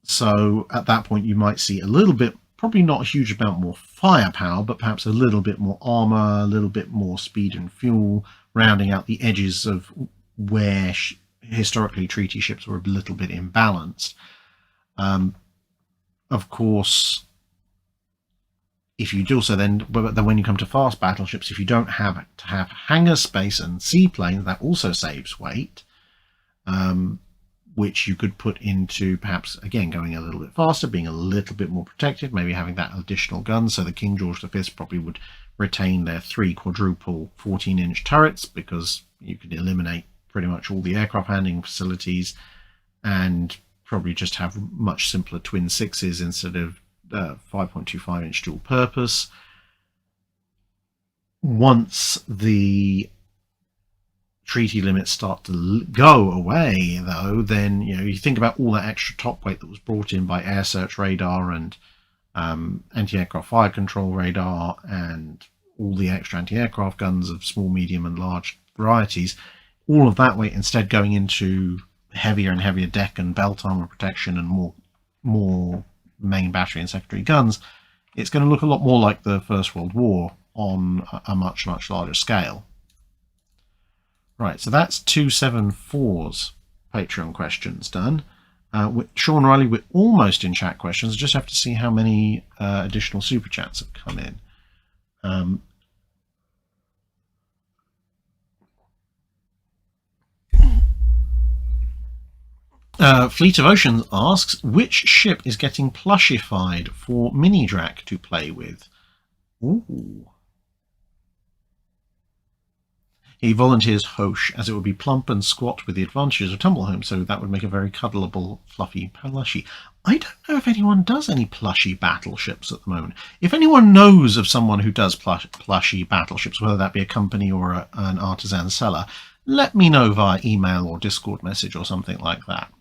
So at that point, you might see a little bit, probably not a huge amount more firepower, but perhaps a little bit more armor, a little bit more speed and fuel, rounding out the edges of where historically treaty ships were a little bit imbalanced. Of course, if you do so, then when you come to fast battleships, if you don't have to have hangar space and seaplanes, that also saves weight, which you could put into perhaps, again, going a little bit faster, being a little bit more protected, maybe having that additional gun. So the King George V probably would retain their 3 quadruple 14-inch turrets, because you could eliminate pretty much all the aircraft handling facilities and probably just have much simpler twin 6s instead of 5.25-inch dual purpose. Once the treaty limits start to go away, though, then you think about all that extra top weight that was brought in by air search radar and anti-aircraft fire control radar and all the extra anti-aircraft guns of small, medium, and large varieties. All of that weight instead going into heavier and heavier deck and belt armor protection and more main battery and secondary guns. It's going to look a lot more like the First World War on a much, much larger scale. Right, so that's 274's Patreon questions done. With Sean Riley, we're almost in chat questions. I just have to see how many additional super chats have come in. Fleet of Oceans asks, which ship is getting plushified for Mini-Drac to play with? Ooh. He volunteers Hosh, as it would be plump and squat with the advantages of Tumblehome, so that would make a very cuddleable, fluffy plushie. I don't know if anyone does any plushy battleships at the moment. If anyone knows of someone who does plushy battleships, whether that be a company or an artisan seller, let me know via email or Discord message or something like that.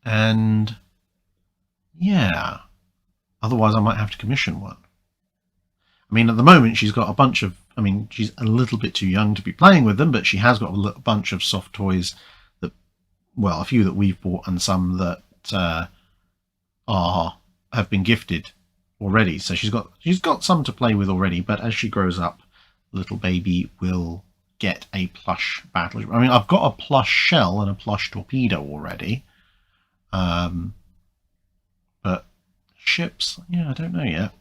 And yeah, otherwise I might have to commission one. I mean, at the moment she's got a bunch of, she's a little bit too young to be playing with them, but she has got a bunch of soft toys that, well, a few that we've bought and some that have been gifted already. So she's got some to play with already, but as she grows up, little baby will get a plush battleship. I've got a plush shell and a plush torpedo already. But ships, yeah, I don't know yet.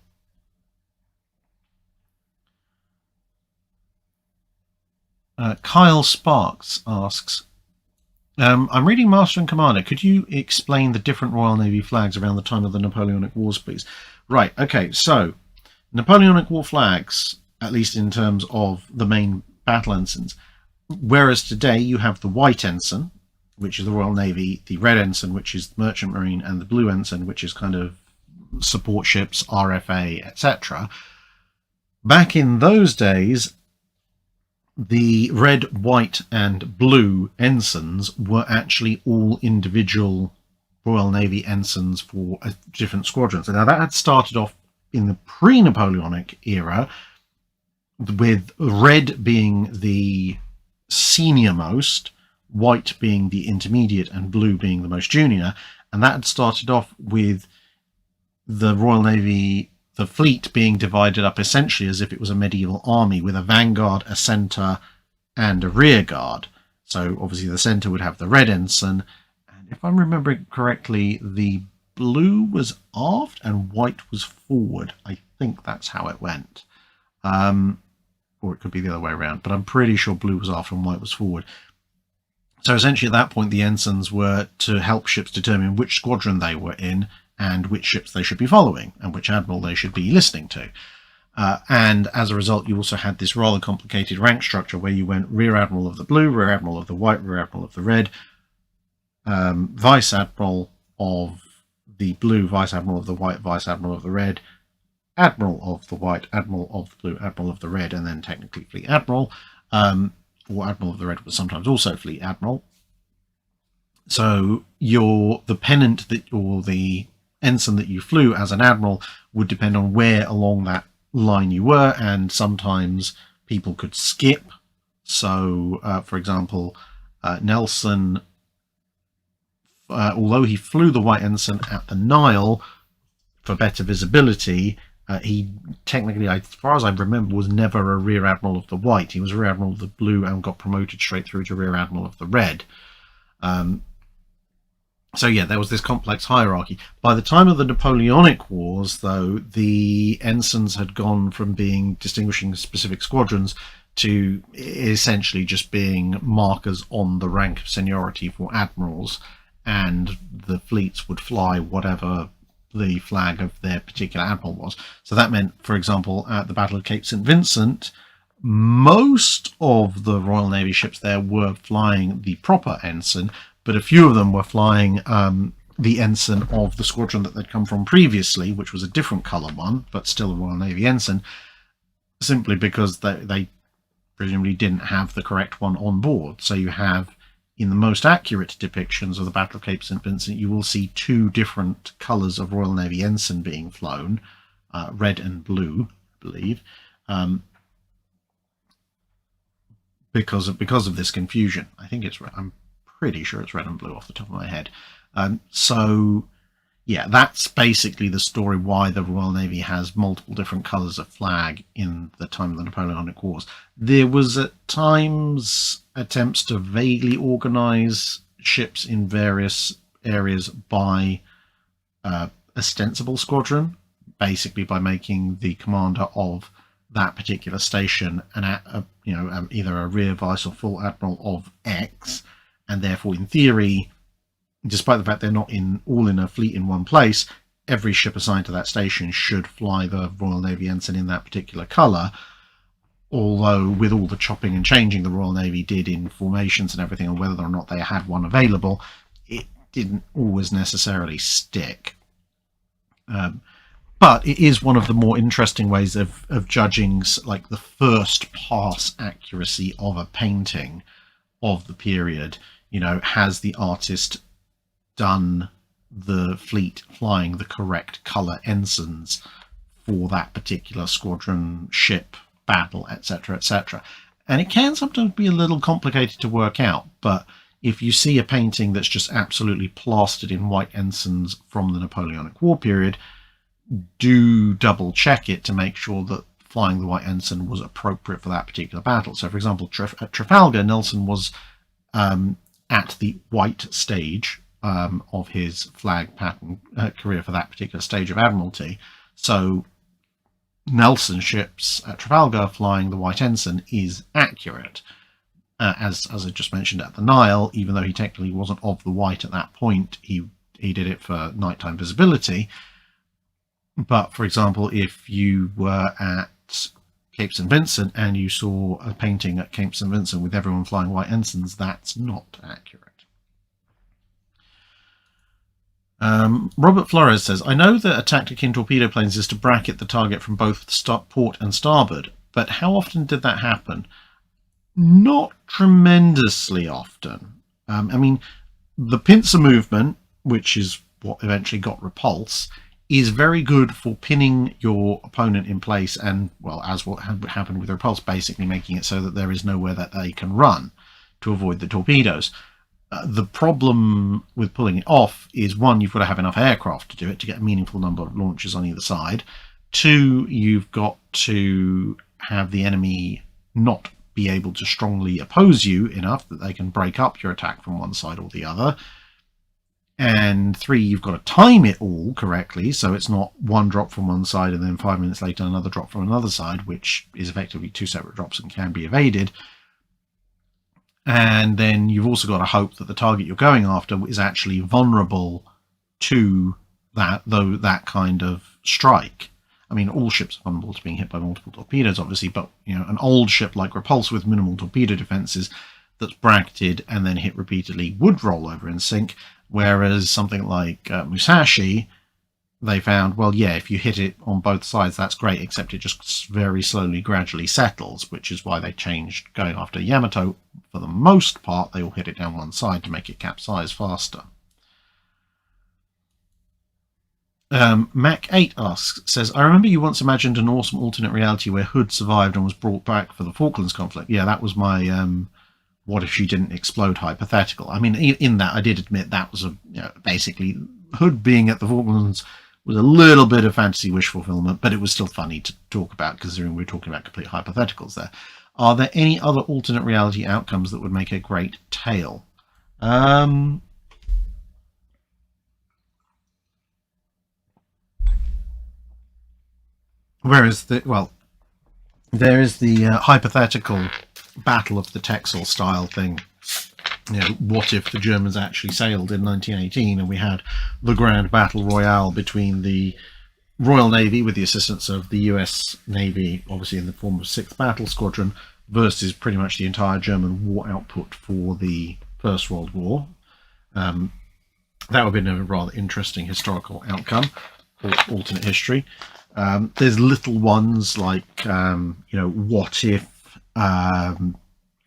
Kyle Sparks asks, I'm reading Master and Commander. Could you explain the different Royal Navy flags around the time of the Napoleonic Wars, please? Right, okay, so Napoleonic War flags, at least in terms of the main battle ensigns, whereas today you have the white ensign, which is the Royal Navy, the red ensign, which is the Merchant Marine, and the blue ensign, which is kind of support ships, RFA, etc. Back in those days, the red, white, and blue ensigns were actually all individual Royal Navy ensigns for different squadrons. Now, that had started off in the pre-Napoleonic era, with red being the senior most, white being the intermediate, and blue being the most junior. And that had started off with the Royal Navy, the fleet being divided up essentially as if it was a medieval army, with a vanguard, a centre, and a rear guard. So obviously the centre would have the red ensign, and if I'm remembering correctly, the blue was aft and white was forward. I think that's how it went. Or it could be the other way around, but I'm pretty sure blue was aft and white was forward. So essentially at that point the ensigns were to help ships determine which squadron they were in and which ships they should be following and which admiral they should be listening to. And as a result, you also had this rather complicated rank structure where you went Rear Admiral of the blue, Rear Admiral of the white, Rear Admiral of the red, Vice Admiral of the blue, Vice Admiral of the white, Vice Admiral of the red, Admiral of the white, Admiral of the blue, Admiral of the red, and then technically Fleet Admiral. Or Admiral of the red was sometimes also Fleet Admiral. So the pennant that, or the ensign that you flew as an admiral would depend on where along that line you were, and sometimes people could skip. So, for example, Nelson, although he flew the white ensign at the Nile for better visibility, he technically, as far as I remember, was never a Rear Admiral of the white. He was a Rear Admiral of the blue and got promoted straight through to Rear Admiral of the red. So yeah, there was this complex hierarchy. By the time of the Napoleonic Wars, though, the ensigns had gone from being distinguishing specific squadrons to essentially just being markers on the rank of seniority for admirals, and the fleets would fly whatever the flag of their particular admiral was. So that meant, for example, at the Battle of Cape St. Vincent, most of the Royal Navy ships there were flying the proper ensign, but a few of them were flying the ensign of the squadron that they'd come from previously, which was a different colour one, but still a Royal Navy ensign, simply because they presumably didn't have the correct one on board. So you have, in the most accurate depictions of the Battle of Cape St. Vincent, you will see two different colours of Royal Navy ensign being flown, red and blue, I believe, because of this confusion. I think it's red. I'm pretty sure it's red and blue off the top of my head. So yeah, that's basically the story why the Royal Navy has multiple different colours of flag in the time of the Napoleonic Wars. There was at times attempts to vaguely organise ships in various areas by ostensible squadron, basically by making the commander of that particular station either a rear, vice, or full admiral of X, and therefore in theory, despite the fact they're not all in a fleet in one place, every ship assigned to that station should fly the Royal Navy ensign in that particular colour. Although with all the chopping and changing the Royal Navy did in formations and everything, and whether or not they had one available, it didn't always necessarily stick. But it is one of the more interesting ways of judging, like, the first pass accuracy of a painting of the period. Has the artist done the fleet flying the correct colour ensigns for that particular squadron, ship, battle, etc., etc.? And it can sometimes be a little complicated to work out, but if you see a painting that's just absolutely plastered in white ensigns from the Napoleonic War period, do double check it to make sure that flying the white ensign was appropriate for that particular battle. So for example, at Trafalgar, Nelson was at the white stage of his flag pattern career for that particular stage of Admiralty. So Nelson's ships at Trafalgar flying the white ensign is accurate. as I just mentioned at the Nile, even though he technically wasn't of the white at that point, he did it for nighttime visibility. But for example, if you were at Cape St. Vincent and you saw a painting at Cape St. Vincent with everyone flying white ensigns, that's not accurate. Robert Flores says, I know that a tactic in torpedo planes is to bracket the target from both port and starboard, but how often did that happen? Not tremendously often. I mean, the pincer movement, which is what eventually got repulse, is very good for pinning your opponent in place and, well, as what happened with repulse, basically making it so that there is nowhere that they can run to avoid the torpedoes. The problem with pulling it off is, one, you've got to have enough aircraft to do it, to get a meaningful number of launches on either side. Two, you've got to have the enemy not be able to strongly oppose you enough that they can break up your attack from one side or the other. And three, you've got to time it all correctly, so it's not one drop from one side and then 5 minutes later another drop from another side, which is effectively two separate drops and can be evaded. And then you've also got to hope that the target you're going after is actually vulnerable to that kind of strike. I mean, all ships are vulnerable to being hit by multiple torpedoes, obviously, but an old ship like Repulse with minimal torpedo defenses that's bracketed and then hit repeatedly would roll over and sink. Whereas something like Musashi, they found, well, yeah, if you hit it on both sides, that's great, except it just very slowly, gradually settles, which is why they changed going after Yamato. For the most part, they all hit it down one side to make it capsize faster. Mac8 says, I remember you once imagined an awesome alternate reality where Hood survived and was brought back for the Falklands conflict. Yeah, that was my what if she didn't explode hypothetical. I mean, in that, I did admit that was basically Hood being at the Falklands was a little bit of fantasy wish fulfillment, but it was still funny to talk about considering we're talking about complete hypotheticals there. Are there any other alternate reality outcomes that would make a great tale? There is the hypothetical Battle of the Texel style thing. What if the Germans actually sailed in 1918 and we had the grand battle royale between the Royal Navy with the assistance of the US Navy, obviously in the form of 6th Battle Squadron, versus pretty much the entire German war output for the First World War. That would have been a rather interesting historical outcome for alternate history. There's little ones like, what if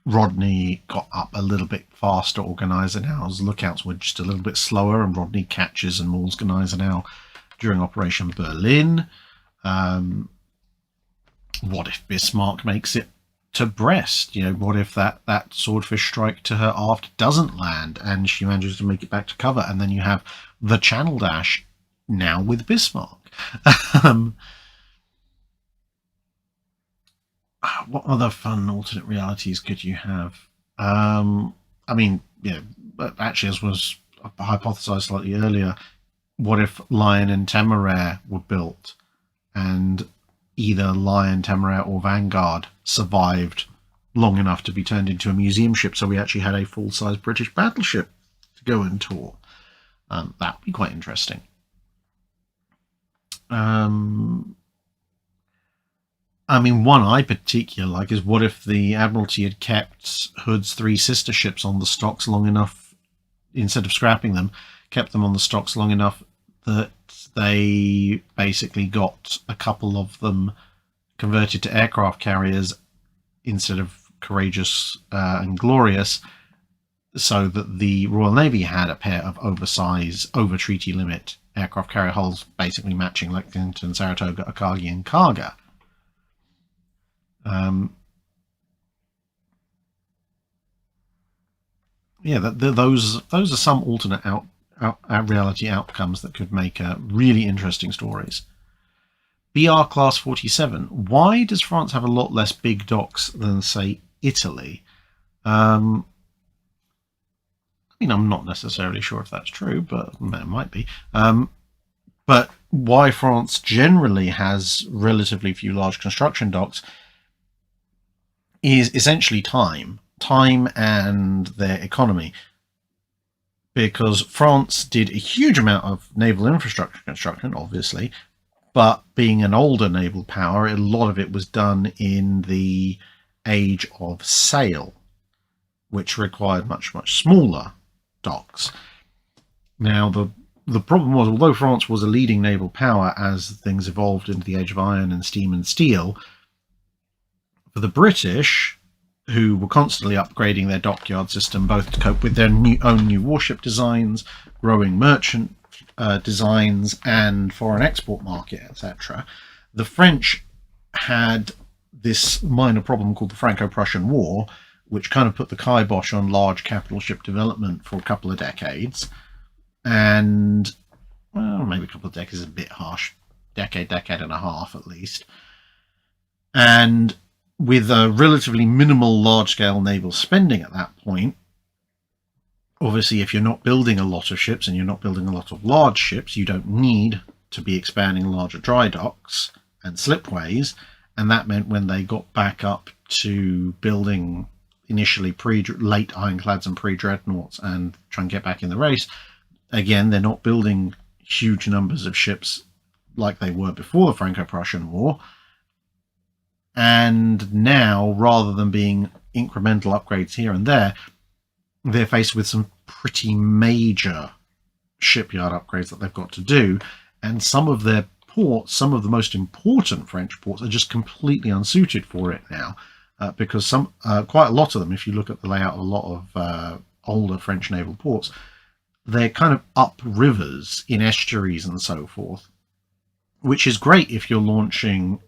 Rodney got up a little bit faster, or Gneisenau's lookouts were just a little bit slower, and Rodney catches and mauls Gneisenau during Operation Berlin. What if Bismarck makes it to Brest? What if that swordfish strike to her aft doesn't land and she manages to make it back to cover, and then you have the Channel Dash now with Bismarck? What other fun alternate realities could you have? Actually, as was hypothesized slightly earlier, what if Lion and Temeraire were built and either Lion, Temeraire or Vanguard survived long enough to be turned into a museum ship, so we actually had a full-size British battleship to go and tour? That would be quite interesting. One I particularly like is, what if the Admiralty had kept Hood's 3 sister ships on the stocks long enough, instead of scrapping them, kept them on the stocks long enough that they basically got a couple of them converted to aircraft carriers instead of Courageous and Glorious, so that the Royal Navy had a pair of oversized, over treaty limit aircraft carrier hulls, basically matching Lexington, Saratoga, Akagi, and Kaga. Those are some alternate reality outcomes that could make really interesting stories. BR Class 47. Why does France have a lot less big docks than, say, Italy? I'm not necessarily sure if that's true, but it might be. But why France generally has relatively few large construction docks is essentially time. time and their economy, because France did a huge amount of naval infrastructure construction, obviously, but being an older naval power, a lot of it was done in the age of sail, which required much, much smaller docks. Now, the problem was, although France was a leading naval power as things evolved into the age of iron and steam and steel, for the British, who were constantly upgrading their dockyard system, both to cope with their own new warship designs, growing merchant designs, and foreign export market, etc., the French had this minor problem called the Franco-Prussian War, which kind of put the kibosh on large capital ship development for a couple of decades. And, well, maybe a couple of decades is a bit harsh. Decade and a half at least. And with a relatively minimal large-scale naval spending at that point, obviously if you're not building a lot of ships and you're not building a lot of large ships, you don't need to be expanding larger dry docks and slipways. And that meant when they got back up to building initially late ironclads and pre-dreadnoughts and try and get back in the race, again, they're not building huge numbers of ships like they were before the Franco-Prussian War. And now, rather than being incremental upgrades here and there, they're faced with some pretty major shipyard upgrades that they've got to do. And some of their ports, some of the most important French ports, are just completely unsuited for it now. Because quite a lot of them, if you look at the layout of a lot of older French naval ports, they're kind of up rivers in estuaries and so forth, which is great if you're launching,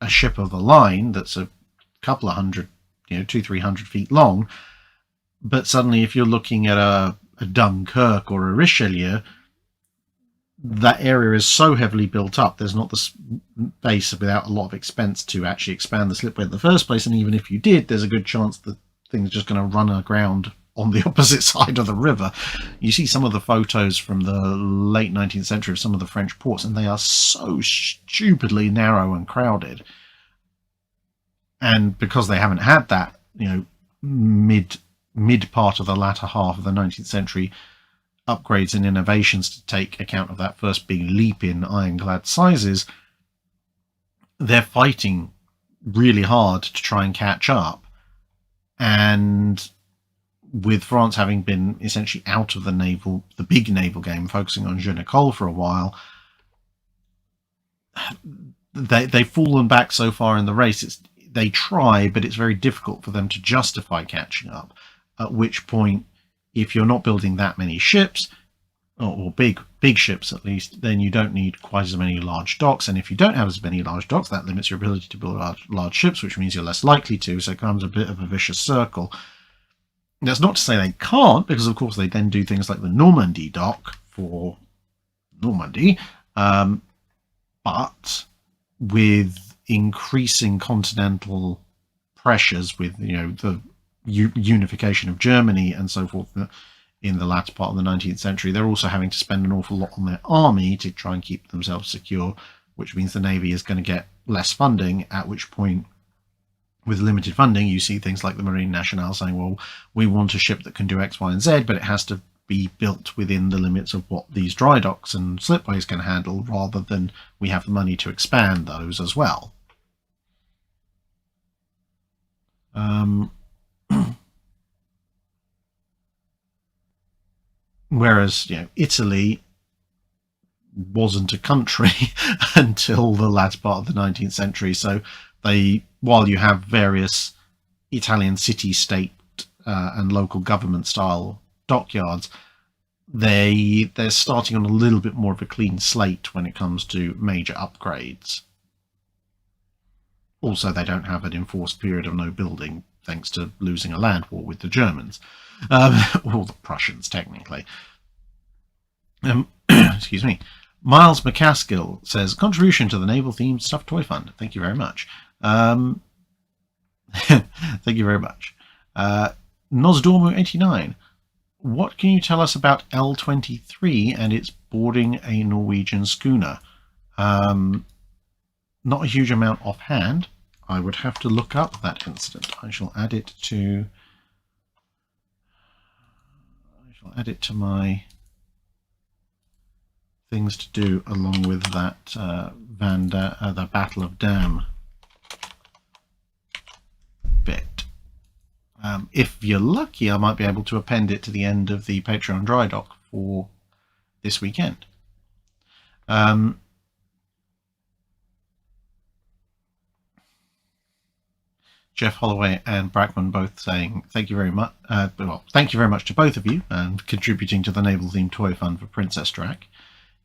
a ship of the line that's a couple of hundred, 200-300 feet long. But suddenly, if you're looking at a Dunkirk or a Richelieu, that area is so heavily built up, there's not the space without a lot of expense to actually expand the slipway in the first place. And even if you did, there's a good chance that things are just going to run aground on the opposite side of the river. You see some of the photos from the late 19th century of some of the French ports, and they are so stupidly narrow and crowded. And because they haven't had that, mid part of the latter half of the 19th century upgrades and innovations to take account of that first big leap in ironclad sizes, they're fighting really hard to try and catch up. And with France having been essentially out of the big naval game, focusing on Je ne colle for a while, they've fallen back so far in the race. They try, but it's very difficult for them to justify catching up. At which point, if you're not building that many ships, or big ships at least, then you don't need quite as many large docks. And if you don't have as many large docks, that limits your ability to build large ships, which means you're less likely to. So it becomes a bit of a vicious circle. That's not to say they can't, because of course they then do things like the Normandy dock for Normandy, but with increasing continental pressures, with the unification of Germany and so forth in the latter part of the 19th century, they're also having to spend an awful lot on their army to try and keep themselves secure, which means the Navy is going to get less funding, at which point, with limited funding, you see things like the Marine Nationale saying, well, we want a ship that can do X, Y, and Z, but it has to be built within the limits of what these dry docks and slipways can handle, rather than we have the money to expand those as well. Whereas, Italy wasn't a country until the latter part of the 19th century, so while you have various Italian city-state and local government style dockyards, they're starting on a little bit more of a clean slate when it comes to major upgrades. Also, they don't have an enforced period of no building, thanks to losing a land war with the Germans, or the Prussians, technically. Excuse me. Miles McCaskill says, contribution to the naval-themed stuffed toy fund. Thank you very much. Thank you very much. Nosdormu89. What can you tell us about L-23 and its boarding a Norwegian schooner? Not a huge amount offhand. I would have to look up that incident. I shall add it to my things to do along with that the Battle of Dam bit. If you're lucky, I might be able to append it to the end of the Patreon Drydock for this weekend. Jeff Holloway and Brackman both saying thank you very much. Well, thank you very much to both of you and contributing to the Naval themed toy fund for Princess Drac.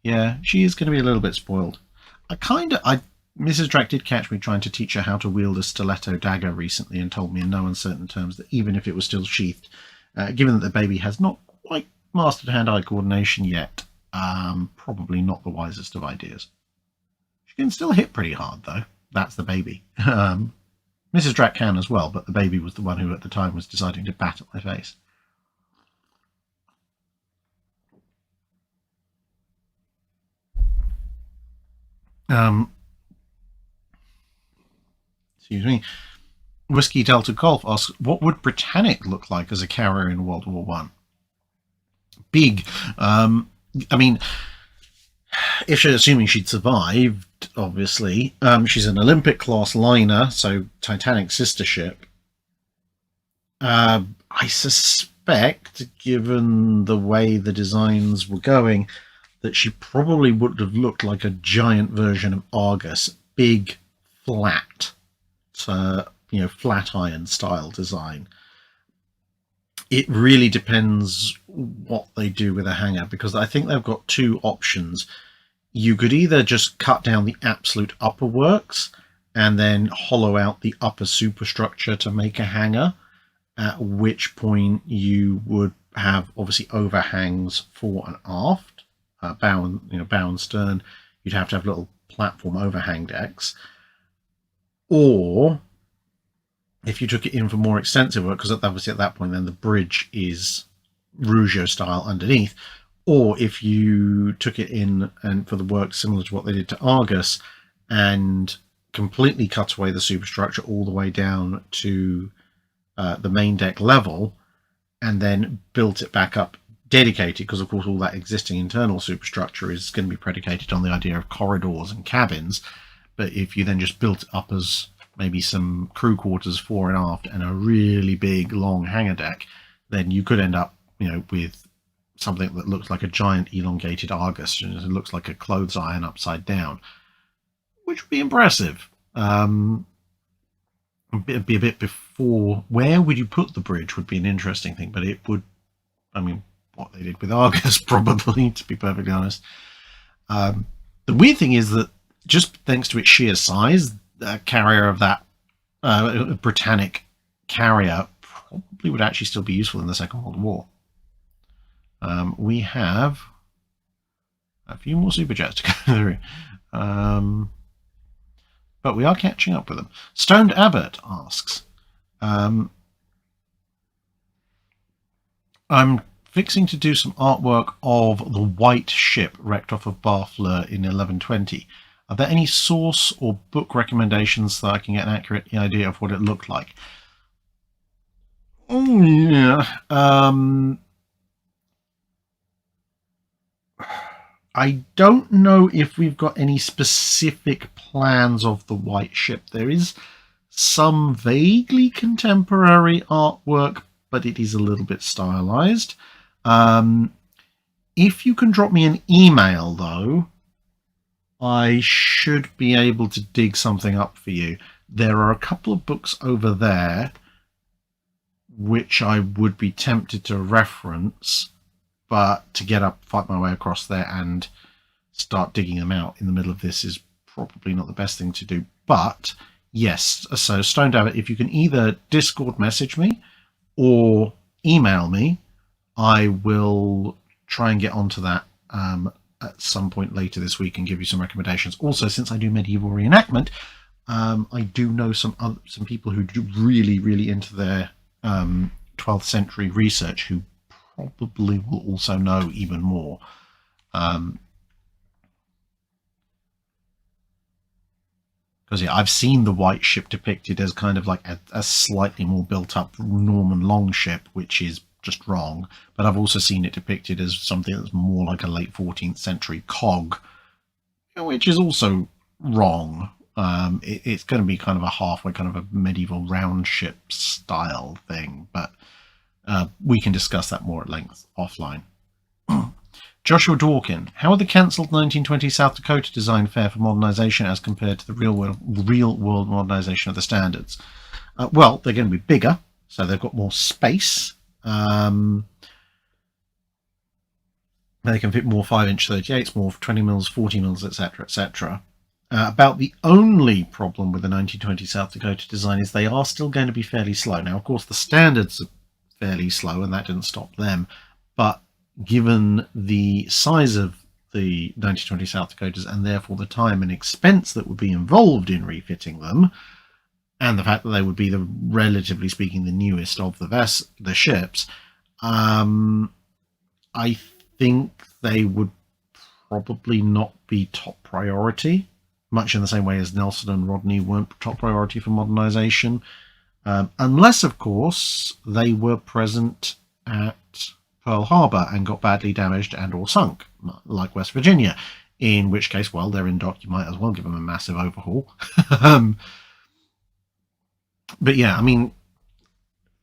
Yeah, she is going to be a little bit spoiled. Mrs. Drac did catch me trying to teach her how to wield a stiletto dagger recently and told me in no uncertain terms that even if it was still sheathed, given that the baby has not quite mastered hand-eye coordination yet, probably not the wisest of ideas. She can still hit pretty hard, though. That's the baby. Mrs. Drac can as well, but the baby was the one who at the time was deciding to bat at my face. Excuse me. Whiskey Delta Golf asks, what would Britannic look like as a carrier in World War I? Big. I mean, if she's assuming she'd survived, obviously, she's an Olympic class liner, so Titanic sister ship. I suspect, given the way the designs were going, that she probably would have looked like a giant version of Argus, big, flat, flat iron style design. It really depends what they do with a hangar, because I think they've got two options. You could either just cut down the absolute upper works and then hollow out the upper superstructure to make a hangar, at which point you would have obviously overhangs fore and aft, bow and stern. You'd have to have little platform overhang decks. Or if you took it in for more extensive work, because obviously at that point then the bridge is Rougeau style underneath, or if you took it in and for the work similar to what they did to Argus and completely cut away the superstructure all the way down to the main deck level and then built it back up dedicated, because of course all that existing internal superstructure is going to be predicated on the idea of corridors and cabins. But if you then just built it up as maybe some crew quarters fore and aft and a really big long hangar deck, then you could end up with something that looks like a giant elongated Argus, and it looks like a clothes iron upside down, which would be impressive. It'd be a bit before. Where would you put the bridge would be an interesting thing, but it would, what they did with Argus probably, to be perfectly honest. The weird thing is that just thanks to its sheer size, the carrier of that Britannic carrier probably would actually still be useful in the Second World War. We have a few more super jets to go through, but we are catching up with them. Stoned Abbott asks, I'm fixing to do some artwork of the white ship wrecked off of Barfleur in 1120. Are there any source or book recommendations that I can get an accurate idea of what it looked like? Oh, yeah. I don't know if we've got any specific plans of the white ship. There is some vaguely contemporary artwork, but it is a little bit stylized. If you can drop me an email, though, I should be able to dig something up for you. There are a couple of books over there which I would be tempted to reference, but to fight my way across there and start digging them out in the middle of this is probably not the best thing to do. But yes, so Stone David, if you can either Discord message me or email me, I will try and get onto that at some point later this week and give you some recommendations. Also, since I do medieval reenactment, I do know some people who do really into their 12th century research who probably will also know even more. Because yeah, I've seen the white ship depicted as kind of like a slightly more built-up Norman longship, which is just wrong. But I've also seen it depicted as something that's more like a late 14th century cog, which is also wrong. It's going to be kind of a halfway kind of a medieval round ship style thing, but we can discuss that more at length offline. Joshua Dworkin, how would the cancelled 1920 South Dakota design fare for modernization as compared to the real world modernization of the standards? Well, they're going to be bigger, so they've got more space. They can fit more 5-inch 38s, more 20 mils, 40 mils, etc., etc. About the only problem with the 1920 South Dakota design is they are still going to be fairly slow. Now, of course, the standards are fairly slow, and that didn't stop them, but given the size of the 1920 South Dakotas and therefore the time and expense that would be involved in refitting them, and the fact that they would be the, relatively speaking, the newest of the ships, I think they would probably not be top priority, much in the same way as Nelson and Rodney weren't top priority for modernization, unless, of course, they were present at Pearl Harbor and got badly damaged and or sunk, like West Virginia, in which case, well, they're in dock, you might as well give them a massive overhaul. But yeah, I mean,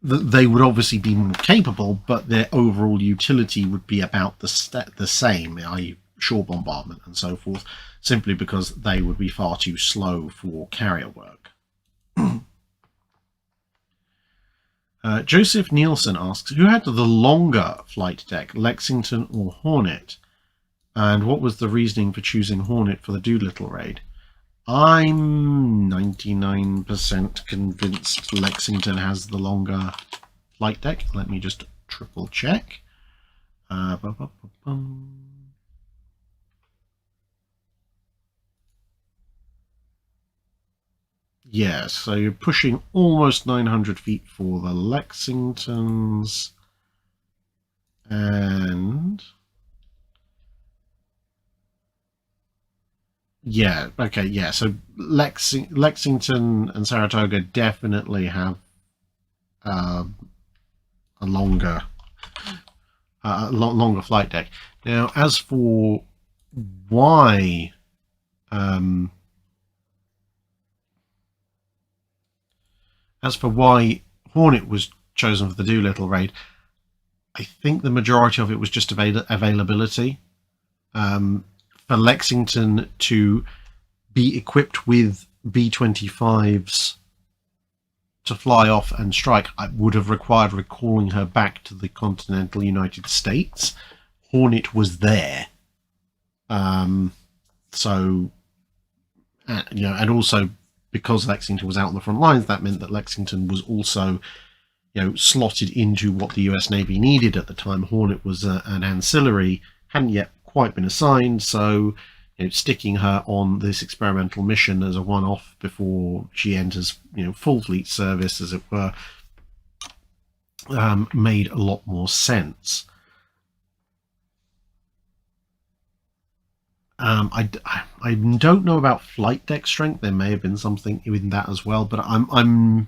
they would obviously be more capable, but their overall utility would be about the same, i.e. shore bombardment and so forth, simply because they would be far too slow for carrier work. Joseph Nielsen asks, who had the longer flight deck, Lexington or Hornet? And what was the reasoning for choosing Hornet for the Doolittle raid? I'm 99% convinced Lexington has the longer flight deck. Let me just triple check. Yeah, so you're pushing almost 900 feet for the Lexingtons. And yeah, okay, yeah, so Lexington and Saratoga definitely have a longer flight deck. Now, as for why Hornet was chosen for the Doolittle raid, I think the majority of it was just availability. For Lexington to be equipped with B-25s to fly off and strike, I would have required recalling her back to the continental United States. Hornet was there. So, you know, and also because Lexington was out on the front lines, that meant that Lexington was also, you know, slotted into what the US Navy needed at the time. Hornet was an ancillary, hadn't yet quite been assigned, so, you know, sticking her on this experimental mission as a one-off before she enters, you know, full fleet service, as it were, made a lot more sense. I don't know about flight deck strength. There may have been something in that as well, but I'm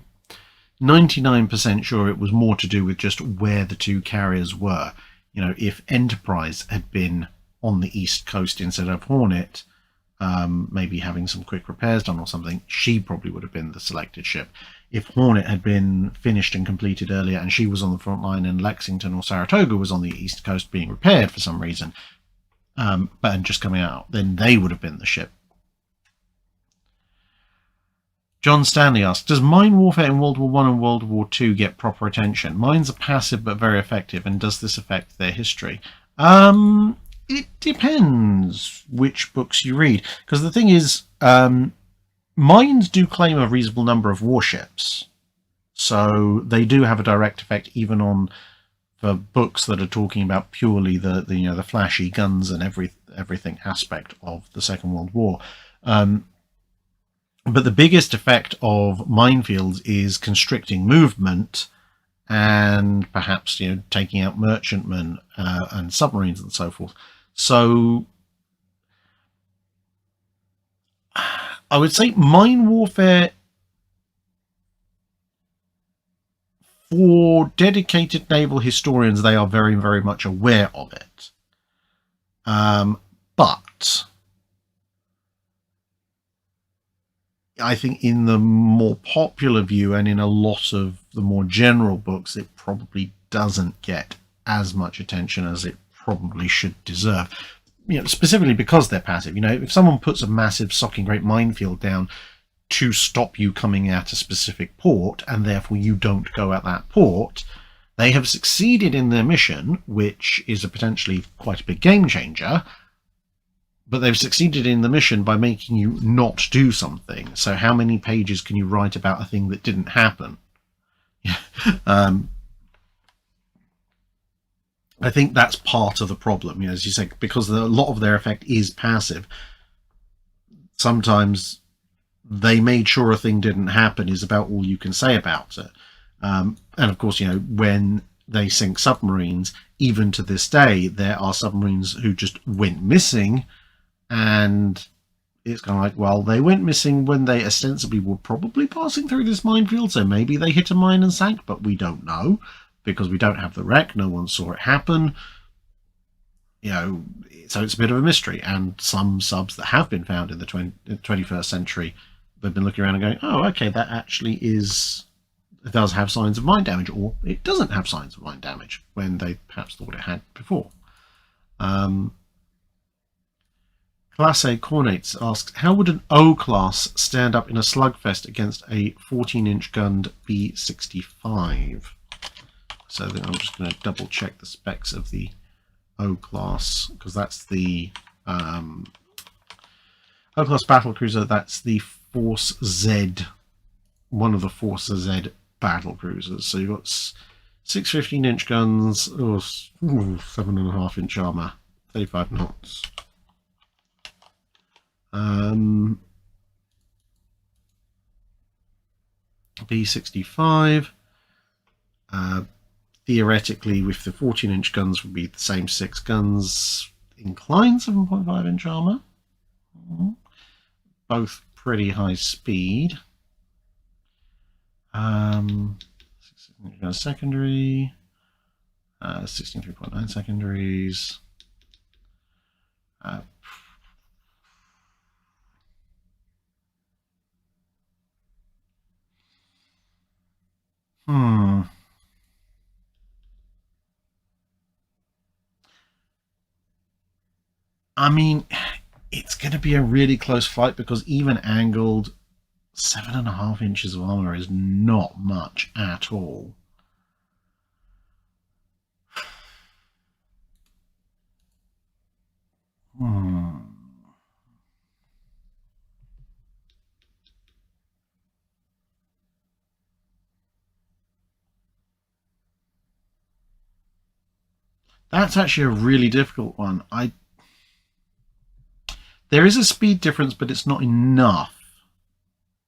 99% sure it was more to do with just where the two carriers were. You know, if Enterprise had been on the East Coast instead of Hornet, maybe having some quick repairs done or something, she probably would have been the selected ship. If Hornet had been finished and completed earlier and she was on the front line and Lexington or Saratoga was on the East Coast being repaired for some reason, but just coming out, then they would have been the ship. John Stanley asks, does mine warfare in World War I and World War II get proper attention? Mines are passive but very effective, and does this affect their history? It depends which books you read, because the thing is, mines do claim a reasonable number of warships, so they do have a direct effect even on the books that are talking about purely the you know, the flashy guns and everything aspect of the Second World War. But the biggest effect of minefields is constricting movement and perhaps, you know, taking out merchantmen and submarines and so forth. So I would say mine warfare, for dedicated naval historians, they are very, very much aware of it. But I think in the more popular view and in a lot of the more general books, it probably doesn't get as much attention as it probably should deserve. Specifically because they're passive. If someone puts a massive socking great minefield down to stop you coming at a specific port, and therefore you don't go at that port, they have succeeded in their mission, which is a potentially quite a big game changer. But they've succeeded in the mission by making you not do something. So how many pages can you write about a thing that didn't happen? I think that's part of the problem. As you say, because a lot of their effect is passive. Sometimes they made sure a thing didn't happen is about all you can say about it. And of course, when they sink submarines, even to this day, there are submarines who just went missing. And it's kind of like, well, they went missing when they ostensibly were probably passing through this minefield, so maybe they hit a mine and sank, but we don't know because we don't have the wreck. No one saw it happen. So it's a bit of a mystery. And some subs that have been found in the 21st century, they've been looking around and going, oh, okay, that actually it does have signs of mine damage, or it doesn't have signs of mine damage when they perhaps thought it had before. Class A Cornates asks, how would an O-class stand up in a slugfest against a 14-inch gunned B-65? So then I'm just going to double check the specs of the O-class, because that's the O-class battlecruiser. That's the Force Z, one of the Force Z battlecruisers. So you've got 6 15-inch guns, 7.5-inch armor, 35 knots. B-65, theoretically with the 14-inch guns would be the same 6 guns, inclined 7.5-inch armor, both pretty high speed. 16 gun secondary, 16.3.9 secondaries. I mean, it's going to be a really close fight because even angled, 7.5 inches of armor is not much at all. That's actually a really difficult one. There is a speed difference, but it's not enough,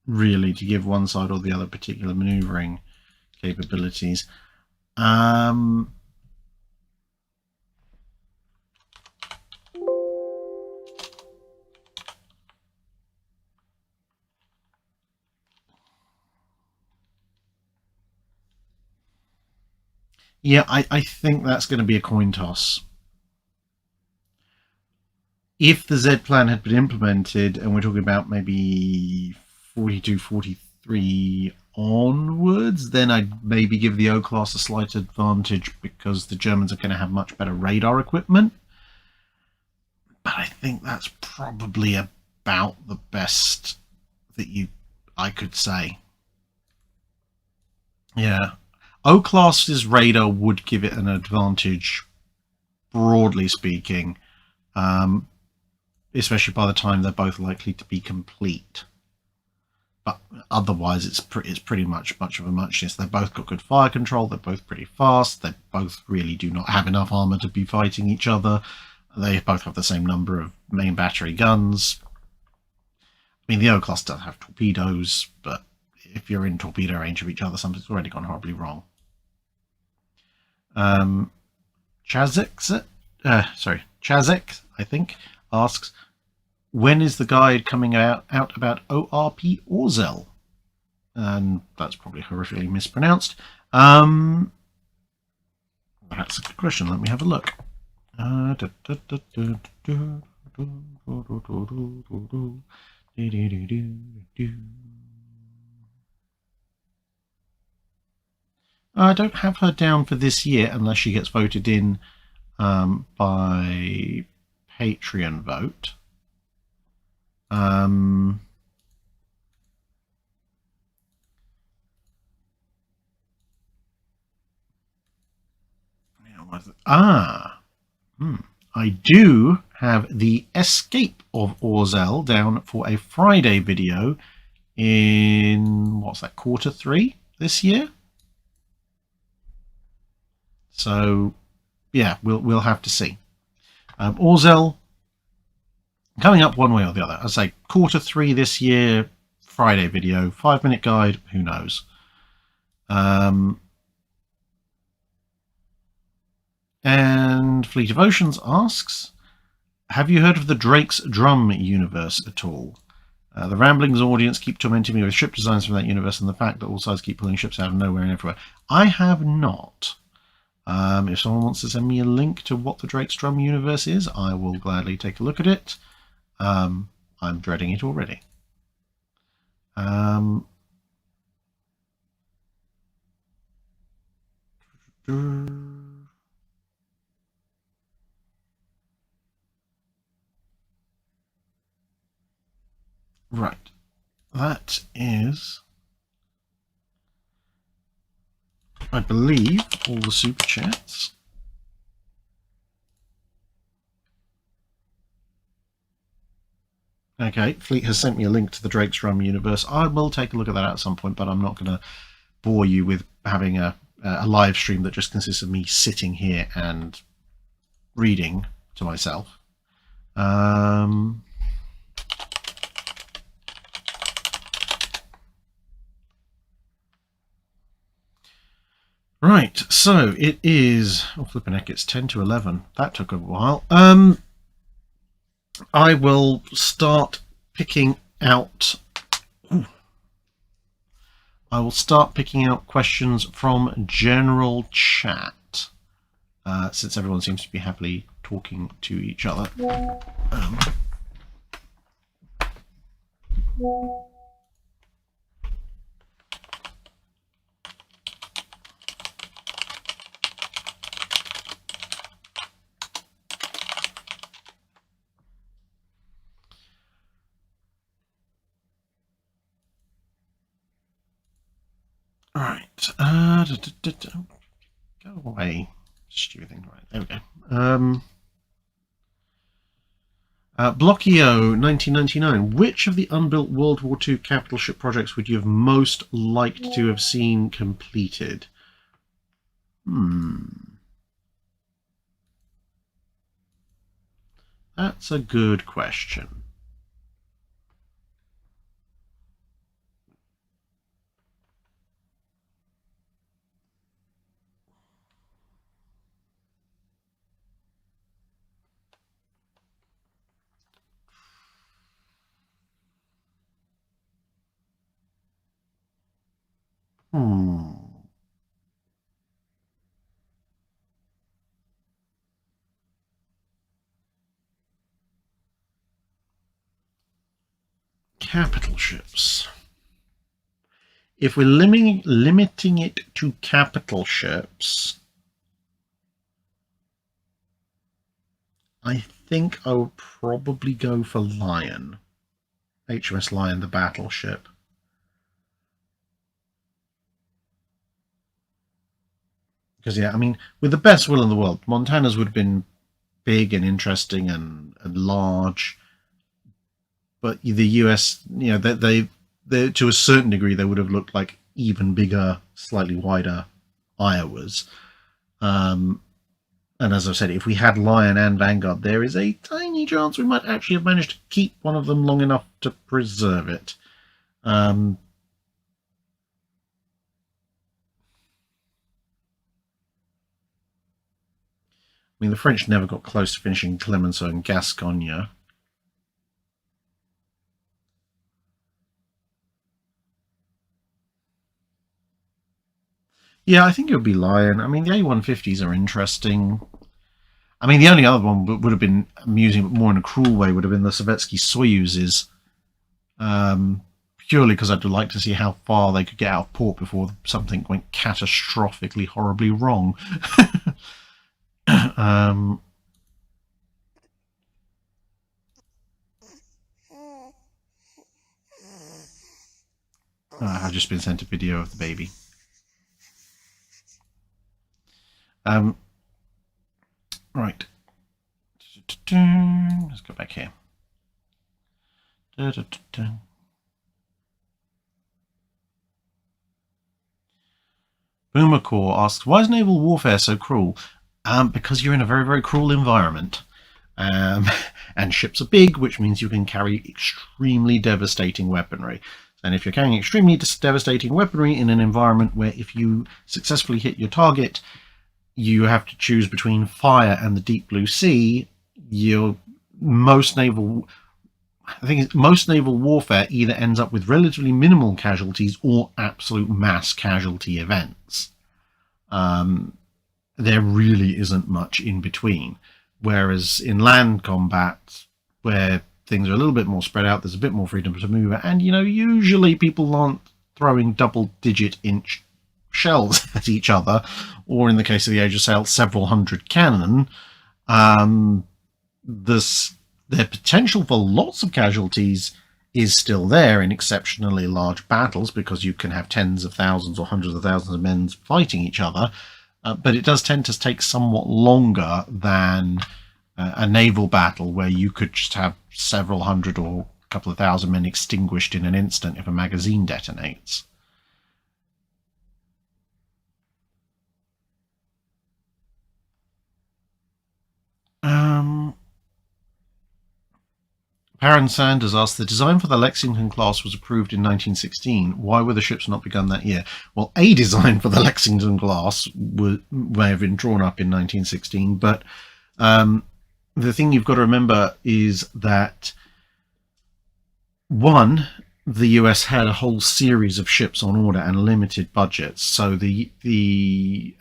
really, to give one side or the other particular maneuvering capabilities. Yeah, I think that's going to be a coin toss. If the Z plan had been implemented, and we're talking about maybe 42, 43 onwards, then I'd maybe give the O-class a slight advantage because the Germans are going to have much better radar equipment. But I think that's probably about the best that I could say. Yeah. O-class's radar would give it an advantage, broadly speaking, especially by the time they're both likely to be complete. But otherwise, it's pretty much of a muchness. They've both got good fire control. They're both pretty fast. They both really do not have enough armor to be fighting each other. They both have the same number of main battery guns. I mean, the O-class does have torpedoes, but if you're in torpedo range of each other, something's already gone horribly wrong. Chazek, I think, asks, when is the guide coming out about ORP Orzel? And that's probably horrifically mispronounced. That's a good question. Let me have a look. I don't have her down for this year unless she gets voted in by Patreon vote. I do have the Escape of Orzel down for a Friday video in, what's that, Q3 this year? So, yeah, we'll have to see. Orzel coming up one way or the other. I say Q3 this year, Friday video, 5-minute guide. Who knows? And Fleet of Oceans asks, have you heard of the Drake's Drum universe at all? The Ramblings audience keep tormenting me with ship designs from that universe and the fact that all sides keep pulling ships out of nowhere and everywhere. I have not. If someone wants to send me a link to what the Drake's Drum universe is, I will gladly take a look at it. I'm dreading it already. Right. That is, I believe, all the super chats. Okay, Fleet has sent me a link to the Drake's Drum universe. I will take a look at that at some point, but I'm not going to bore you with having a live stream that just consists of me sitting here and reading to myself. Right, so it is, oh flipping heck, it's 10 to 11. That took a while. I will start picking out questions from general chat, since everyone seems to be happily talking to each other. Right. Go away. Stupid thing. Right. There we go. Blockio 1999. Which of the unbuilt World War II capital ship projects would you have most liked to have seen completed? That's a good question. Capital ships. If we're limiting it to capital ships, I think I would probably go for Lion. HMS Lion, the battleship. Because, yeah, I mean, with the best will in the world, Montana's would have been big and interesting and large. But the US, you know, they to a certain degree, they would have looked like even bigger, slightly wider Iowas. And as I've said, if we had Lion and Vanguard, there is a tiny chance we might actually have managed to keep one of them long enough to preserve it. I mean, the French never got close to finishing Clemenceau and Gascogne. Yeah, I think it would be Lion. I mean, the A150s are interesting. I mean, the only other one would have been amusing, but more in a cruel way, would have been the Sovietsky Soyuzes. Purely because I'd like to see how far they could get out of port before something went catastrophically, horribly wrong. I've just been sent a video of the baby. Right. Let's go back here. Boomercore asks, why is naval warfare so cruel? Because you're in a very, very cruel environment. And ships are big, which means you can carry extremely devastating weaponry. And if you're carrying extremely devastating weaponry in an environment where if you successfully hit your target, you have to choose between fire and the deep blue sea, most naval warfare either ends up with relatively minimal casualties or absolute mass casualty events. There really isn't much in between. Whereas in land combat, where things are a little bit more spread out, there's a bit more freedom to move, and usually people aren't throwing double-digit inch shells at each other, or in the case of the Age of Sail, several hundred cannon. Their potential for lots of casualties is still there in exceptionally large battles, because you can have tens of thousands or hundreds of thousands of men fighting each other. But it does tend to take somewhat longer than a naval battle, where you could just have several hundred or a couple of thousand men extinguished in an instant if a magazine detonates. Perrin Sanders asked, the design for the Lexington class was approved in 1916. Why were the ships not begun that year? Well, a design for the Lexington class may have been drawn up in 1916, but the thing you've got to remember is that, one, the US had a whole series of ships on order and limited budgets. So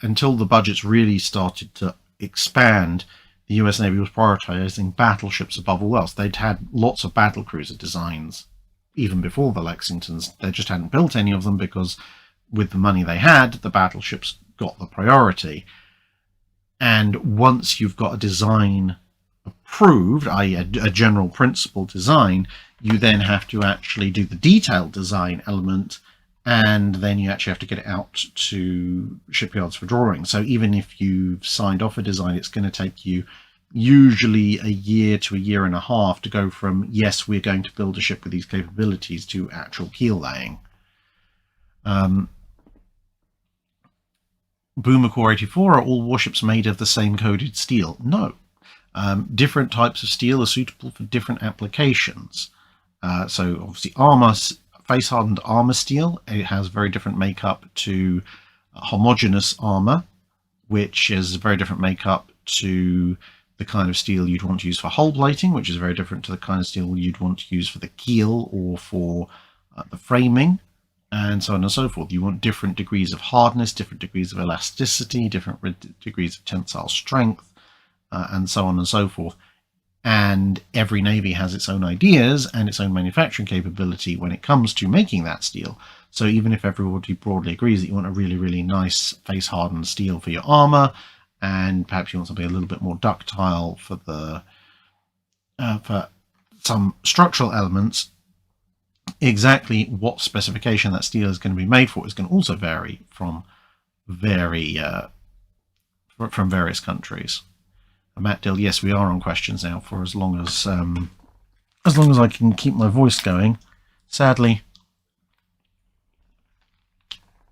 until the budgets really started to expand, the US Navy was prioritizing battleships above all else. They'd had lots of battlecruiser designs even before the Lexingtons. They just hadn't built any of them because with the money they had, the battleships got the priority. And once you've got a design approved, i.e. a general principle design, you then have to actually do the detailed design element, and then you actually have to get it out to shipyards for drawing. So even if you've signed off a design, it's going to take you usually a year to a year and a half to go from, yes, we're going to build a ship with these capabilities, to actual keel laying. Boomercore 84, are all warships made of the same coded steel? No. Different types of steel are suitable for different applications. So obviously armor, face-hardened armor steel, it has very different makeup to homogeneous armor, which is a very different makeup to the kind of steel you'd want to use for hull plating, which is very different to the kind of steel you'd want to use for the keel or for the framing, and so on and so forth. You want different degrees of hardness, different degrees of elasticity, different degrees of tensile strength, and so on and so forth. And every navy has its own ideas and its own manufacturing capability when it comes to making that steel. So even if everybody broadly agrees that you want a really, really nice face-hardened steel for your armor, and perhaps you want something a little bit more ductile for for some structural elements, exactly what specification that steel is going to be made for is going to also vary from various countries. Matt Dill, yes, we are on questions now for as long as I can keep my voice going. Sadly,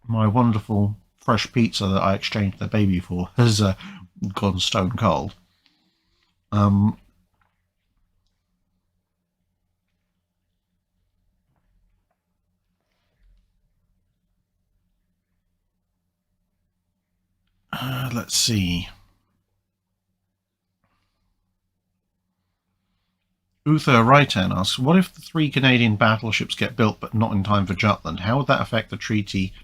my wonderful fresh pizza that I exchanged the baby for has gone stone cold. Let's see. Uther Raitan asks, what if the 3 Canadian battleships get built but not in time for Jutland? How would that affect the treaty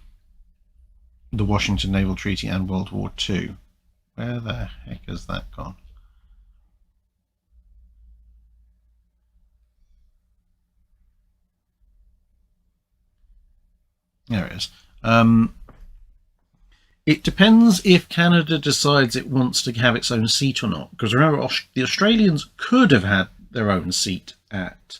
the Washington Naval Treaty and World War II. Where the heck has that gone? There it is. It depends if Canada decides it wants to have its own seat or not. Because remember, the Australians could have had their own seat at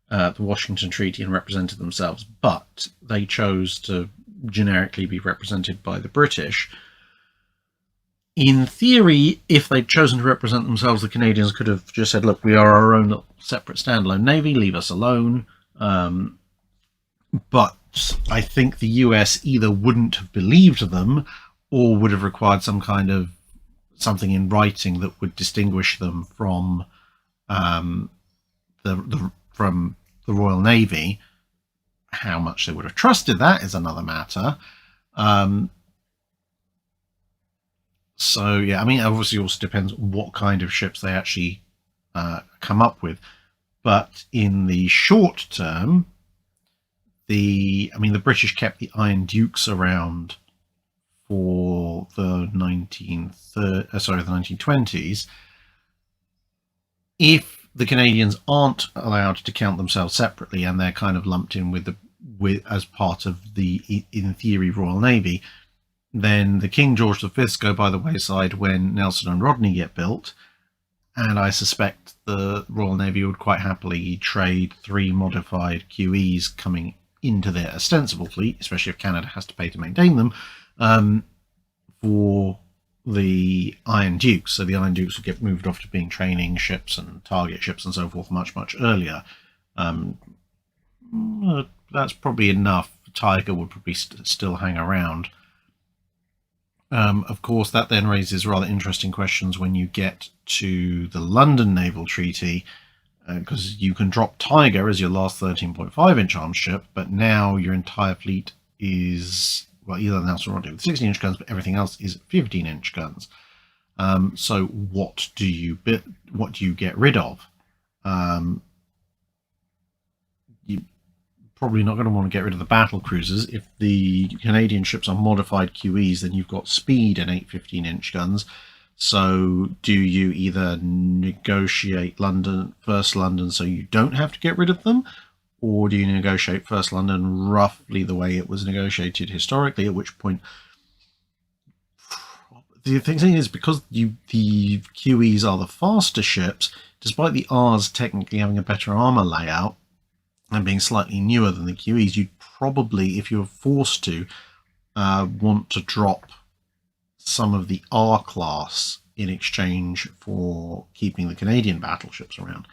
the Washington Treaty and represented themselves, but they chose to generically be represented by the British. In theory, if they'd chosen to represent themselves, the Canadians could have just said, look, we are our own separate standalone navy, leave us alone. But I think the US either wouldn't have believed them or would have required some kind of something in writing that would distinguish them from the Royal Navy. How much they would have trusted that is another matter. So yeah, I mean, obviously, it also depends what kind of ships they actually come up with. But in the short term, the British kept the Iron Dukes around for the 1920s. If the Canadians aren't allowed to count themselves separately and they're kind of lumped in with as part of the, in theory, Royal Navy, then the King George V's go by the wayside when Nelson and Rodney get built, and I suspect the Royal Navy would quite happily trade 3 modified QEs coming into their ostensible fleet, especially if Canada has to pay to maintain them, for the Iron Dukes. So the Iron Dukes would get moved off to being training ships and target ships and so forth much, much earlier. That's probably enough. Tiger would probably still hang around. Of course, that then raises rather interesting questions when you get to the London Naval Treaty, because you can drop Tiger as your last 13.5-inch armed ship, but now your entire fleet is, well, either Nelson or Rodney with 16-inch guns, but everything else is 15-inch guns. So what do you get rid of? You're probably not going to want to get rid of the battle cruisers. If the Canadian ships are modified QEs, then you've got speed and 8 15-inch guns. So do you either negotiate first London so you don't have to get rid of them, or do you negotiate first London roughly the way it was negotiated historically, at which point the thing is, because the QEs are the faster ships, despite the Rs technically having a better armor layout and being slightly newer than the QEs, you'd probably, if you were forced to, want to drop some of the R class in exchange for keeping the Canadian battleships around.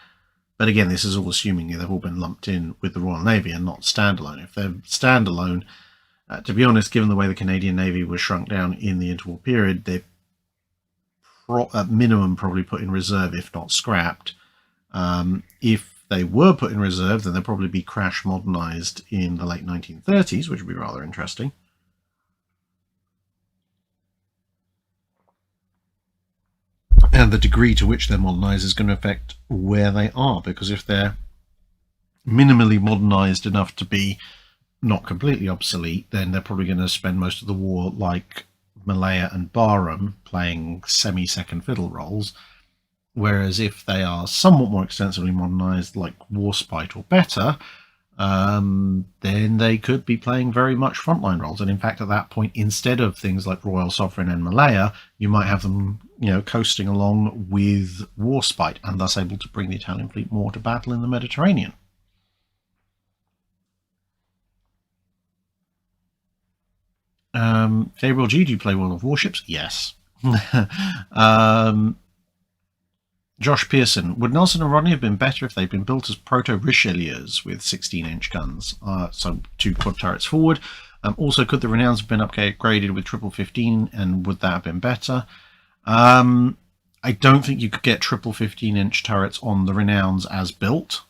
But again, this is all assuming they've all been lumped in with the Royal Navy and not standalone. If they're standalone, to be honest, given the way the Canadian Navy was shrunk down in the interwar period, they're at minimum probably put in reserve, if not scrapped. If they were put in reserve, then they'd probably be crash modernized in the late 1930s, which would be rather interesting. And the degree to which they're modernized is going to affect where they are, because if they're minimally modernized enough to be not completely obsolete, then they're probably going to spend most of the war like Malaya and Barham playing semi-second fiddle roles. Whereas if they are somewhat more extensively modernized, like Warspite or better, then they could be playing very much frontline roles. And in fact, at that point, instead of things like Royal Sovereign and Malaya, you might have them, coasting along with Warspite, and thus able to bring the Italian fleet more to battle in the Mediterranean. Gabriel G, do you play World of Warships? Yes. Josh Pearson, would Nelson and Rodney have been better if they'd been built as proto-Richelieus with 16-inch guns, so 2 quad turrets forward? Also, could the Renowns have been upgraded with triple 15, and would that have been better? I don't think you could get triple 15-inch turrets on the Renowns as built.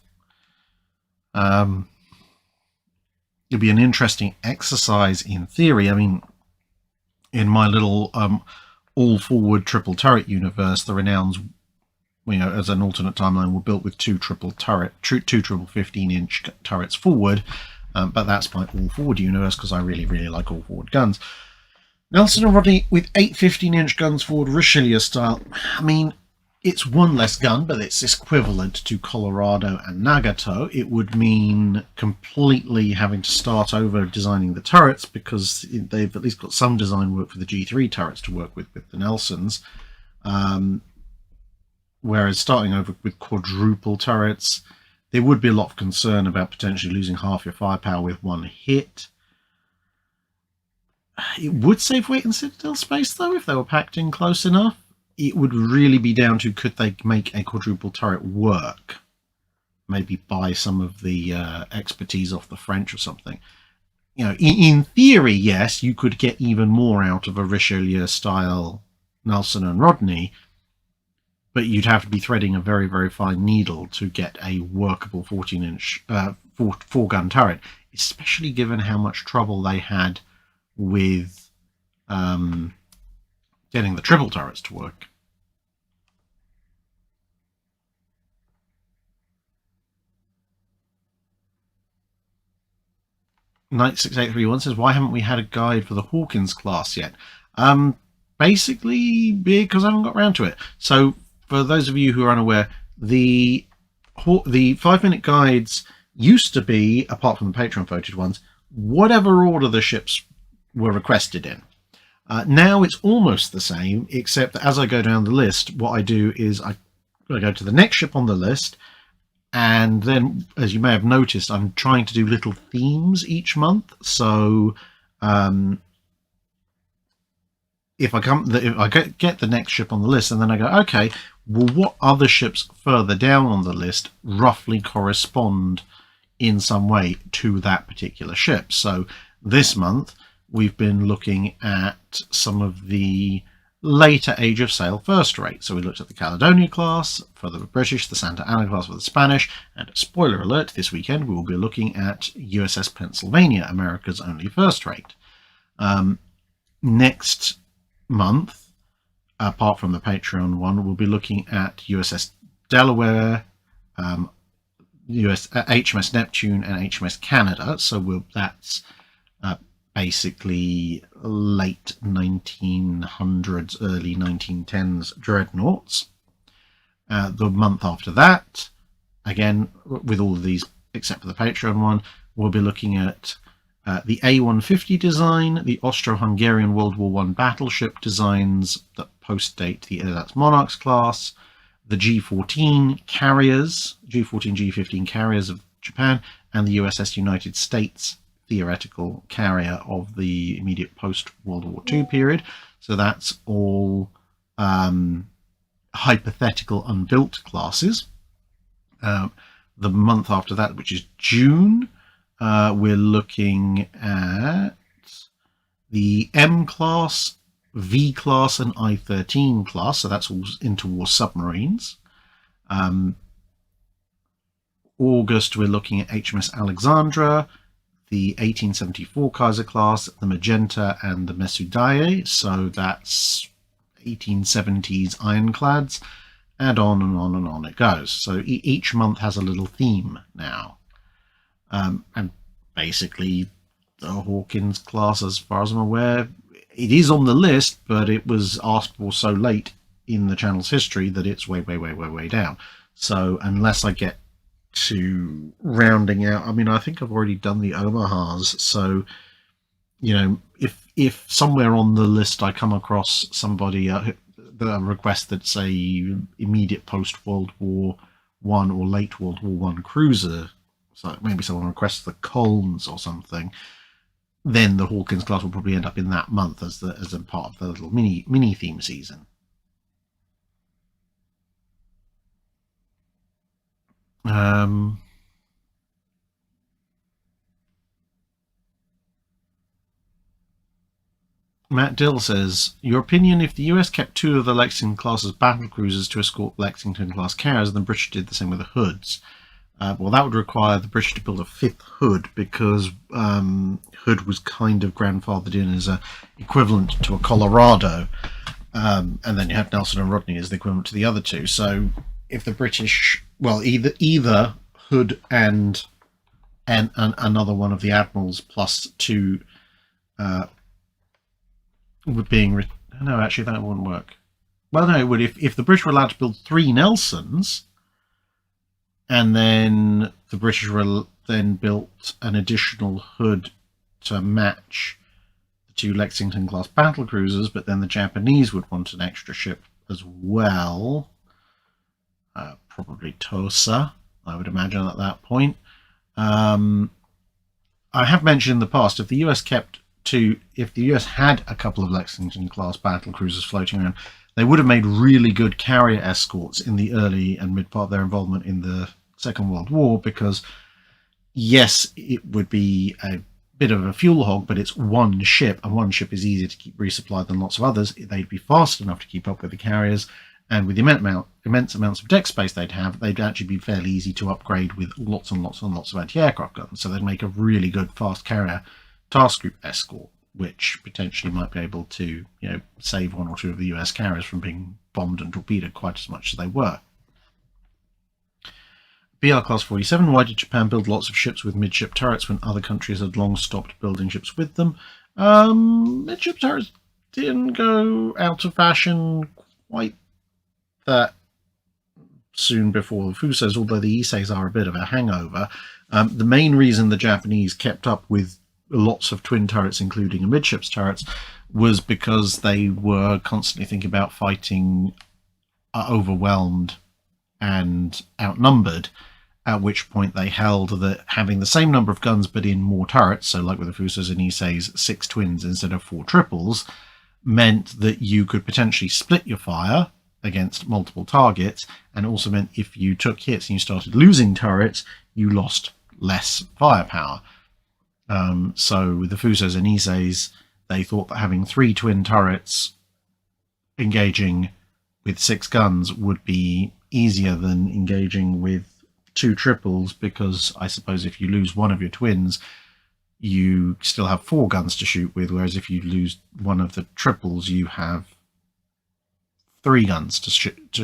It'd be an interesting exercise in theory. I mean, in my little all-forward triple turret universe, the Renowns, as an alternate timeline, were built with 2 triple 15-inch turrets forward. But that's my all-forward universe, because I really, really like all-forward guns. Nelson and Rodney with 8 15-inch guns forward, Richelieu style. I mean, it's one less gun, but it's equivalent to Colorado and Nagato. It would mean completely having to start over designing the turrets, because they've at least got some design work for the G3 turrets to work with the Nelsons. Whereas starting over with quadruple turrets, there would be a lot of concern about potentially losing half your firepower with one hit. It would save weight and citadel space, though, if they were packed in close enough. It would really be down to, could they make a quadruple turret work? Maybe buy some of the expertise off the French or something. You know, in theory, yes, you could get even more out of a Richelieu-style Nelson and Rodney, but you'd have to be threading a very, very fine needle to get a workable 14-inch four-gun turret, especially given how much trouble they had with getting the triple turrets to work. Knight6831 says, why haven't we had a guide for the Hawkins class yet? Basically, because I haven't got around to it. So, for those of you who are unaware, the 5-minute guides used to be, apart from the Patreon voted ones, whatever order the ships were requested in. Now it's almost the same, except that as I go down the list, what I do is I go to the next ship on the list, and then, as you may have noticed, I'm trying to do little themes each month. So if I get the next ship on the list, and then I go, okay, well, what other ships further down on the list roughly correspond in some way to that particular ship? So this month we've been looking at some of the later Age of Sail first rate. So we looked at the Caledonia class for the British, the Santa Ana class for the Spanish, and spoiler alert, this weekend we will be looking at USS Pennsylvania, America's only first rate. Next month, apart from the Patreon one, we'll be looking at USS Delaware, HMS Neptune, and HMS Canada. So that's basically late 1900s, early 1910s Dreadnoughts. The month after that, again, with all of these except for the Patreon one, we'll be looking at the A150 design, the Austro-Hungarian World War I battleship designs that post-date the Ersatz Monarchs class, the G14 carriers, G14, G15 carriers of Japan, and the USS United States theoretical carrier of the immediate post-World War II period. So that's all hypothetical unbuilt classes. The month after that, which is June, we're looking at the M class, V class, and I-13 class. So that's all interwar submarines. August, we're looking at HMS Alexandra, the 1874 Kaiser class, the Magenta, and the Mesudaye. So that's 1870s ironclads, and on and on and on it goes. So each month has a little theme now. And basically, the Hawkins class, as far as I'm aware, it is on the list, but it was asked for so late in the channel's history that it's way, way, way, way, way down. So unless I get to rounding out, I mean, I think I've already done the Omahas. So, you know, if somewhere on the list I come across somebody the request that's say immediate post World War I or late World War I cruiser, so maybe someone requests the Colnes or something, then the Hawkins class will probably end up in that month as a part of the little mini theme season. Matt Dill says, your opinion, if the US kept 2 of the Lexington class's battle cruisers to escort Lexington class carriers, and the British did the same with the Hoods. Well, that would require the British to build a 5th Hood, because Hood was kind of grandfathered in as a equivalent to a Colorado, and then you have Nelson and Rodney as the equivalent to the other 2. So if the British, well, either Hood and another one of the admirals plus 2 being... No, actually, that wouldn't work. Well, no, it would. If the British were allowed to build 3 Nelsons, and then the British were then built an additional hood to match the 2 Lexington-class battlecruisers, but then the Japanese would want an extra ship as well. Probably Tosa, I would imagine, at that point. I have mentioned in the past, if the US had a couple of Lexington-class battlecruisers floating around, they would have made really good carrier escorts in the early and mid part of their involvement in the Second World War, because yes, it would be a bit of a fuel hog, but it's one ship, and one ship is easier to keep resupplied than lots of others. They'd be fast enough to keep up with the carriers, and with the immense amounts of deck space they'd have, they'd actually be fairly easy to upgrade with lots and lots and lots of anti-aircraft guns. So they'd make a really good fast carrier task group escort, which potentially might be able to, save 1 or 2 of the US carriers from being bombed and torpedoed quite as much as they were. BR Class 47, why did Japan build lots of ships with midship turrets when other countries had long stopped building ships with them? Midship turrets didn't go out of fashion quite that soon before the Fusos, although the Iseis are a bit of a hangover. The main reason the Japanese kept up with lots of twin turrets, including midships turrets, was because they were constantly thinking about fighting overwhelmed and outnumbered, at which point they held that having the same number of guns but in more turrets, so like with the Fusos and Iseis, 6 twins instead of 4 triples, meant that you could potentially split your fire against multiple targets, and also meant if you took hits and you started losing turrets, you lost less firepower. So with the Fusos and Iseis, they thought that having 3 twin turrets engaging with 6 guns would be easier than engaging with 2 triples, because I suppose if you lose one of your twins, you still have 4 guns to shoot with, whereas if you lose one of the triples, you have 3 guns to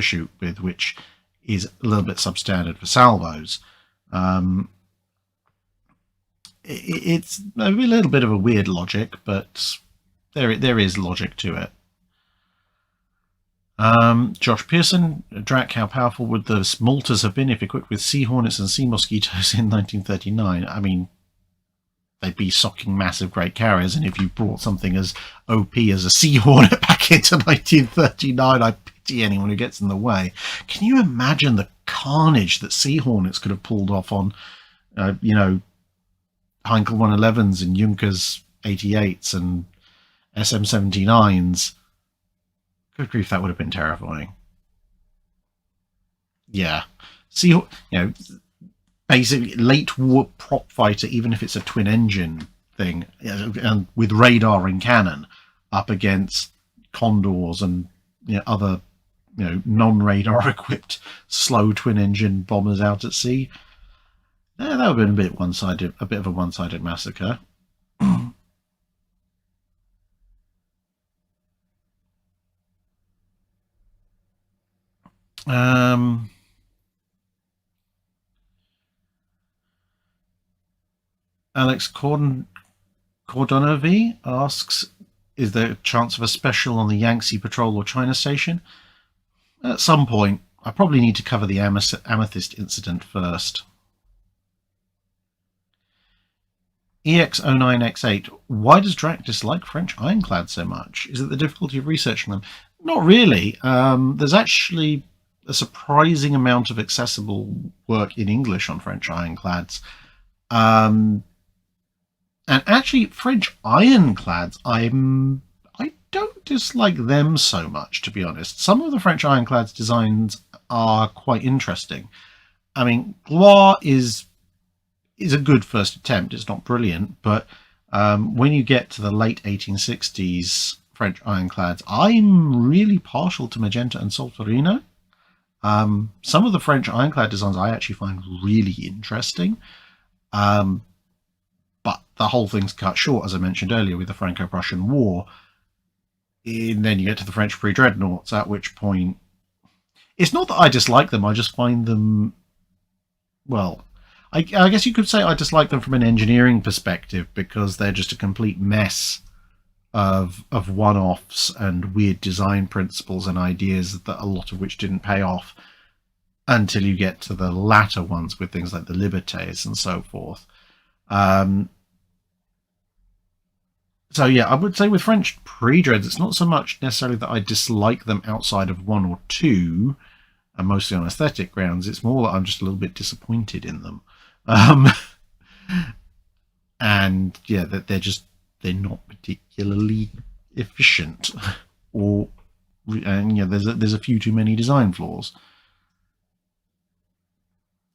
shoot with, which is a little bit substandard for salvos. It's a little bit of a weird logic, but there is logic to it. Josh Pearson, Drac, how powerful would the Maltas have been if equipped with Sea Hornets and Sea Mosquitoes in 1939? I mean, they'd be socking massive great carriers, and if you brought something as OP as a Sea Hornet back into 1939, I pity anyone who gets in the way. Can you imagine the carnage that Sea Hornets could have pulled off on, Heinkel 111s and Junkers 88s and SM79s? Good grief, that would have been terrifying. Yeah. Basically late war prop fighter, even if it's a twin engine thing, and with radar and cannon up against Condors and other non-radar equipped slow twin engine bombers out at sea. That would have been a bit of a one-sided massacre. Alex Cordonovi asks, is there a chance of a special on the Yangtze Patrol or China Station? At some point. I probably need to cover the Amethyst incident first. EX09X8, why does Drac dislike French ironclads so much? Is it the difficulty of researching them? Not really. There's actually a surprising amount of accessible work in English on French ironclads. And actually, French ironclads, I don't dislike them so much, to be honest. Some of the French ironclads designs are quite interesting. I mean, Gloire is a good first attempt. It's not brilliant, but when you get to the late 1860s French ironclads, I'm really partial to Magenta and Solferino. Some of the French ironclad designs I actually find really interesting. But the whole thing's cut short, as I mentioned earlier, with the Franco-Prussian War. And then you get to the French pre-dreadnoughts, at which point... It's not that I dislike them, I just find them... Well, I guess you could say I dislike them from an engineering perspective, because they're just a complete mess of one-offs and weird design principles and ideas, that a lot of which didn't pay off until you get to the latter ones with things like the Libertés and so forth. So yeah, I would say with French pre-dreads, it's not so much necessarily that I dislike them outside of one or two, and mostly on aesthetic grounds. It's more that I'm just a little bit disappointed in them. And yeah, that they're not particularly efficient, or and yeah, there's a few too many design flaws.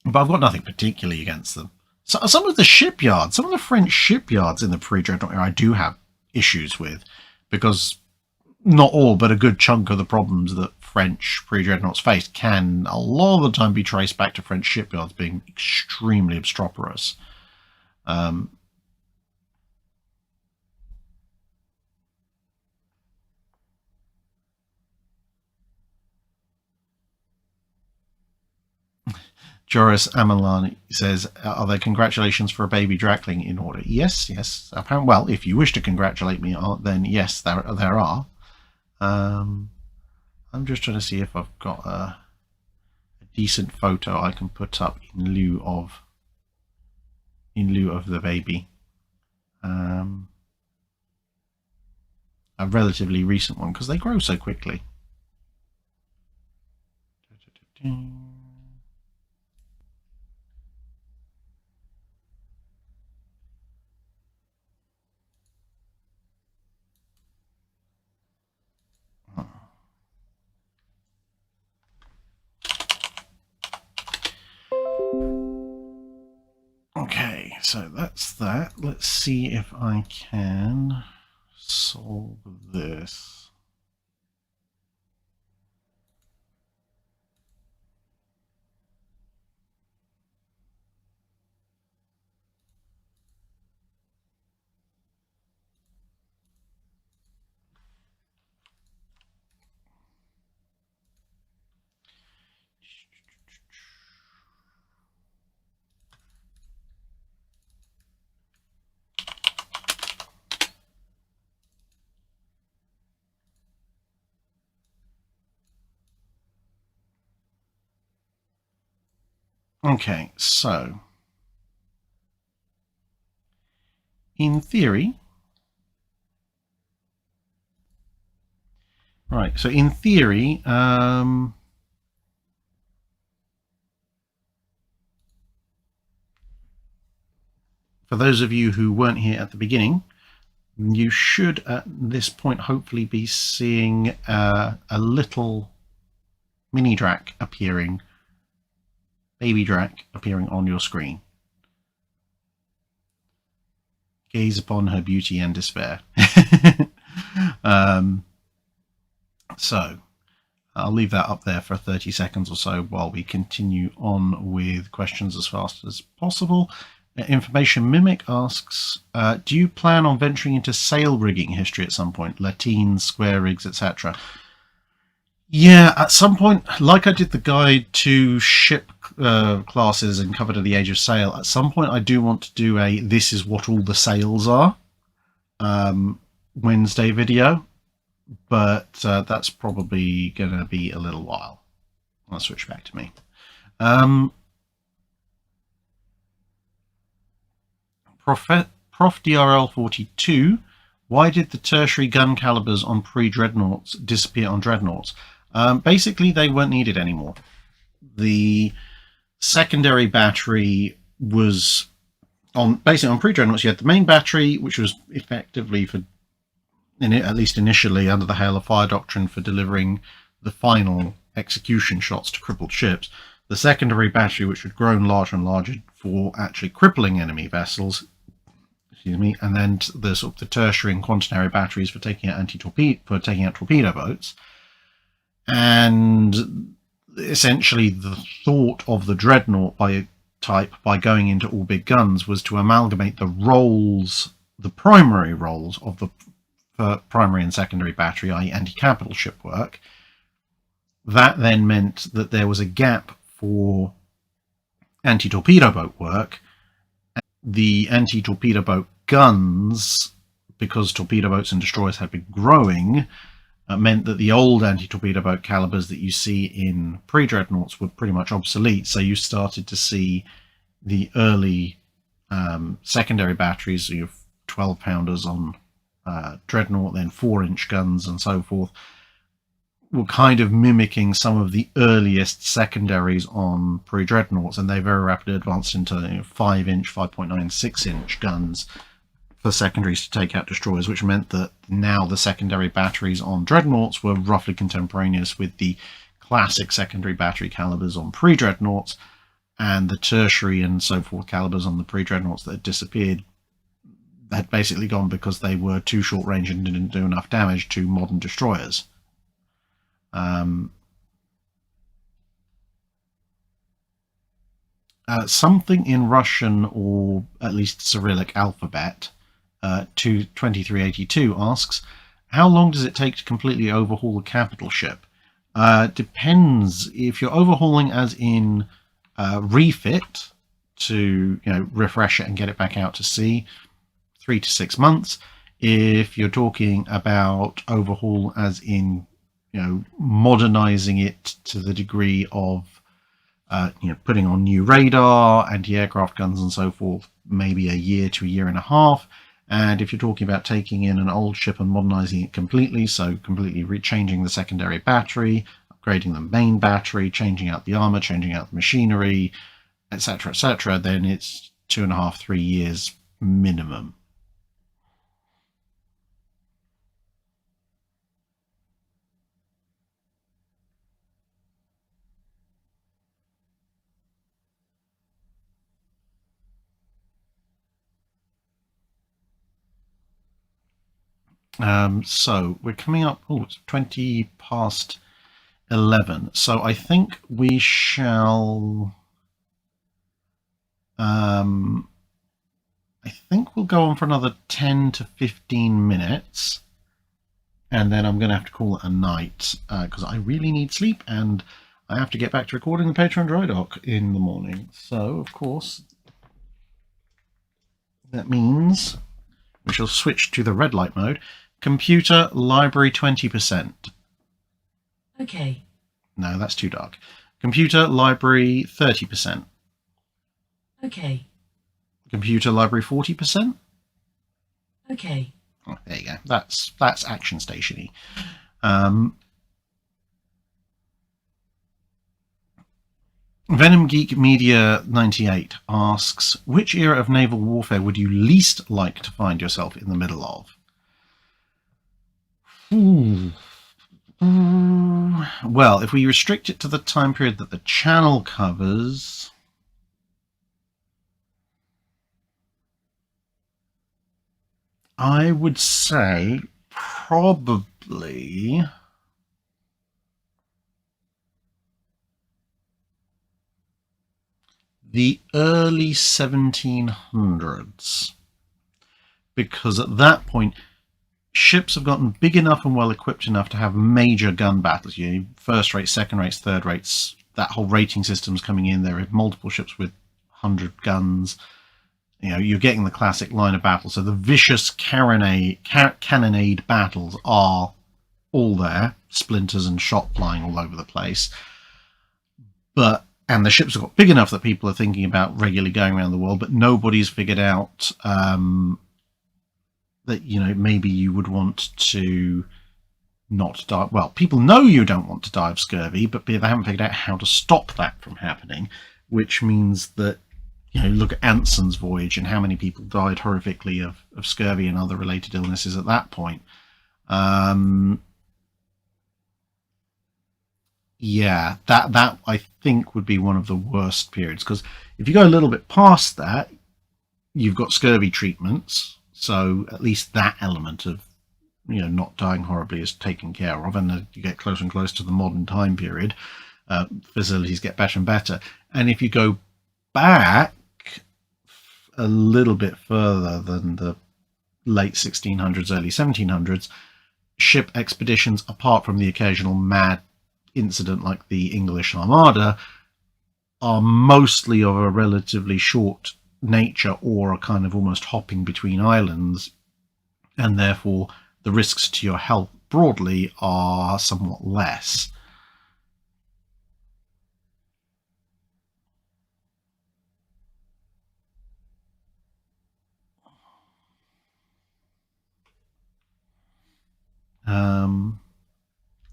But I've got nothing particularly against them. So some of the shipyards, some of the French shipyards in the pre-dreadnought era, I do have issues with, because not all, but a good chunk of the problems that French pre-dreadnoughts faced can a lot of the time be traced back to French shipyards being extremely obstreperous. Joris Amalani says, are there congratulations for a baby Drakling in order? Yes, yes. Apparently, well, if you wish to congratulate me, then yes, there are. I'm just trying to see if I've got a decent photo I can put up in lieu of the baby. A relatively recent one, because they grow so quickly. Okay, so that's that. Let's see if I can solve this. Okay, so in theory, right, so in theory, for those of you who weren't here at the beginning, you should at this point hopefully be seeing a little mini Drak appearing, baby Drak appearing on your screen. Gaze upon her beauty and despair. So I'll leave that up there for 30 seconds or so while we continue on with questions as fast as possible. Information Mimic asks, do you plan on venturing into sail rigging history at some point? Latines, square rigs, etc. Yeah, at some point, like I did the guide to ship classes and covered at the age of sail, at some point I do want to do a this is what all the sails are Wednesday video, but that's probably going to be a little while. I'll switch back to me. Prof DRL 42, why did the tertiary gun calibers on pre-dreadnoughts disappear on dreadnoughts? Basically, they weren't needed anymore. The secondary battery was basically on pre-dreadnoughts. You had the main battery, which was effectively for, at least initially, under the hail of fire doctrine, for delivering the final execution shots to crippled ships. The secondary battery, which had grown larger and larger for actually crippling enemy vessels, and then the sort of the tertiary and quaternary batteries for taking out torpedo boats. And essentially the thought of the dreadnought by going into all big guns was to amalgamate the roles, the primary roles of the primary and secondary battery, i.e. anti-capital ship work. That then meant that there was a gap for anti-torpedo boat work. The anti-torpedo boat guns because torpedo boats and destroyers had been growing, meant that the old anti-torpedo boat calibers that you see in pre-dreadnoughts were pretty much obsolete. So you started to see the early secondary batteries, so your 12-pounders on Dreadnought, then 4-inch guns and so forth, were kind of mimicking some of the earliest secondaries on pre-dreadnoughts, and they very rapidly advanced into 5-inch, 5.9, 6-inch guns for secondaries to take out destroyers, which meant that now the secondary batteries on dreadnoughts were roughly contemporaneous with the classic secondary battery calibers on pre-dreadnoughts, and the tertiary and so forth calibers on the pre-dreadnoughts that had disappeared had basically gone because they were too short range and didn't do enough damage to modern destroyers. Something in Russian, or at least Cyrillic alphabet, 2382 asks, how long does it take to completely overhaul a capital ship? Depends. If you're overhauling as in refit to refresh it and get it back out to sea, 3 to 6 months. If you're talking about overhaul as in modernizing it to the degree of putting on new radar, anti-aircraft guns and so forth, maybe a year to a year and a half. And if you're talking about taking in an old ship and modernizing it completely, so completely changing the secondary battery, upgrading the main battery, changing out the armor, changing out the machinery, etc., then it's 2.5 to 3 years minimum. So we're coming up, it's 20 past 11. So I think we shall, I think we'll go on for another 10 to 15 minutes. And then I'm going to have to call it a night because I really need sleep and I have to get back to recording the Patreon Drydock in the morning. So, of course, that means we shall switch to the red light mode. Computer, library 20%. Okay. No, that's too dark. Computer, library 30%. Okay. Computer, library 40%. Okay. Oh, there you go. That's action station-y. Venom Geek Media 98 asks, which era of naval warfare would you least like to find yourself in the middle of? Well, if we restrict it to the time period that the channel covers, I would say probably the early 1700s, because at that point ships have gotten big enough and well equipped enough to have major gun battles. First rates, second rates, third rates, that whole rating system's coming in. There are multiple ships with 100 guns. You're getting the classic line of battle. So the vicious cannonade battles are all there, splinters and shot flying all over the place. And the ships have got big enough that people are thinking about regularly going around the world, but nobody's figured out that maybe you would want to not die. Well, people know you don't want to die of scurvy, but they haven't figured out how to stop that from happening, which means that look at Anson's voyage and how many people died horrifically of scurvy and other related illnesses at that point. Yeah, that I think would be one of the worst periods, because if you go a little bit past that, you've got scurvy treatments, so at least that element of not dying horribly is taken care of, and as you get closer and closer to the modern time period, facilities get better and better. And if you go back a little bit further than the late 1600s, early 1700s, ship expeditions, apart from the occasional mad incident like the English Armada, are mostly of a relatively short nature or a kind of almost hopping between islands. and therefore the risks to your health broadly are somewhat less.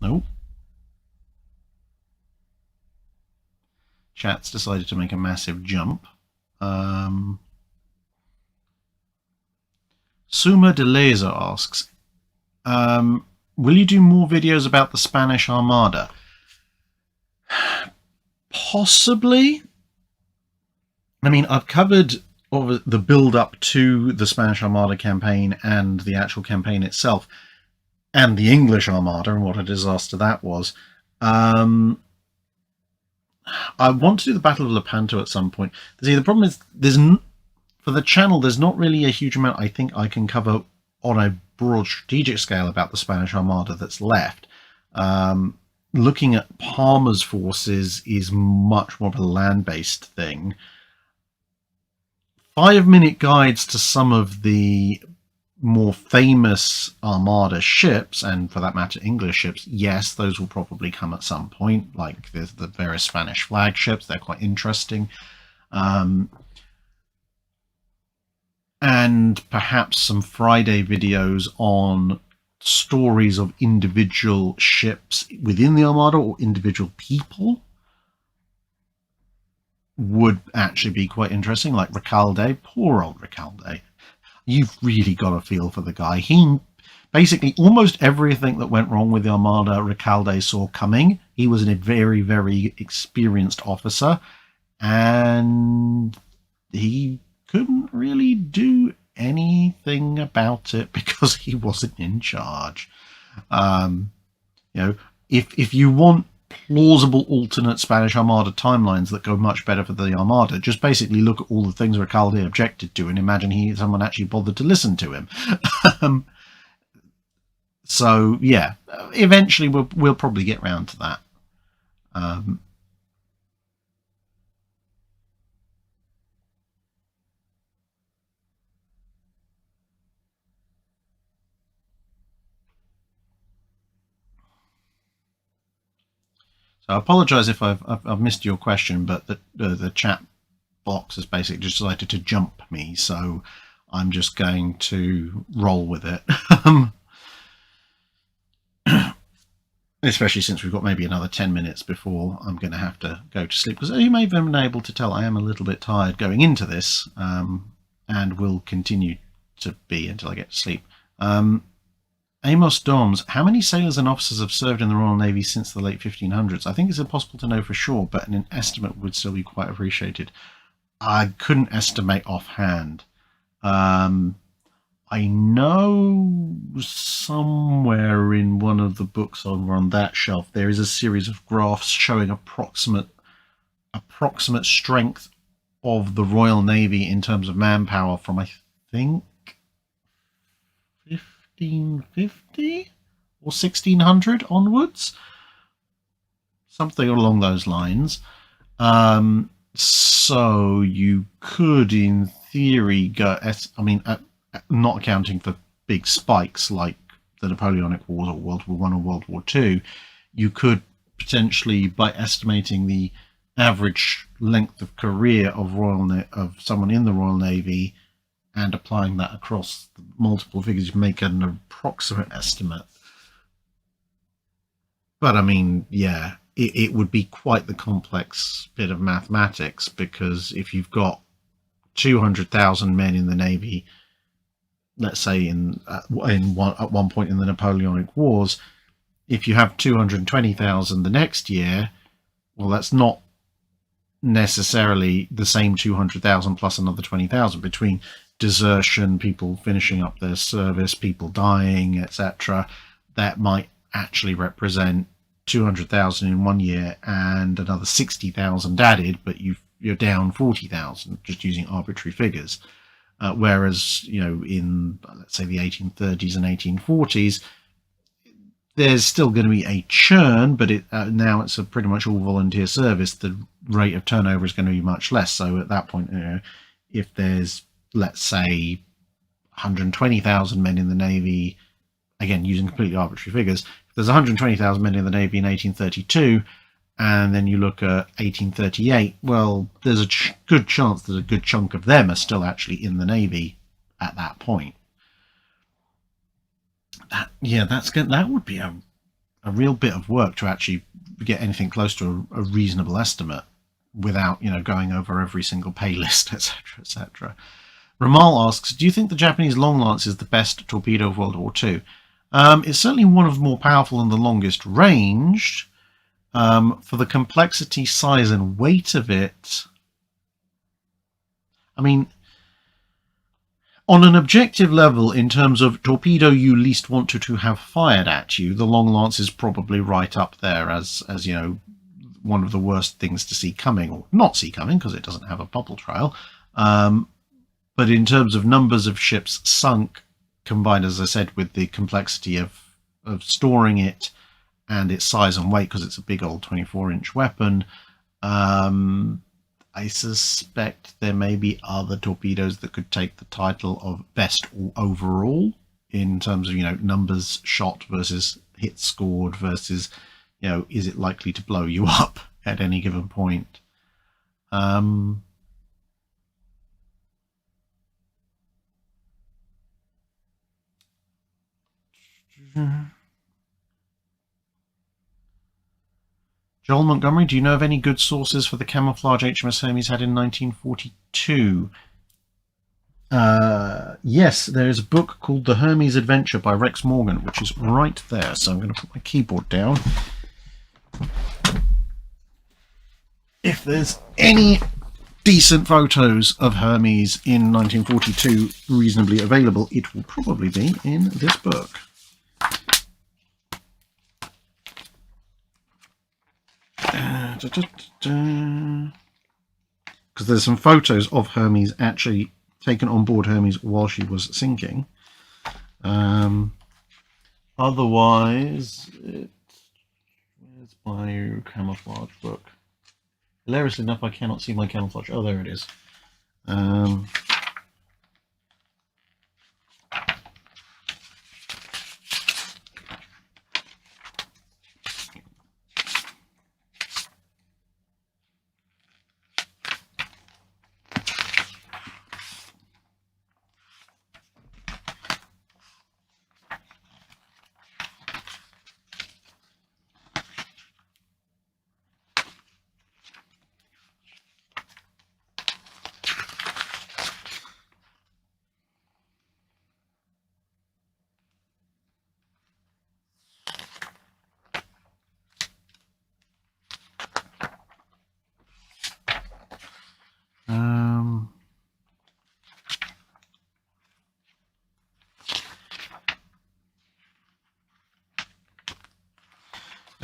Nope. Chat's decided to make a massive jump. Suma de Laser asks, will you do more videos about the Spanish Armada? Possibly. I mean, I've covered the build-up to the Spanish Armada campaign and the actual campaign itself, and the English Armada and what a disaster that was. I want to do the Battle of Lepanto at some point. See, the problem is for the channel, there's not really a huge amount I think I can cover on a broad strategic scale about the Spanish Armada that's left. Looking at Palmer's forces is much more of a land-based thing. 5-minute guides to some of the more famous Armada ships, and for that matter English ships, yes, those will probably come at some point. Like there's the various Spanish flagships, they're quite interesting. And perhaps some Friday videos on stories of individual ships within the Armada or individual people would actually be quite interesting, like Recalde. Poor old Recalde. You've really got a feel for the guy. He basically, almost everything that went wrong with the Armada, Recalde saw coming. He was a very, very experienced officer, and he couldn't really do anything about it because he wasn't in charge. If you want plausible alternate Spanish Armada timelines that go much better for the Armada, just basically look at all the things Recalde objected to and imagine someone actually bothered to listen to him. So yeah, eventually we'll probably get round to that. So I apologise if I've missed your question, but the chat box has basically just decided to jump me, so I'm just going to roll with it. Especially since we've got maybe another 10 minutes before I'm going to have to go to sleep. Because you may have been able to tell I am a little bit tired going into this, and will continue to be until I get to sleep. Amos Doms, how many sailors and officers have served in the Royal Navy since the late 1500s? I think it's impossible to know for sure, but an estimate would still be quite appreciated. I couldn't estimate offhand. I know somewhere in one of the books over on that shelf there is a series of graphs showing approximate strength of the Royal Navy in terms of manpower from, I think, 1550 or 1600 onwards, something along those lines. So you could, in theory, go. I mean, not accounting for big spikes like the Napoleonic Wars or World War I or World War II, you could potentially, by estimating the average length of career of someone in the Royal Navy and applying that across multiple figures, make an approximate estimate. But I mean, yeah, it would be quite the complex bit of mathematics, because if you've got 200,000 men in the Navy, let's say at one point in the Napoleonic Wars, if you have 220,000 the next year, well, that's not necessarily the same 200,000 plus another 20,000 between desertion, people finishing up their service, people dying, etc. That might actually represent 200,000 in one year and another 60,000 added, but you're down 40,000, just using arbitrary figures. Whereas, in, let's say, the 1830s and 1840s, there's still going to be a churn, but now it's a pretty much all volunteer service. The rate of turnover is going to be much less. So at that point, if there's, let's say, 120,000 men in the Navy, again using completely arbitrary figures, if there's 120,000 men in the Navy in 1832, and then you look at 1838, well, there's a good chance that a good chunk of them are still actually in the Navy at that point. That would be a real bit of work to actually get anything close to a reasonable estimate without, going over every single pay list, etc., etc. Ramal asks, do you think the Japanese long lance is the best torpedo of World War II? It's certainly one of the more powerful and the longest ranged. For the complexity, size, and weight of it, I mean, on an objective level, in terms of torpedo you least want to have fired at you, the long lance is probably right up there as one of the worst things to see coming, or not see coming, because it doesn't have a bubble trail. But in terms of numbers of ships sunk, combined, as I said, with the complexity of storing it and its size and weight, because it's a big old 24-inch weapon, I suspect there may be other torpedoes that could take the title of best overall in terms of, numbers shot versus hits scored versus, is it likely to blow you up at any given point? Joel Montgomery, do you know of any good sources for the camouflage HMS Hermes had in 1942? Yes, there is a book called The Hermes Adventure by Rex Morgan, which is right there. So I'm going to put my keyboard down. If there's any decent photos of Hermes in 1942 reasonably available, it will probably be in this book. Because there's some photos of Hermes actually taken on board Hermes while she was sinking. Otherwise, where's my camouflage book? Hilariously enough, I cannot see my camouflage. Oh, there it is.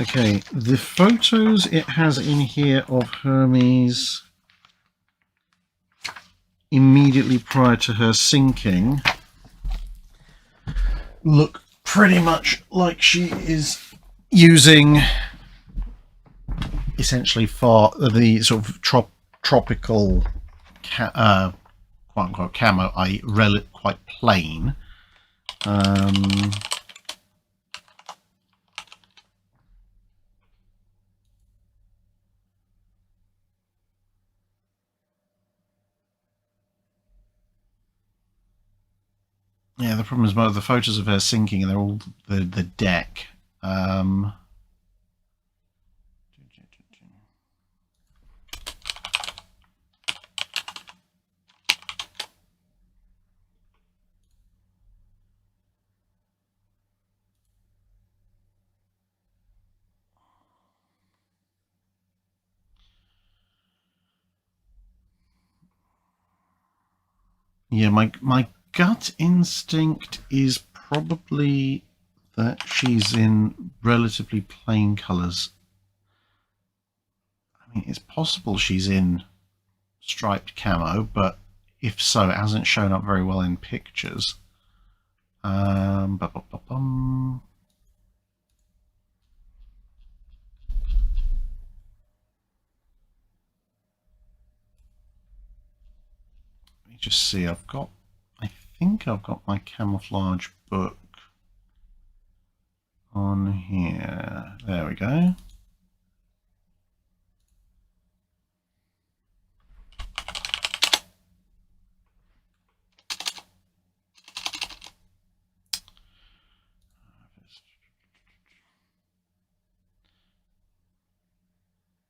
Okay, the photos it has in here of Hermes immediately prior to her sinking look pretty much like she is using essentially for the sort of tropical quote unquote camo, i.e. quite plain. Yeah, the problem is most of the photos of her sinking, and they're all the deck. Yeah, my gut instinct is probably that she's in relatively plain colours. I mean, it's possible she's in striped camo, but if so, it hasn't shown up very well in pictures. Let me just see. I think I've got my camouflage book on here. There we go.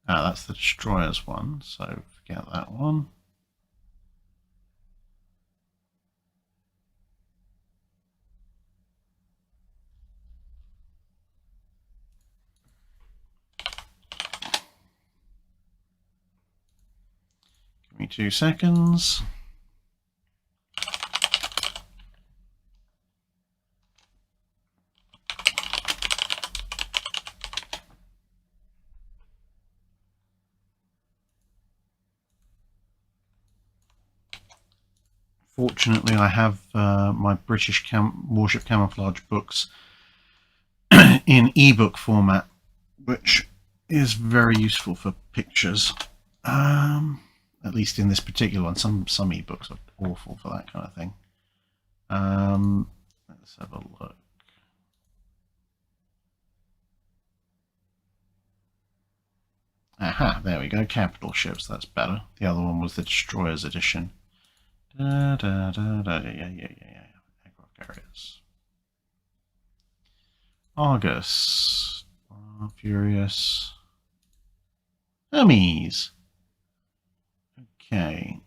That's the destroyers one, so forget that one. Give me 2 seconds. Fortunately, I have my British Warship camouflage books in ebook format, which is very useful for pictures. At least in this particular one. Some ebooks are awful for that kind of thing. Let's have a look. Aha, there we go. Capital ships. That's better. The other one was the Destroyers edition. Yeah. Aircraft carriers. Argus. Furious. Hermes. Okay.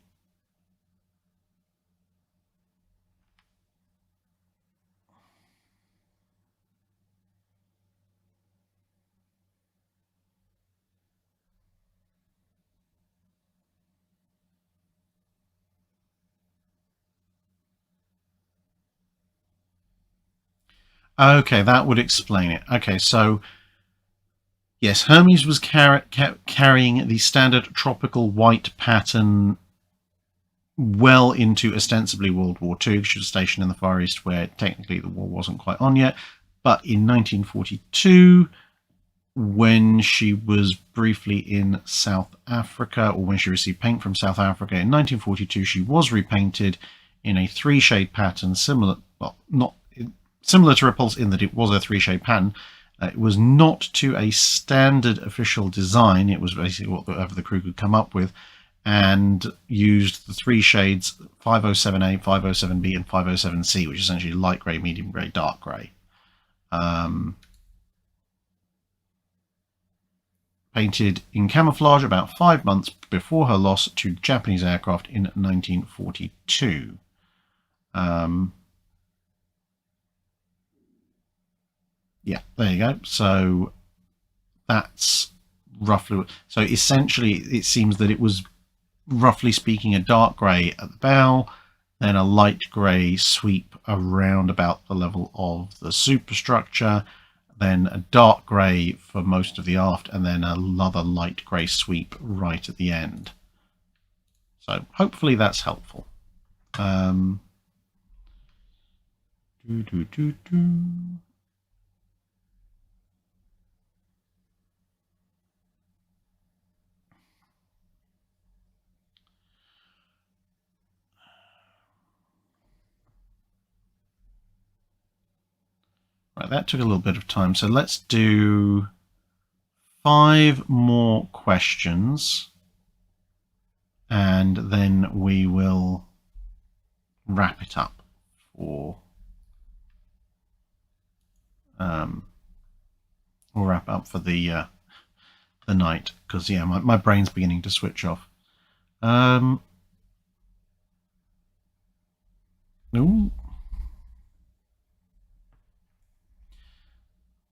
Okay, that would explain it. Okay, so yes, Hermes was carrying the standard tropical white pattern well into ostensibly World War II. She was stationed in the Far East where technically the war wasn't quite on yet. But in 1942, when she was briefly in South Africa, or when she received paint from South Africa in 1942, she was repainted in a 3-shade pattern, similar, well, not similar to Repulse in that it was a 3-shade pattern. It was not to a standard official design. It was basically whatever the crew could come up with, and used the 3 shades 507A, 507B, and 507C, which is essentially light grey, medium grey, dark grey. Painted in camouflage about 5 months before her loss to Japanese aircraft in 1942. Yeah, there you go. So that's roughly, so essentially it seems that it was, roughly speaking, a dark grey at the bow, then a light grey sweep around about the level of the superstructure, then a dark grey for most of the aft, and then another light grey sweep right at the end. So hopefully that's helpful. Right, that took a little bit of time, so let's do 5 more questions and then we will wrap it up for we'll wrap up for the night, because yeah, my brain's beginning to switch off. Ooh.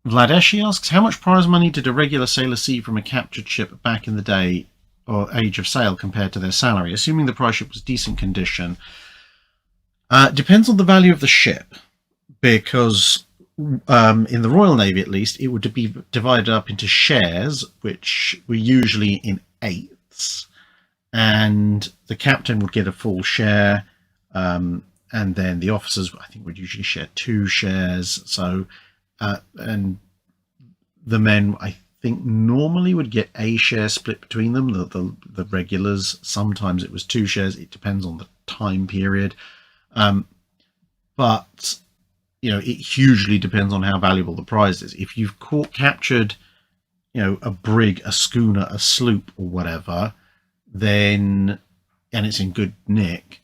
Vladeshi asks, how much prize money did a regular sailor see from a captured ship back in the day or age of sail compared to their salary? Assuming the prize ship was decent condition. Depends on the value of the ship, because in the Royal Navy, at least, it would be divided up into shares, which were usually in 8ths, and the captain would get a full share, and then the officers, I think, would usually share 2 shares. So, and the men, I think, normally would get a share split between them. The regulars, sometimes it was 2 shares. It depends on the time period. but it hugely depends on how valuable the prize is. If you've captured a brig, a schooner, a sloop, or whatever, then, and it's in good nick,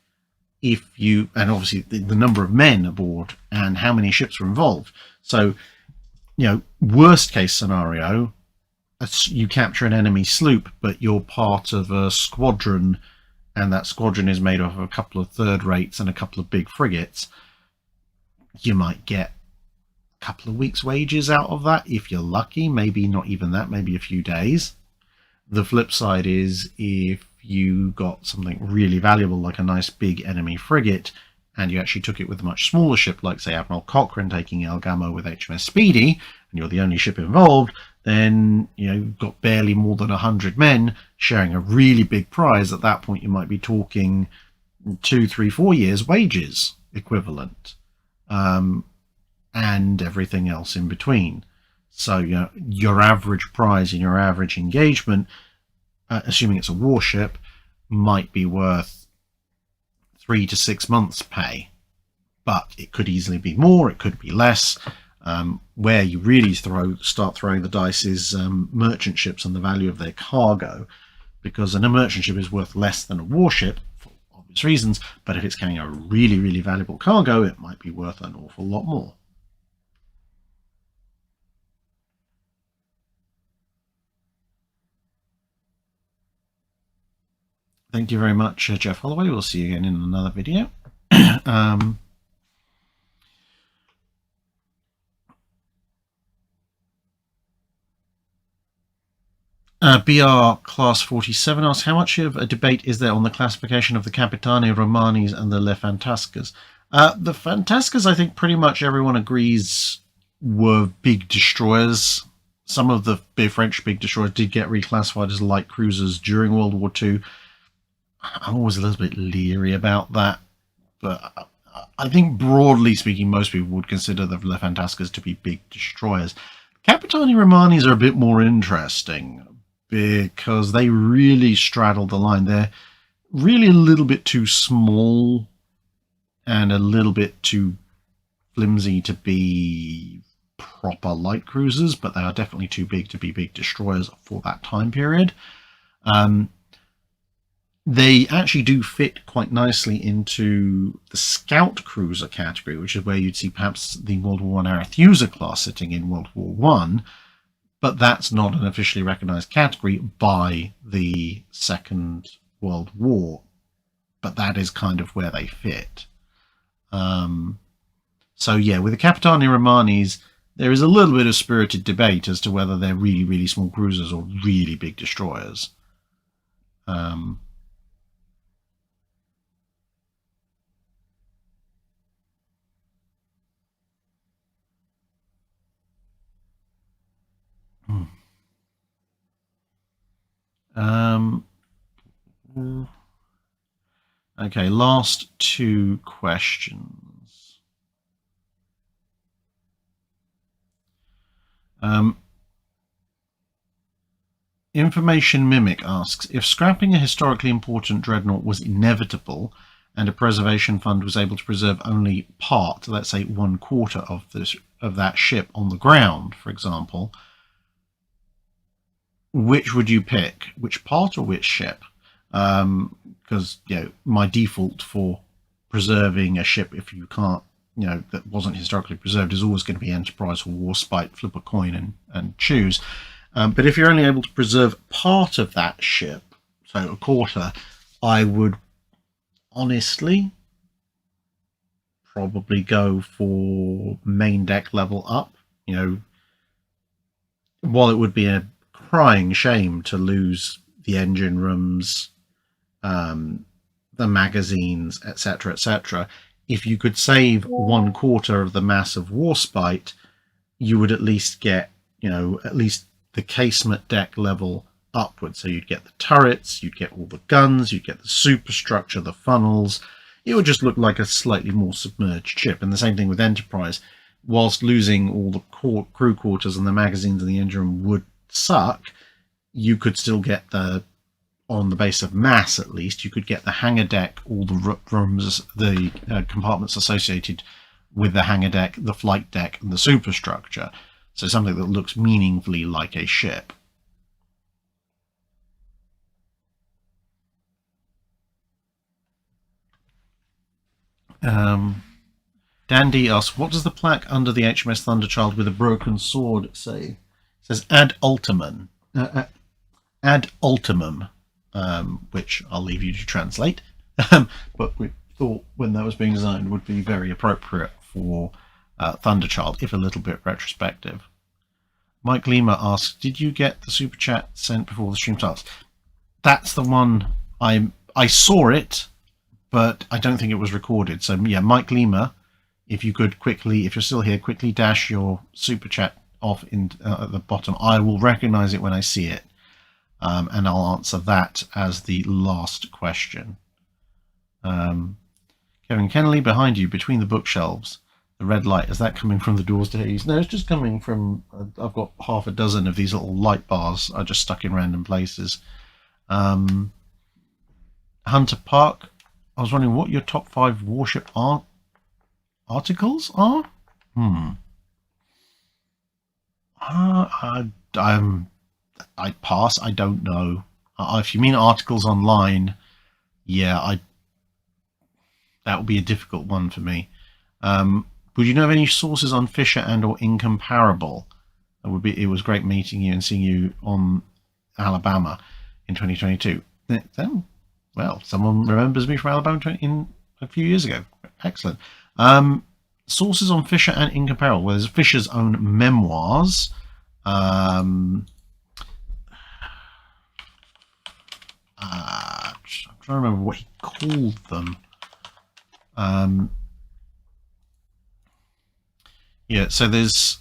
and obviously the number of men aboard and how many ships are involved. So, worst case scenario, you capture an enemy sloop, but you're part of a squadron, and that squadron is made up of a couple of third rates and a couple of big frigates. You might get a couple of weeks' wages out of that if you're lucky. Maybe not even that, maybe a few days. The flip side is, if you got something really valuable like a nice big enemy frigate, and you actually took it with a much smaller ship, like say Admiral Cochrane taking El Gamo with HMS Speedy, and you're the only ship involved, then you've got barely more than 100 men sharing a really big prize. At that point, you might be talking 2, 3, 4 years' wages equivalent, and everything else in between. So your average prize in your average engagement, assuming it's a warship, might be worth 3 to 6 months' pay, but it could easily be more, it could be less. Where you really start throwing the dice is merchant ships and the value of their cargo, because a merchant ship is worth less than a warship for obvious reasons, but if it's carrying a really, really valuable cargo, it might be worth an awful lot more. Thank you very much, Jeff Holloway. We'll see you again in another video. BR Class 47 asks, how much of a debate is there on the classification of the Capitani Romanis and the Le Fantascas? The Fantascas, I think pretty much everyone agrees, were big destroyers. Some of the French big destroyers did get reclassified as light cruisers during World War II. I'm always a little bit leery about that, but I think broadly speaking, most people would consider the Le Fantascas to be big destroyers. Capitani Romanis are a bit more interesting because they really straddle the line. They're really a little bit too small and a little bit too flimsy to be proper light cruisers, but they are definitely too big to be big destroyers for that time period. They actually do fit quite nicely into the scout cruiser category, which is where you'd see perhaps the World War I Arethusa class sitting in World War I, but that's not an officially recognized category by the Second World War, but that is kind of where they fit. So yeah, with the Capitani Romanis, there is a little bit of spirited debate as to whether they're really, really small cruisers or really big destroyers. Okay, last two questions. Information Mimic asks, if scrapping a historically important dreadnought was inevitable and a preservation fund was able to preserve only part, let's say 1/4 of that ship on the ground, for example, which would you pick? Which part or which ship? Because my default for preserving a ship, if you can't, that wasn't historically preserved, is always going to be Enterprise or Warspite. Flip a coin and choose. But if you're only able to preserve part of that ship, so a quarter, I would honestly probably go for main deck level up. While it would be a crying shame to lose the engine rooms, the magazines, etc., etc., if you could save 1/4 of the mass of Warspite, you would at least get, at least the casement deck level upwards. So you'd get the turrets, you'd get all the guns, you'd get the superstructure, the funnels. It would just look like a slightly more submerged ship. And the same thing with Enterprise. Whilst losing all the crew quarters and the magazines and the engine room would suck, you could still get on the base of mass at least, you could get the hangar deck, all the rooms, the compartments associated with the hangar deck, the flight deck, and the superstructure. So something that looks meaningfully like a ship. Dandy asks, what does the plaque under the HMS Thunderchild with a broken sword say? It says ad ultimum. Ad ultimum, which I'll leave you to translate. But we thought when that was being designed would be very appropriate for Thunderchild, if a little bit retrospective. Mike Lima asks, did you get the super chat sent before the stream starts? That's the one I saw it, but I don't think it was recorded. So yeah, Mike Lima, if you could quickly, if you're still here, quickly dash your super chat off in at the bottom. I will recognize it when I see it, and I'll answer that as the last question. Kevin Kennelly, behind you, between the bookshelves, the red light, is that coming from the doors to Hades? No, it's just coming from, I've got half a dozen of these little light bars are just stuck in random places. Hunter Park, I was wondering what your top 5 warship articles are? I pass. I don't know. If you mean articles online, yeah, that would be a difficult one for me. Would you know of any sources on Fisher and/or Incomparable? It was great meeting you and seeing you on Alabama in 2022. Well, someone remembers me from Alabama in a few years ago. Excellent. Sources on Fisher and Incomparable. Well, there's Fisher's own memoirs. I'm trying to remember what he called them. Yeah, so there's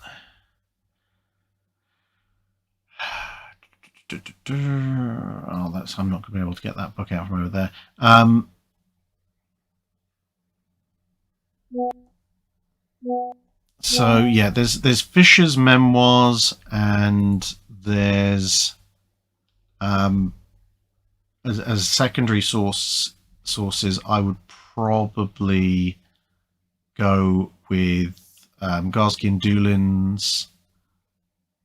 oh, that's, I'm not going to be able to get that book out from over there. So yeah, there's Fisher's memoirs, and there's as secondary sources, I would probably go with Garsky and Doolin's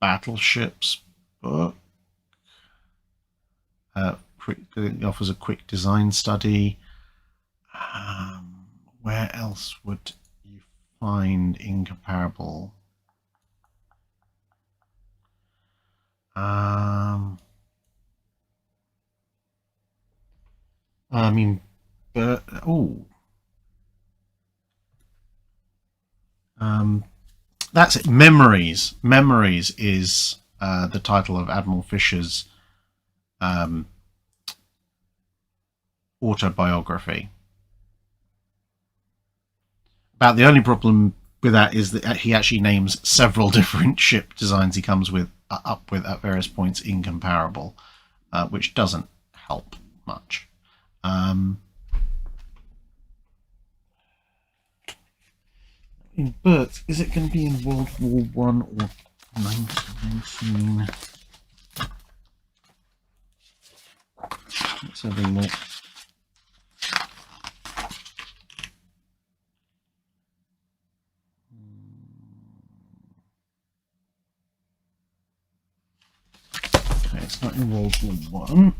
Battleships book. It offers a quick design study. Where else would you find Incomparable? I mean, but that's it. Memories. Memories is the title of Admiral Fisher's autobiography. About the only problem with that is that he actually names several different ship designs he comes up with at various points Incomparable, which doesn't help much. But is it going to be in World War One or 1919? Let's have a look. Okay, it's not in World War One.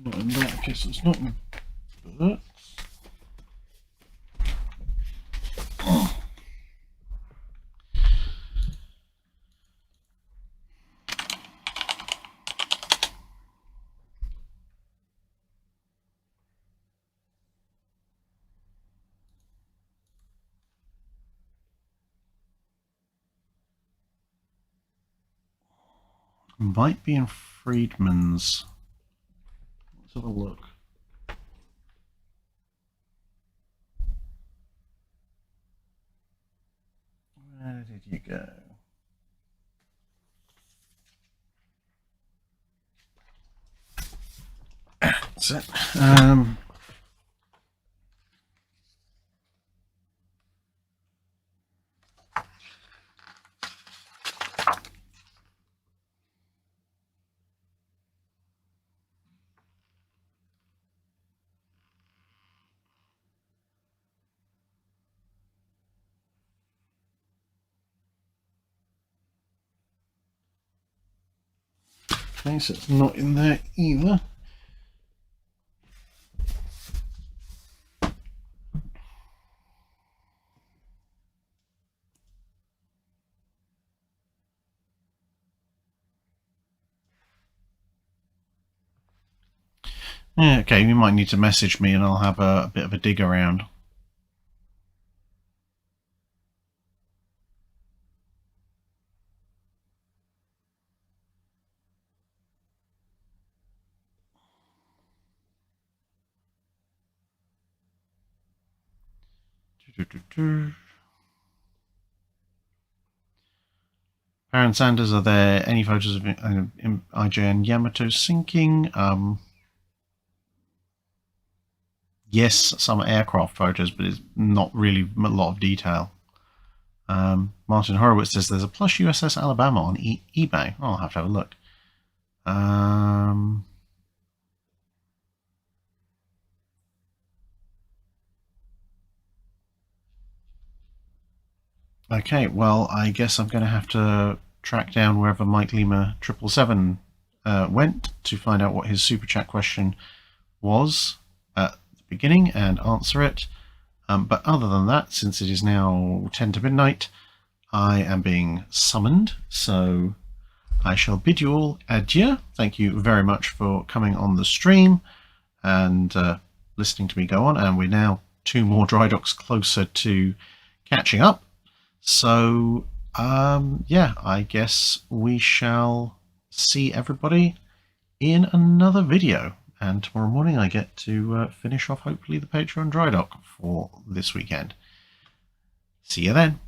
Not in that case, it's not in that. Might be in Friedman's. Let's have a look. Where did you go? That's it. Okay, so it's not in there either. Yeah, okay, you might need to message me and I'll have a bit of a dig around. Baron Sanders, are there any photos of IJN Yamato sinking? Yes, some aircraft photos, but it's not really a lot of detail. Martin Horowitz says there's a plush USS Alabama on eBay. I'll have to have a look. Okay, well, I guess I'm going to have to track down wherever Mike Lima 777 went to find out what his super chat question was at the beginning and answer it. But other than that, since it is now 10 to midnight, I am being summoned, so I shall bid you all adieu. Thank you very much for coming on the stream and listening to me go on. And we're now 2 more dry docks closer to catching up. So, yeah, I guess we shall see everybody in another video. And tomorrow morning I get to finish off, hopefully, the Patreon dry dock for this weekend. See you then.